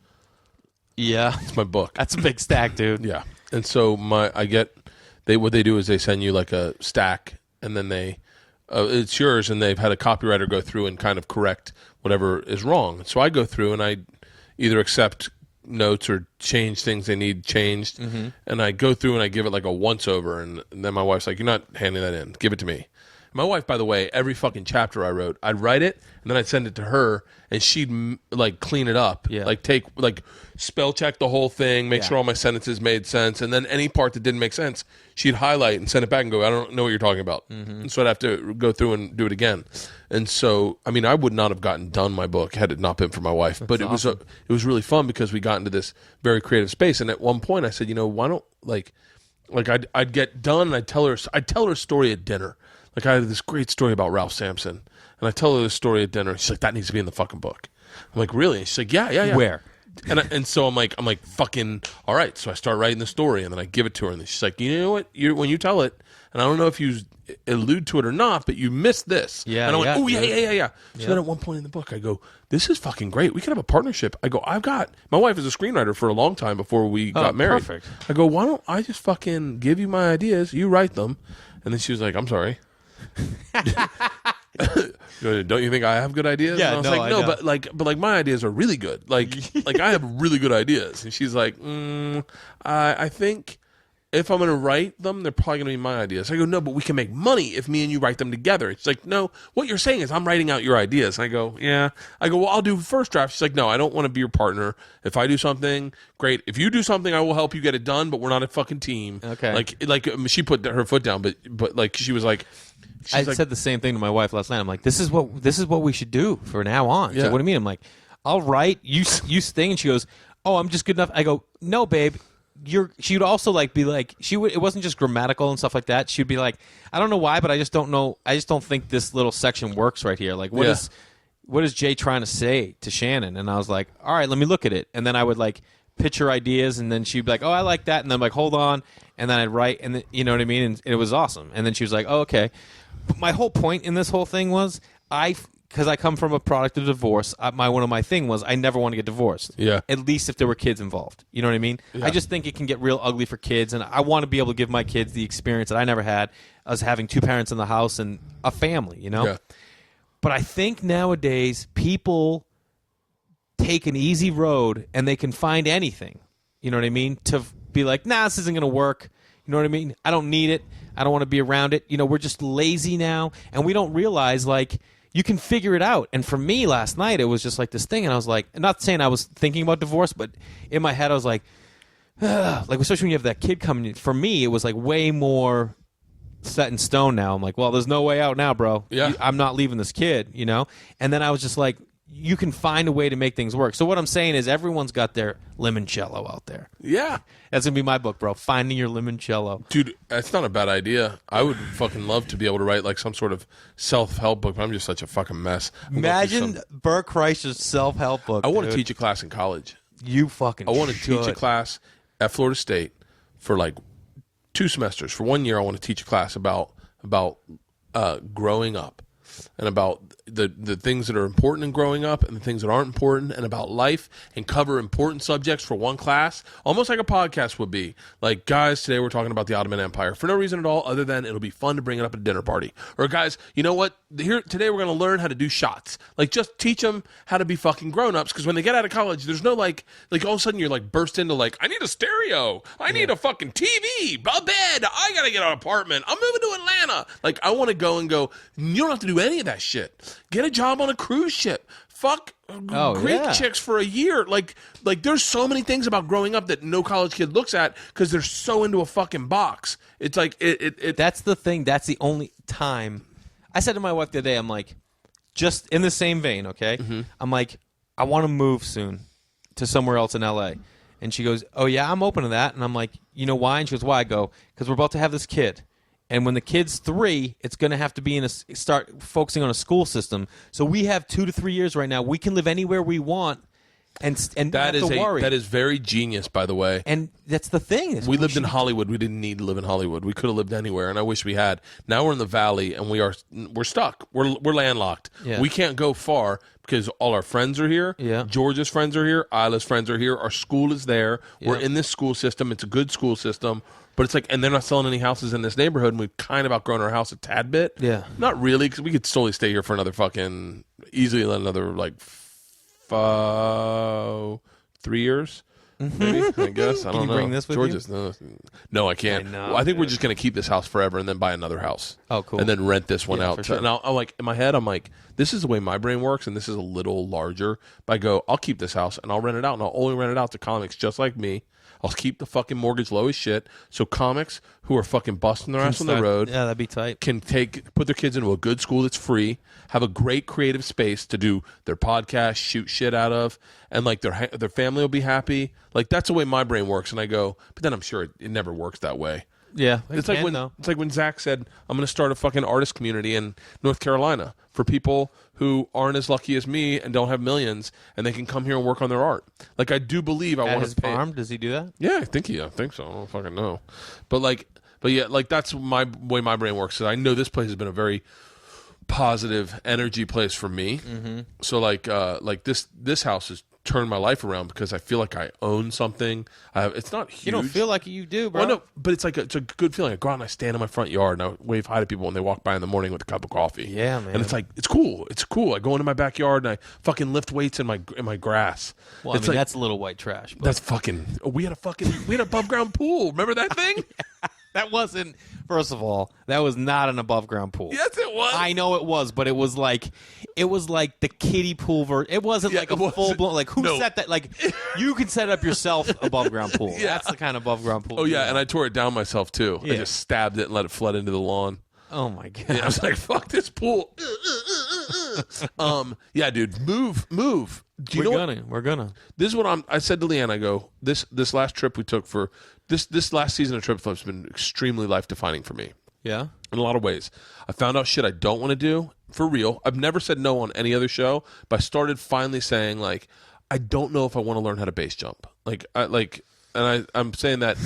Yeah. It's my book. That's a big stack, dude. Yeah. And so what they do is they send you like a stack and then it's yours, and they've had a copywriter go through and kind of correct whatever is wrong. So I go through and I either accept notes or change things they need changed, and I go through and I give it like a once over, and then my wife's like, you're not handing that in, give it to me. My wife, by the way, every fucking chapter I wrote, I'd write it and then I'd send it to her, and she'd like clean it up, like spell check the whole thing, make sure all my sentences made sense, and then any part that didn't make sense, she'd highlight and send it back and go, I don't know what you're talking about, and so I'd have to go through and do it again. And so, I mean, I would not have gotten done my book had it not been for my wife. That's but awesome. It was really fun because we got into this very creative space, and at one point I said, why don't I'd get done and I'd tell her a story at dinner. Like, I had this great story about Ralph Sampson, and I tell her this story at dinner. She's like, that needs to be in the fucking book. I'm like, really? And she's like, yeah. Where? And so I'm like, fucking, all right. So I start writing the story, and then I give it to her, and then she's like, you know what? When you tell it, and I don't know if you allude to it or not, but you missed this. Yeah. And I'm like, oh, yeah. So then at one point in the book, I go, this is fucking great. We could have a partnership. I go, my wife is a screenwriter for a long time before we got married. Perfect. I go, why don't I just fucking give you my ideas, you write them. And then she was like, I'm sorry. Don't you think I have good ideas? Yeah, and I was like, no, but my ideas are really good. Like I have really good ideas. And she's like, I think if I'm going to write them, they're probably going to be my ideas. I go, no, but we can make money if me and you write them together. It's like, no, what you're saying is I'm writing out your ideas. And I go, yeah. I go, well, I'll do first draft. She's like, no, I don't want to be your partner. If I do something, great. If you do something, I will help you get it done, but we're not a fucking team. Okay. Like she put her foot down, but like she was like, I said the same thing to my wife last night. I'm like, this is what we should do for now on. She's like, what do you mean? I'm like, I'll write. You sing. And she goes, oh, I'm just good enough. I go, no, babe. She would also like be like, it wasn't just grammatical and stuff like that. She'd be like, I don't know why, but I just don't know. I just don't think this little section works right here. Like, what is Jay trying to say to Shannon? And I was like, all right, let me look at it. And then I would like pitch her ideas, and then she'd be like, oh, I like that. And then I'm like, hold on. And then I'd write, and then, you know what I mean? And it was awesome. And then she was like, oh, okay. But my whole point in this whole thing was because I come from a product of divorce, one of my thing was I never want to get divorced. Yeah. At least if there were kids involved. You know what I mean? Yeah. I just think it can get real ugly for kids, and I want to be able to give my kids the experience that I never had as having two parents in the house and a family, you know? Yeah. But I think nowadays people take an easy road and they can find anything, you know what I mean? To be like, nah, this isn't going to work. You know what I mean? I don't need it. I don't want to be around it. You know, we're just lazy now, and we don't realize, like, you can figure it out. And for me last night, it was just like this thing, and I was like, not saying I was thinking about divorce, but in my head I was like, like, especially when you have that kid coming in. For me, it was like way more set in stone now. I'm like, well, there's no way out now, bro. Yeah. I'm not leaving this kid, you know? And then I was just like, you can find a way to make things work. So what I'm saying is everyone's got their limoncello out there. Yeah. That's going to be my book, bro. Finding your limoncello. Dude, that's not a bad idea. I would fucking love to be able to write like some sort of self-help book, but I'm just such a fucking mess. Imagine Bert Kreischer's self-help book. I want to teach a class in college. You fucking I want to teach a class at Florida State for like 2 semesters. For 1 year, I want to teach a class about growing up and about the things that are important in growing up and the things that aren't important, and about life, and cover important subjects for one class, almost like a podcast would be. Like, guys, today we're talking about the Ottoman Empire for no reason at all other than it'll be fun to bring it up at a dinner party. Or, guys, you know what? Today we're going to learn how to do shots. Like, just teach them how to be fucking grown-ups, because when they get out of college, there's no, like all of a sudden you're, like, burst into, like, I need a stereo. I need a fucking TV, a bed. I got to get an apartment. I'm moving to Atlanta. Like, I want to go and go, you don't have to do any of that shit. Get a job on a cruise ship. Fuck Greek chicks for a year. Like there's so many things about growing up that no college kid looks at because they're so into a fucking box. It's like it. That's the thing. That's the only time. I said to my wife the other day, I'm like, just in the same vein, okay? Mm-hmm. I'm like, I want to move soon to somewhere else in LA. And she goes, oh yeah, I'm open to that. And I'm like, you know why? And she goes, why? I go, because we're about to have this kid. And when the kid's 3, it's going to have to be start focusing on a school system. So we have 2 to 3 years right now. We can live anywhere we want. And that not have to worry. That is very genius, by the way. And that's the thing. We lived in Hollywood. We didn't need to live in Hollywood. We could have lived anywhere, and I wish we had. Now we're in the Valley, and we're stuck. We're landlocked. Yeah. We can't go far because all our friends are here. Yeah. Georgia's friends are here. Isla's friends are here. Our school is there. We're in this school system. It's a good school system. But it's like, and they're not selling any houses in this neighborhood, and we've kind of outgrown our house a tad bit. Yeah. Not really, because we could solely stay here for easily another, 3 years, maybe, I guess. I don't know. Can you bring this with Georgia's, you? No, I can't. I know, Well, I think we're just going to keep this house forever and then buy another house. Oh, cool. And then rent this one out. For sure. And I'm like, in my head, I'm like, this is the way my brain works, and this is a little larger. But I go, I'll keep this house, and I'll rent it out, and I'll only rent it out to comics just like me. I'll keep the fucking mortgage low as shit, so comics who are fucking busting their ass on the road, yeah, that'd be tight, can put their kids into a good school that's free, have a great creative space to do their podcast, shoot shit out of, and like their family will be happy. Like that's the way my brain works, and I go, but then I'm sure it never works that way. Yeah, it's like when Zach said, "I'm going to start a fucking artist community in North Carolina for people who aren't as lucky as me and don't have millions, and they can come here and work on their art." Like I do believe I want his to pay. farm. Does he do that? Yeah, I think so. I don't fucking know, but yeah, like that's my way my brain works. So I know this place has been a very positive energy place for me. Mm-hmm. So like this house has turned my life around because I feel like I own something. It's not huge. You don't feel like you do, bro. Well, no, but it's it's a good feeling. I go out and I stand in my front yard and I wave hi to people when they walk by in the morning with a cup of coffee. Yeah, man. And it's like it's cool. It's cool. I go into my backyard and I fucking lift weights in my grass. Well, it's that's a little white trash. But that's fucking. We had an above ground pool. Remember that thing? That wasn't. First of all, that was not an above ground pool. Yes, it was. I know it was, but it was like the kiddie pool version. It wasn't like a full blown. Like who set that? Like you can set up yourself above ground pool. Yeah. That's the kind of above ground pool. Oh yeah, and I tore it down myself too. Yeah. I just stabbed it and let it flood into the lawn. Oh my god! Yeah, I was like, "Fuck this pool." Yeah, dude, move. We're gonna. This is what I said to Leanne. I go, this last trip we took for this last season of Trip Flips has been extremely life defining for me. Yeah, in a lot of ways. I found out shit I don't want to do for real. I've never said no on any other show, but I started finally saying like, I don't know if I want to learn how to base jump. I'm saying that,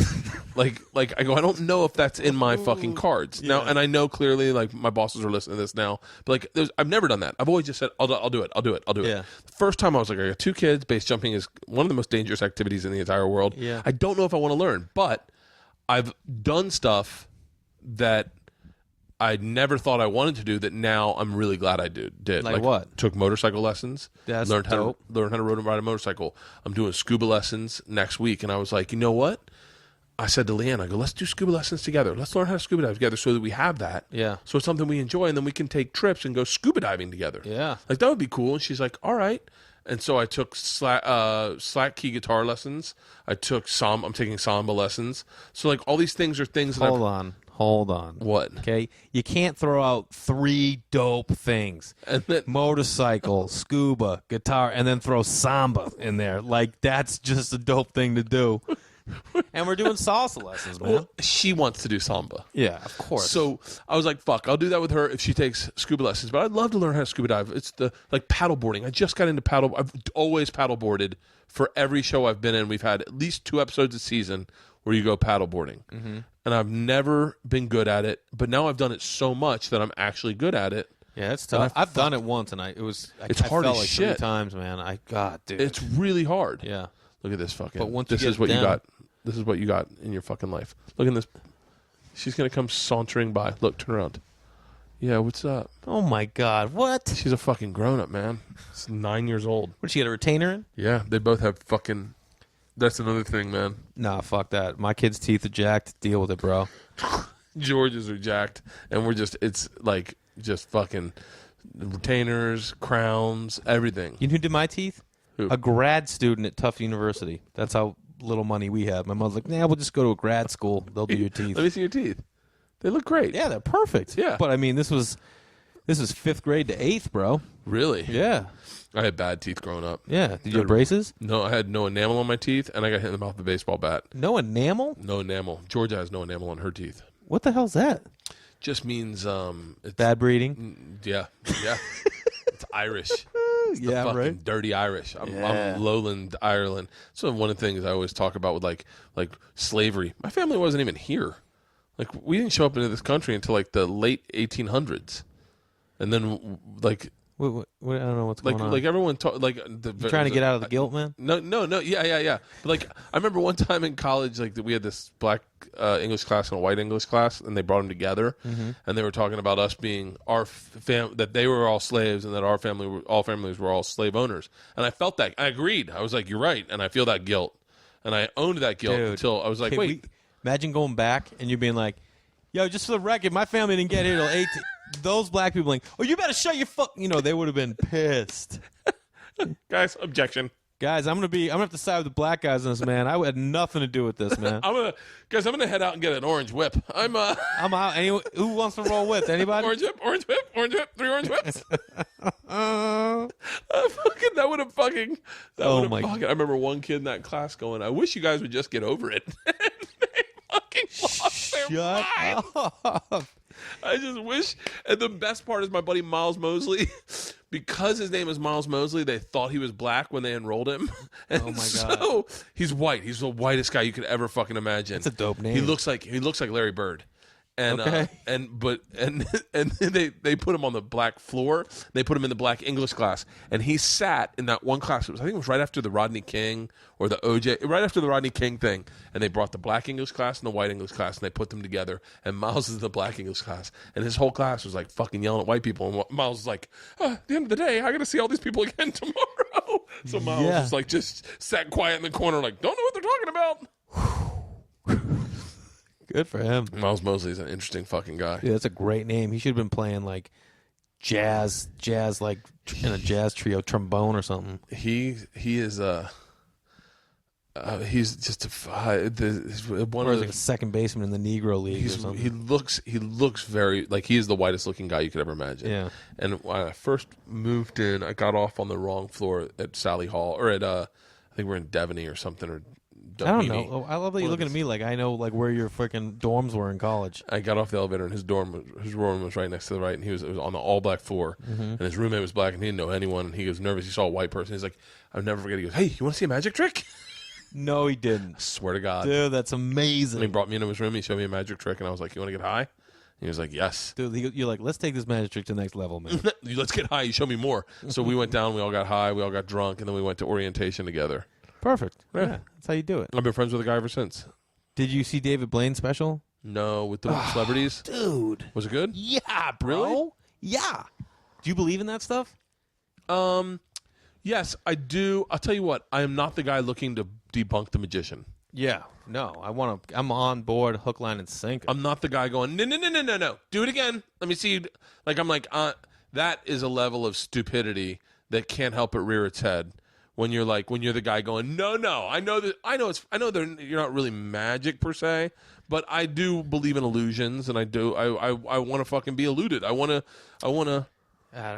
I go, I don't know if that's in my fucking cards now, and I know clearly, like my bosses are listening to this now, but I've never done that. I've always just said, I'll do it. Yeah. The first time I was like, I got 2 kids. Base jumping is one of the most dangerous activities in the entire world. Yeah. I don't know if I want to learn, but I've done stuff that I never thought I wanted to do that now I'm really glad I did. Like what? Took motorcycle lessons. That's learned how dope. to ride a motorcycle. I'm doing scuba lessons next week, and I was like, you know what? I said to Leanne, I go, let's do scuba lessons together. Let's learn how to scuba dive together so that we have that. Yeah. So it's something we enjoy, and then we can take trips and go scuba diving together. Yeah. Like that would be cool. And she's like, all right. And so I took slack key guitar lessons. I'm taking samba lessons. So like all these things are things that Hold on. What? Okay. You can't throw out 3 dope things. And then, motorcycle, scuba, guitar, and then throw samba in there. Like, that's just a dope thing to do. And we're doing salsa lessons, man. well, she wants to do samba. Yeah, of course. So I was like, fuck, I'll do that with her if she takes scuba lessons. But I'd love to learn how to scuba dive. It's paddle boarding. I just got into paddle. I've always paddle boarded for every show I've been in. We've had at least 2 episodes a season where you go paddle boarding. Mm-hmm. And I've never been good at it, but now I've done it so much that I'm actually good at it. Yeah, it's tough. I've done it once, and it's hard as shit. 3 times, man. Dude. It's really hard. Yeah. Look at this fucking. But once this you is get what down, you got. This is what you got in your fucking life. Look at this. She's gonna come sauntering by. Look, turn around. Yeah, what's up? Oh my god, what? She's a fucking grown up, man. She's 9 years old. What, did she get a retainer in? Yeah, they both have fucking. That's another thing, man. Nah, fuck that. My kid's teeth are jacked. Deal with it, bro. George's are jacked, and it's like just fucking retainers, crowns, everything. You know who did my teeth? Who? A grad student at Tufts University. That's how little money we have. My mom's like, nah, we'll just go to a grad school. They'll do your teeth. Let me see your teeth. They look great. Yeah, they're perfect. Yeah. But I mean, this was 5th grade to 8th, bro. Really? Yeah. I had bad teeth growing up. Yeah. Did you have braces? No, I had no enamel on my teeth, and I got hit in the mouth with a baseball bat. No enamel? No enamel. Georgia has no enamel on her teeth. What the hell's that? Just means it's Bad breeding. Yeah. It's Irish. It's the fucking right. dirty Irish. I'm Lowland Ireland. So one of the things I always talk about with like slavery. My family wasn't even here. Like we didn't show up into this country until like the late 1800s, and then like. What, I don't know what's going on. Like everyone you trying to get out of the guilt, man? No, yeah. But like I remember one time in college, like we had this black English class and a white English class, and they brought them together, and they were talking about us being that they were all slaves, and that all families were all slave owners. And I felt that. I agreed. I was like, you're right, and I feel that guilt, and I owned that guilt until I was like, wait. Imagine going back and you being like, yo, just for the record, my family didn't get here till 18. Those black people like, oh, you better shut your fuck. They would have been pissed. Guys, objection. Guys, I'm gonna have to side with the black guys on this, man. I had nothing to do with this, man. I'm gonna head out and get an orange whip. I'm out. Who wants to roll with? Anybody? Orange whip, 3 orange whips. That would have fucking. I remember one kid in that class going, "I wish you guys would just get over it." They fucking lost their mind. Up. I just wish. And the best part is my buddy Miles Mosley, because his name is Miles Mosley, they thought he was black when they enrolled him. And oh my god! So he's white. He's the whitest guy you could ever fucking imagine. That's a dope name. He looks like Larry Bird. And okay. And they put him on the black floor. They put him in the black English class, and he sat in that one class. I think it was right after the Rodney King or the OJ, right after the Rodney King thing. And they brought the black English class and the white English class, and they put them together. And Miles is in the black English class, and his whole class was like fucking yelling at white people. And Miles was like, at the end of the day, I got to see all these people again tomorrow. So Miles was like just sat quiet in the corner, like don't know what they're talking about. Good for him. Miles Mosley's an interesting fucking guy. Yeah, that's a great name. He should have been playing like jazz like in a jazz trio, trombone or something. He is he's just one of a second baseman in the Negro League or something. He looks very like he is the whitest looking guy you could ever imagine. Yeah. And when I first moved in, I got off on the wrong floor at Sally Hall or at I think we're in Devaney or something or. I don't know. I love that you're looking at me like I know like where your freaking dorms were in college. I got off the elevator and his room was right next to the right, and it was on the all black floor, and his roommate was black, and he didn't know anyone, and he was nervous. He saw a white person. He's like, I'll never forget. He goes, "Hey, you want to see a magic trick?" No, he didn't. I swear to God, dude, that's amazing. And he brought me into his room. He showed me a magic trick, and I was like, "You want to get high?" And he was like, "Yes." Dude, you're like, let's take this magic trick to the next level, man. Let's get high. You show me more. So we went down. We all got high. We all got drunk, and then we went to orientation together. Perfect. Yeah, that's how you do it. I've been friends with the guy ever since. Did you see David Blaine's special? No, with the celebrities. Dude, was it good? Yeah, bro. Really? Yeah. Do you believe in that stuff? Yes, I do. I'll tell you what. I am not the guy looking to debunk the magician. Yeah. No, I'm on board, hook, line, and sinker. I'm not the guy going, no. Do it again. Let me see you. Like I'm like, that is a level of stupidity that can't help but rear its head. When you're the guy going, no, I know you're not really magic per se, but I do believe in illusions, and I want to fucking be eluded. I want to.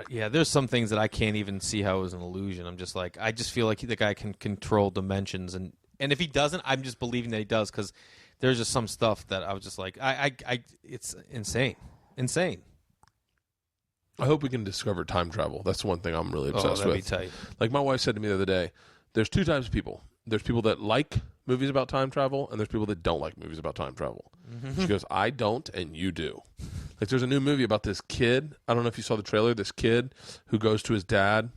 Yeah, there's some things that I can't even see how it was an illusion. I'm just like, I just feel like the guy can control dimensions, and if he doesn't, I'm just believing that he does, because there's just some stuff that I was just like, it's insane. I hope we can discover time travel. That's the one thing I'm really obsessed with. That'd be tight. Like my wife said to me the other day, there's two types of people. There's people that like movies about time travel, and there's people that don't like movies about time travel. Mm-hmm. She goes, I don't, and you do. Like there's a new movie about this kid. I don't know if you saw the trailer. This kid who goes to his dad,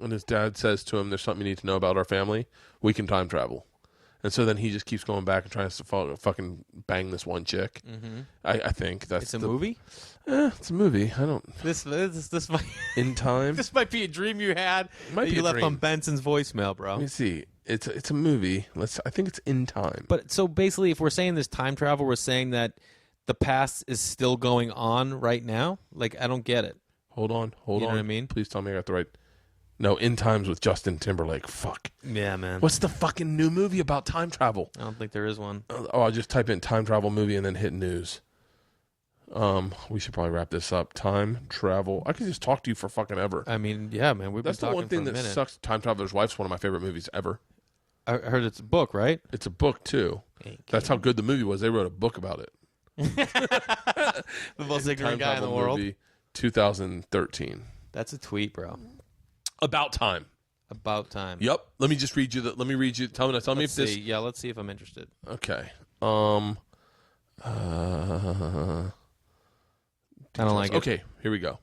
and his dad says to him, there's something you need to know about our family. We can time travel. And so then he just keeps going back and trying to fucking bang this one chick. Mm-hmm. I think that's it's a movie. It's a movie. I don't. This might in time. This might be a dream you had. Might be you a left dream. on Benson's voicemail, bro. Let me see. It's a movie. I think it's in time. But so basically, if we're saying this time travel, we're saying that the past is still going on right now. Like I don't get it. Hold on. You know what I mean? Please tell me I got the right. No, In Times with Justin Timberlake. Fuck. Yeah, man. What's the fucking new movie about time travel? I don't think there is one. I'll just type in time travel movie and then hit news. We should probably wrap this up. Time travel. I could just talk to you for fucking ever. I mean, yeah, man. That's the one thing that sucks. Time Traveler's Wife's one of my favorite movies ever. I heard it's a book, right? It's a book too. That's how good the movie was. They wrote a book about it. The most ignorant guy in the world. Movie, 2013. That's a tweet, bro. About time. About time. Yep. Let me just read you. Let me read you. Tell me if this. Yeah, let's see if I'm interested. Okay. I don't like it. Okay, here we go.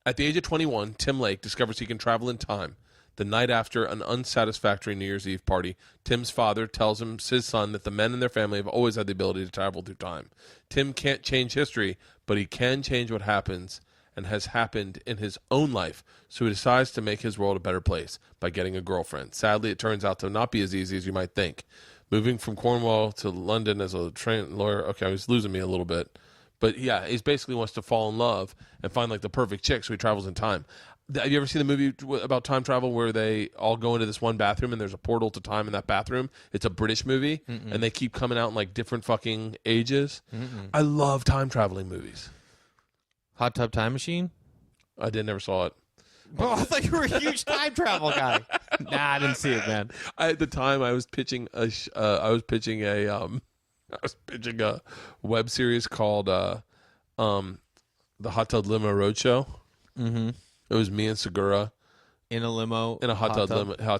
At the age of 21, Tim Lake discovers he can travel in time. The night after an unsatisfactory New Year's Eve party, Tim's father tells his son that the men in their family have always had the ability to travel through time. Tim can't change history, but he can change what happens and has happened in his own life, so he decides to make his world a better place by getting a girlfriend. Sadly, it turns out to not be as easy as you might think. Moving from Cornwall to London as a trained lawyer, okay, I was losing me a little bit. But yeah, he basically wants to fall in love and find like the perfect chick, so he travels in time. Have you ever seen the movie about time travel where they all go into this one bathroom and there's a portal to time in that bathroom? It's a British movie, and they keep coming out in like different fucking ages. I love time traveling movies. Hot Tub Time Machine? I never saw it. Oh, I thought you were a huge time travel guy. Nah, I didn't see it, man. At the time, I was pitching a web series called the Hot Tub Limo Roadshow. Mm-hmm. It was me and Segura in a limo, in a hot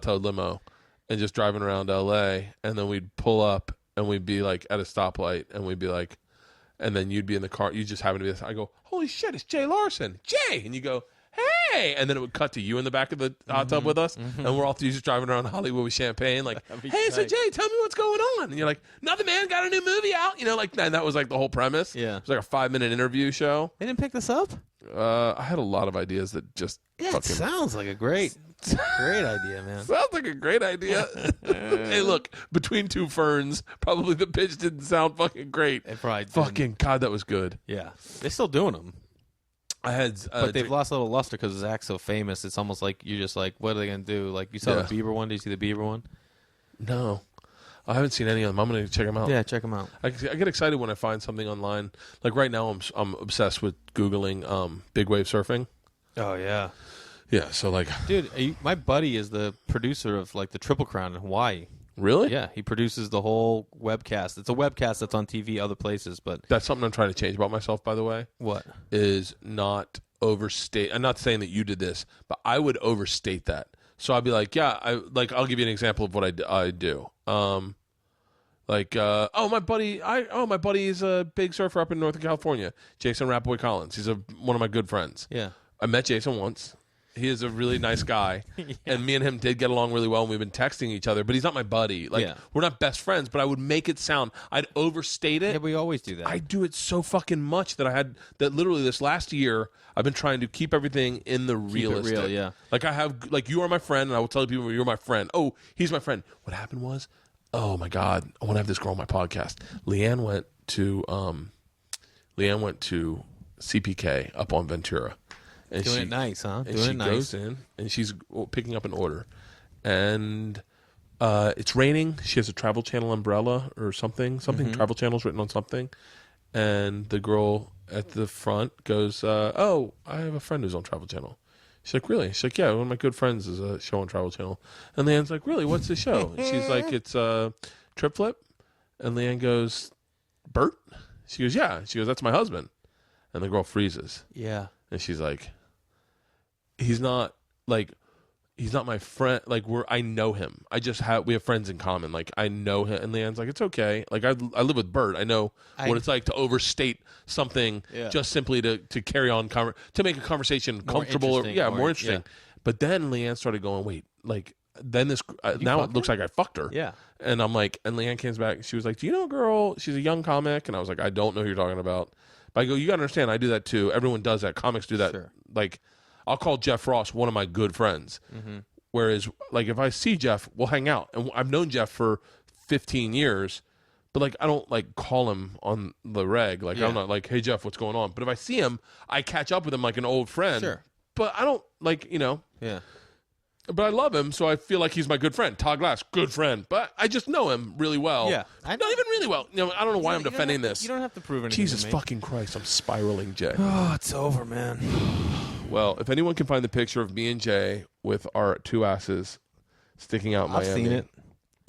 tub limo, and just driving around L.A. And then we'd pull up and we'd be like at a stoplight, and we'd be like, and then you'd be in the car. You just happen to be this. I go, holy shit, it's Jay Larson, Jay, and you go, hey, and then it would cut to you in the back of the hot tub with us, and we're all just driving around Hollywood with champagne, like, hey, so Jay, tell me what's going on, and you're like, nothing, man, got a new movie out, like, and that was like the whole premise. Yeah, it was like a 5-minute interview show. They didn't pick this up. I had a lot of ideas that just it sounds like a great idea, man. Sounds like a great idea. Hey, look, Between Two Ferns, probably the pitch didn't sound fucking great. It probably didn't. Fucking God, that was good. Yeah, they're still doing them. I had, but they've lost a little luster because Zach's so famous. It's almost like you're just like, what are they gonna do? Like you saw the Bieber one. Did you see the Bieber one? No, I haven't seen any of them. I'm gonna check them out. Yeah, check them out. I get excited when I find something online. Like right now, I'm obsessed with googling big wave surfing. Oh yeah, yeah. So like, dude, my buddy is the producer of like the Triple Crown in Hawaii. Really? Yeah, he produces the whole webcast. It's a webcast that's on TV other places, but that's something I'm trying to change about myself, by the way. What? Is not overstate. I'm not saying that you did this, but I would overstate that. So I'd be like, yeah, I'll give you an example of what I do. My buddy is a big surfer up in Northern California, Jason Rapboy Collins. He's one of my good friends. Yeah. I met Jason once. He is a really nice guy, and me and him did get along really well, and we've been texting each other, but he's not my buddy. We're not best friends, but I would make it sound, I'd overstate it. Yeah, we always do that. I do it so fucking much that literally this last year, I've been trying to keep everything in the realistic. Keep it real, yeah. Like I have, like you are my friend, and I will tell people you're my friend. Oh, he's my friend. What happened was, oh my God, I want to have this girl on my podcast. Leanne went to CPK up on Ventura. And doing it nice, huh? And she goes in, and she's picking up an order. And it's raining. She has a Travel Channel umbrella or something. Travel Channel's written on something. And the girl at the front goes, oh, I have a friend who's on Travel Channel. She's like, really? She's like, yeah, one of my good friends is a show on Travel Channel. And Leanne's like, really? What's the show? And she's like, it's Trip Flip. And Leanne goes, Bert? She goes, yeah. She goes, that's my husband. And the girl freezes. Yeah. And she's like, he's not my friend. Like I know him. We have friends in common. Like I know him. And Leanne's like, it's okay. Like I live with Bert. I know what it's like to overstate something just simply to carry on, to make a conversation comfortable or more interesting. Yeah. But then Leanne started going, wait, like then this, now it looks like I fucked her. Yeah. And I'm like, and Leanne comes back. She was like, do you know a girl? She's a young comic. And I was like, I don't know who you're talking about. But I go, you got to understand, I do that too. Everyone does that. Comics do that. Sure. Like, I'll call Jeff Ross one of my good friends. Mm-hmm. Whereas, like, if I see Jeff, we'll hang out. And I've known Jeff for 15 years, but, like, I don't, like, call him on the reg. Like, I'm not like, hey, Jeff, what's going on? But if I see him, I catch up with him like an old friend. Sure. But I don't, like, Yeah. But I love him, so I feel like he's my good friend. Todd Glass, good friend. But I just know him really well. Yeah. Not even really well. I don't know why I'm defending this. You don't have to prove anything. Jesus fucking Christ, I'm spiraling, Jay. Oh, it's over, man. Well, if anyone can find the picture of me and Jay with our two asses sticking out in Miami. I've seen it.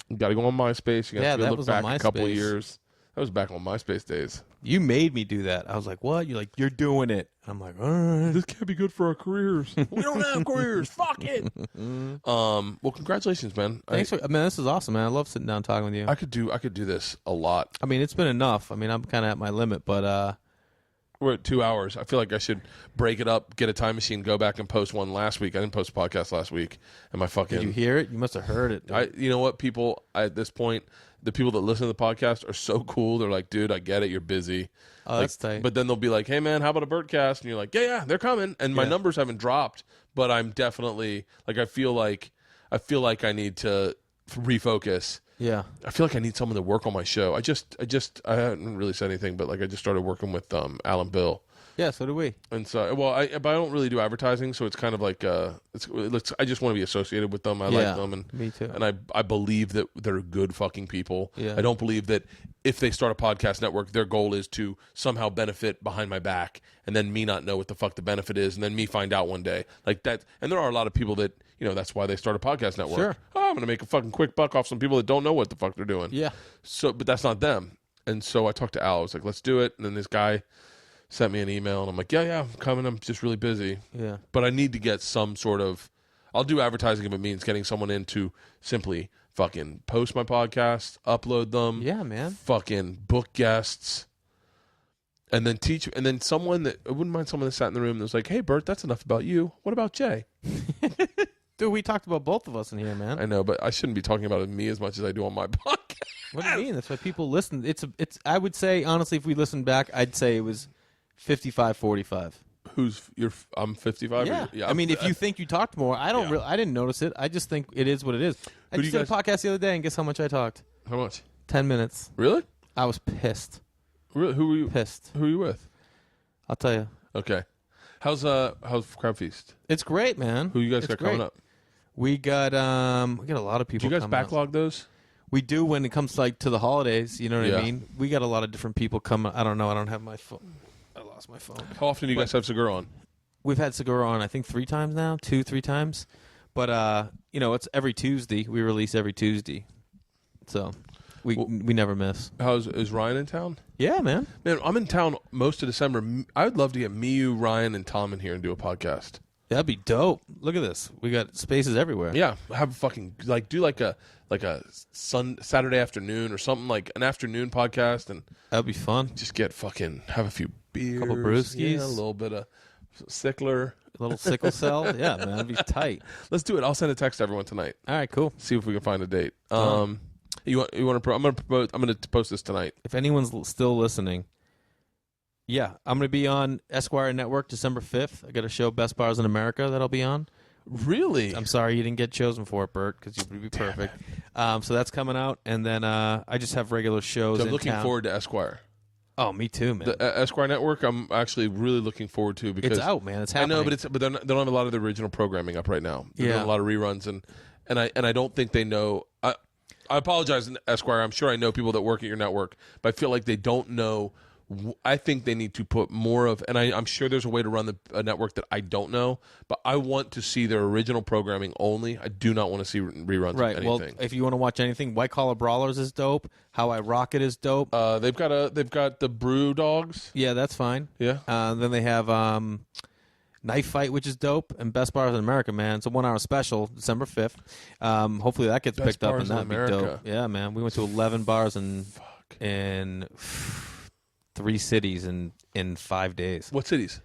You got to go on MySpace. You got to look back a couple of years. That was back on MySpace days. You made me do that. I was like, what? You're like, you're doing it. I'm like, all right. This can't be good for our careers. We don't have careers. Fuck it. Well, congratulations, man. Thanks for, man, this is awesome, man. I love sitting down and talking with you. I could do this a lot. I mean, it's been enough. I mean, I'm kind of at my limit, but we're at 2 hours. I feel like I should break it up, get a time machine, go back and post one last week. I didn't post a podcast last week. And my fucking... Did you hear it? You must have heard it. Dude. You know what, people, at this point, the people that listen to the podcast are so cool. They're like, dude, I get it. You're busy. Oh, that's tight. But then they'll be like, hey, man, how about a Bertcast? And you're like, yeah, they're coming. And my numbers haven't dropped, but I'm definitely, like, I feel like I need to refocus. Yeah. I feel like I need someone to work on my show. I haven't really said anything, but like I just started working with Alan Bill. Yeah, so do we. And so, but I don't really do advertising, so it's kind of like I just want to be associated with them. I like them, and me too. And I believe that they're good fucking people. Yeah. I don't believe that if they start a podcast network, their goal is to somehow benefit behind my back, and then me not know what the fuck the benefit is, and then me find out one day like that. And there are a lot of people that that's why they start a podcast network. Sure. Oh, I'm going to make a fucking quick buck off some people that don't know what the fuck they're doing. Yeah. So, but that's not them. And so I talked to Al. I was like, let's do it. And then this guy sent me an email, and I'm like, yeah, I'm coming. I'm just really busy. Yeah. But I need to get some sort of, I'll do advertising if it means getting someone in to simply fucking post my podcast, upload them. Yeah, man. Fucking book guests. And then teach, and then someone that, I wouldn't mind someone that sat in the room that was like, hey, Bert, that's enough about you. What about Jay? Dude, we talked about both of us in here, man. I know, but I shouldn't be talking about me as much as I do on my podcast. What do you mean? That's why people listen. It's. I would say, honestly, if we listen back, I'd say it was 55-45. I'm 55? Yeah. I mean, if you think you talked more, I don't. I didn't notice it. I just think it is what it is. I just did a podcast the other day, and guess how much I talked? How much? 10 minutes. Really? I was pissed. Really? Who were you? Pissed. Who are you with? I'll tell you. Okay. How's Crab Feast? It's great, man. Who you guys got coming up? We got a lot of people. Do you guys backlog those? We do when it comes to the holidays. You know what I mean? We got a lot of different people coming. I don't know. I don't have my phone. I lost my phone. How often do you guys have Segura on? We've had Segura on, I think 3 times now, 2-3 times. But it's every Tuesday. We release every Tuesday, so we never miss. Is Ryan in town? Yeah, man. Man, I'm in town most of December. I would love to get you, Ryan, and Tom in here and do a podcast. That'd be dope. Look at this. We got spaces everywhere. Yeah, have a fucking do like a Saturday afternoon or something, like an afternoon podcast, and that'd be fun. Just have a few beers, couple brewskis, a little bit of sickler, a little sickle cell. Yeah, man, that'd be tight. Let's do it. I'll send a text to everyone tonight. All right, cool. See if we can find a date. You want to? I'm going to post this tonight. If anyone's still listening. Yeah, I'm going to be on Esquire Network December 5th. I got a show, Best Bars in America, that I'll be on. Really? I'm sorry you didn't get chosen for it, Bert, because you would be perfect. So that's coming out, and then I just have regular shows so I'm in looking town. forward to Esquire. Oh, me too, man. The Esquire Network, I'm actually really looking forward to because it's out, man. It's happening. I know, but they don't have a lot of the original programming up right now. They're doing a lot of reruns, and I don't think they know. I apologize, Esquire. I'm sure I know people that work at your network, but I feel like they don't know. I think they need to put more of, and I'm sure there's a way to run a network that I don't know, but I want to see their original programming only. I do not want to see reruns of anything. Well, if you want to watch anything, White Collar Brawlers is dope. How I Rock It is dope. They've got the Brew Dogs. Yeah, that's fine. Yeah. Then they have Knife Fight, which is dope, and Best Bars in America, man. It's a 1-hour special, December 5th. Hopefully that gets picked up, and that'd be dope. Yeah, man. We went to 11 bars in 3 cities in 5 days. What cities?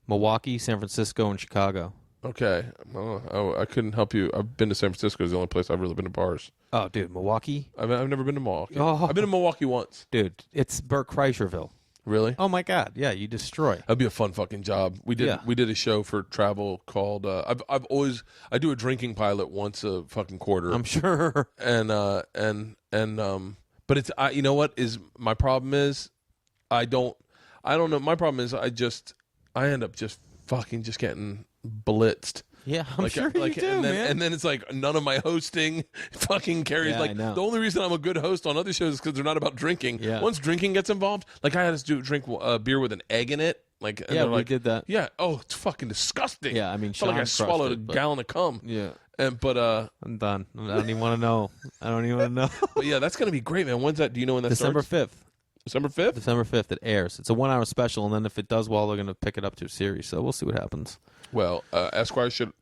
Milwaukee, San Francisco, and Chicago. Okay. I couldn't help you. I've been to San Francisco. It's the only place I've really been to bars. Oh, dude, Milwaukee? I've never been to Milwaukee. Oh. I've been to Milwaukee once. Dude, it's Bert Kreischerville. Really? Oh, my God. Yeah, you destroy. That'd be a fun fucking job. We did a show for travel called I do a drinking pilot once a fucking quarter. I'm sure. And but it's you know what is my problem is I don't know. My problem is I end up just getting blitzed. Yeah, I'm sure you do, man. And then it's like none of my hosting fucking carries. Yeah, like the only reason I'm a good host on other shows is because they're not about drinking. Yeah. Once drinking gets involved, like I had to drink beer with an egg in it. Like we did that. Yeah. Oh, it's fucking disgusting. Yeah, I mean, I felt like I swallowed a gallon of cum. Yeah. But I'm done. I don't even want to know. But yeah, that's gonna be great, man. When's that? Do you know when that December starts? December 5th. December 5th? December 5th, it airs. It's a 1-hour special, and then if it does well, they're going to pick it up to a series. So we'll see what happens. Well, Esquire should...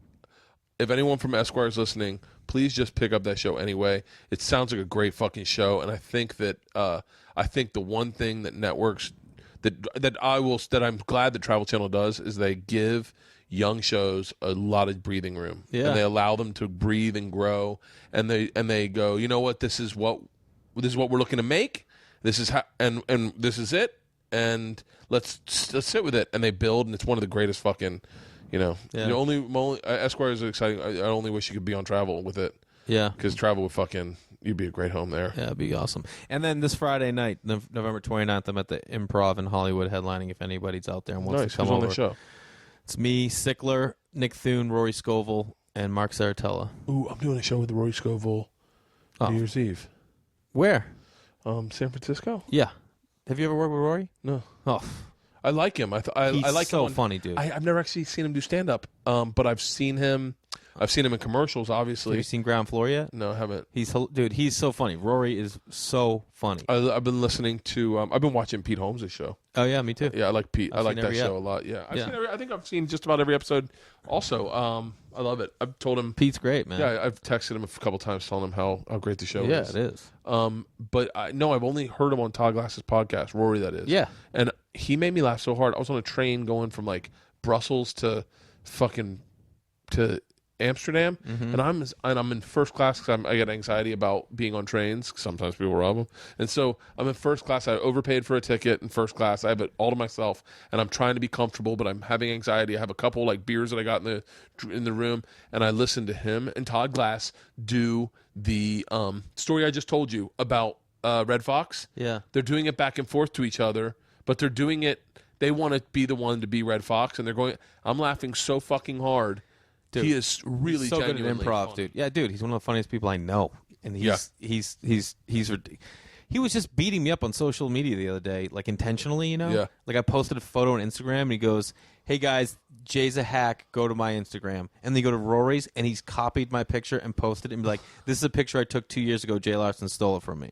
If anyone from Esquire is listening, please just pick up that show anyway. It sounds like a great fucking show, and I think that the one thing that networks that I'm glad that Travel Channel does is they give young shows a lot of breathing room. Yeah. And they allow them to breathe and grow, and they go, you know what, this is what we're looking to make. This is how, and this is it, and let's sit with it. And they build, and it's one of the greatest fucking, Esquire is exciting. I only wish you could be on Travel with it. Yeah, because Travel would you'd be a great home there. Yeah, it'd be awesome. And then this Friday night, November 29th, I'm at the Improv in Hollywood headlining. If anybody's out there and wants to come over, on the show? It's me, Sickler, Nick Thune, Rory Scovel, and Mark Saratella. Ooh, I'm doing a show with Rory Scovel New Year's Eve. Where? San Francisco. Yeah. Have you ever worked with Rory? No. Oh, I like him. I like so him. Funny, dude. I've never actually seen him do stand up, but I've seen him. I've seen him in commercials, obviously. Have you seen Ground Floor yet? No, I haven't. He's so funny. Rory is so funny. I've been listening to. I've been watching Pete Holmes' show. Oh yeah, me too. Yeah, I like Pete. I like that show ep. a lot. Yeah, I think I've seen just about every episode. Also, I love it. I've told him Pete's great, man. Yeah, I've texted him a couple times telling him how great the show is. Yeah, it is. But I've only heard him on Todd Glass's podcast, Rory, that is. Yeah. And he made me laugh so hard. I was on a train going from like Brussels to Amsterdam, and I'm in first class because I get anxiety about being on trains. Sometimes people rob them, and so I'm in first class. I overpaid for a ticket in first class. I have it all to myself, and I'm trying to be comfortable, but I'm having anxiety. I have a couple like beers that I got in the room, and I listened to him and Todd Glass do the story I just told you about Red Fox. Yeah, they're doing it back and forth to each other, but they're doing it. They want to be the one to be Red Fox, and they're going. I'm laughing so fucking hard. Dude, he is really so good at improv, funny. dude. Yeah, dude, he's one of the funniest people I know, and he was just beating me up on social media the other day, like intentionally, Yeah. Like I posted a photo on Instagram, and he goes, "Hey guys, Jay's a hack. Go to my Instagram." And they go to Rory's, and he's copied my picture and posted it, and be like, "This is a picture I took 2 years ago. Jay Larson stole it from me."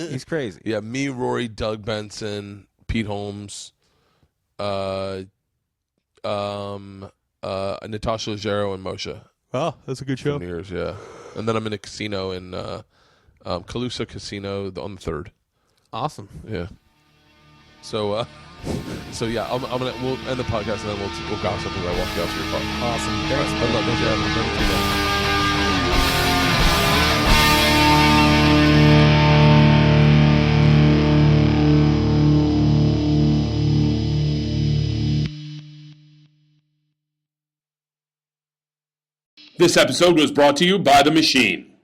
He's crazy. Yeah, me, Rory, Doug Benson, Pete Holmes, Natasha Leggero and Moshe. Oh, that's a good show. New Year's, yeah. And then I'm in a casino in Calusa Casino on the 3rd. Awesome. Yeah. So yeah, we'll end the podcast and then we'll gossip as I walk you out to your car. Awesome. Thanks. I love it. Yeah. This episode was brought to you by The Machine.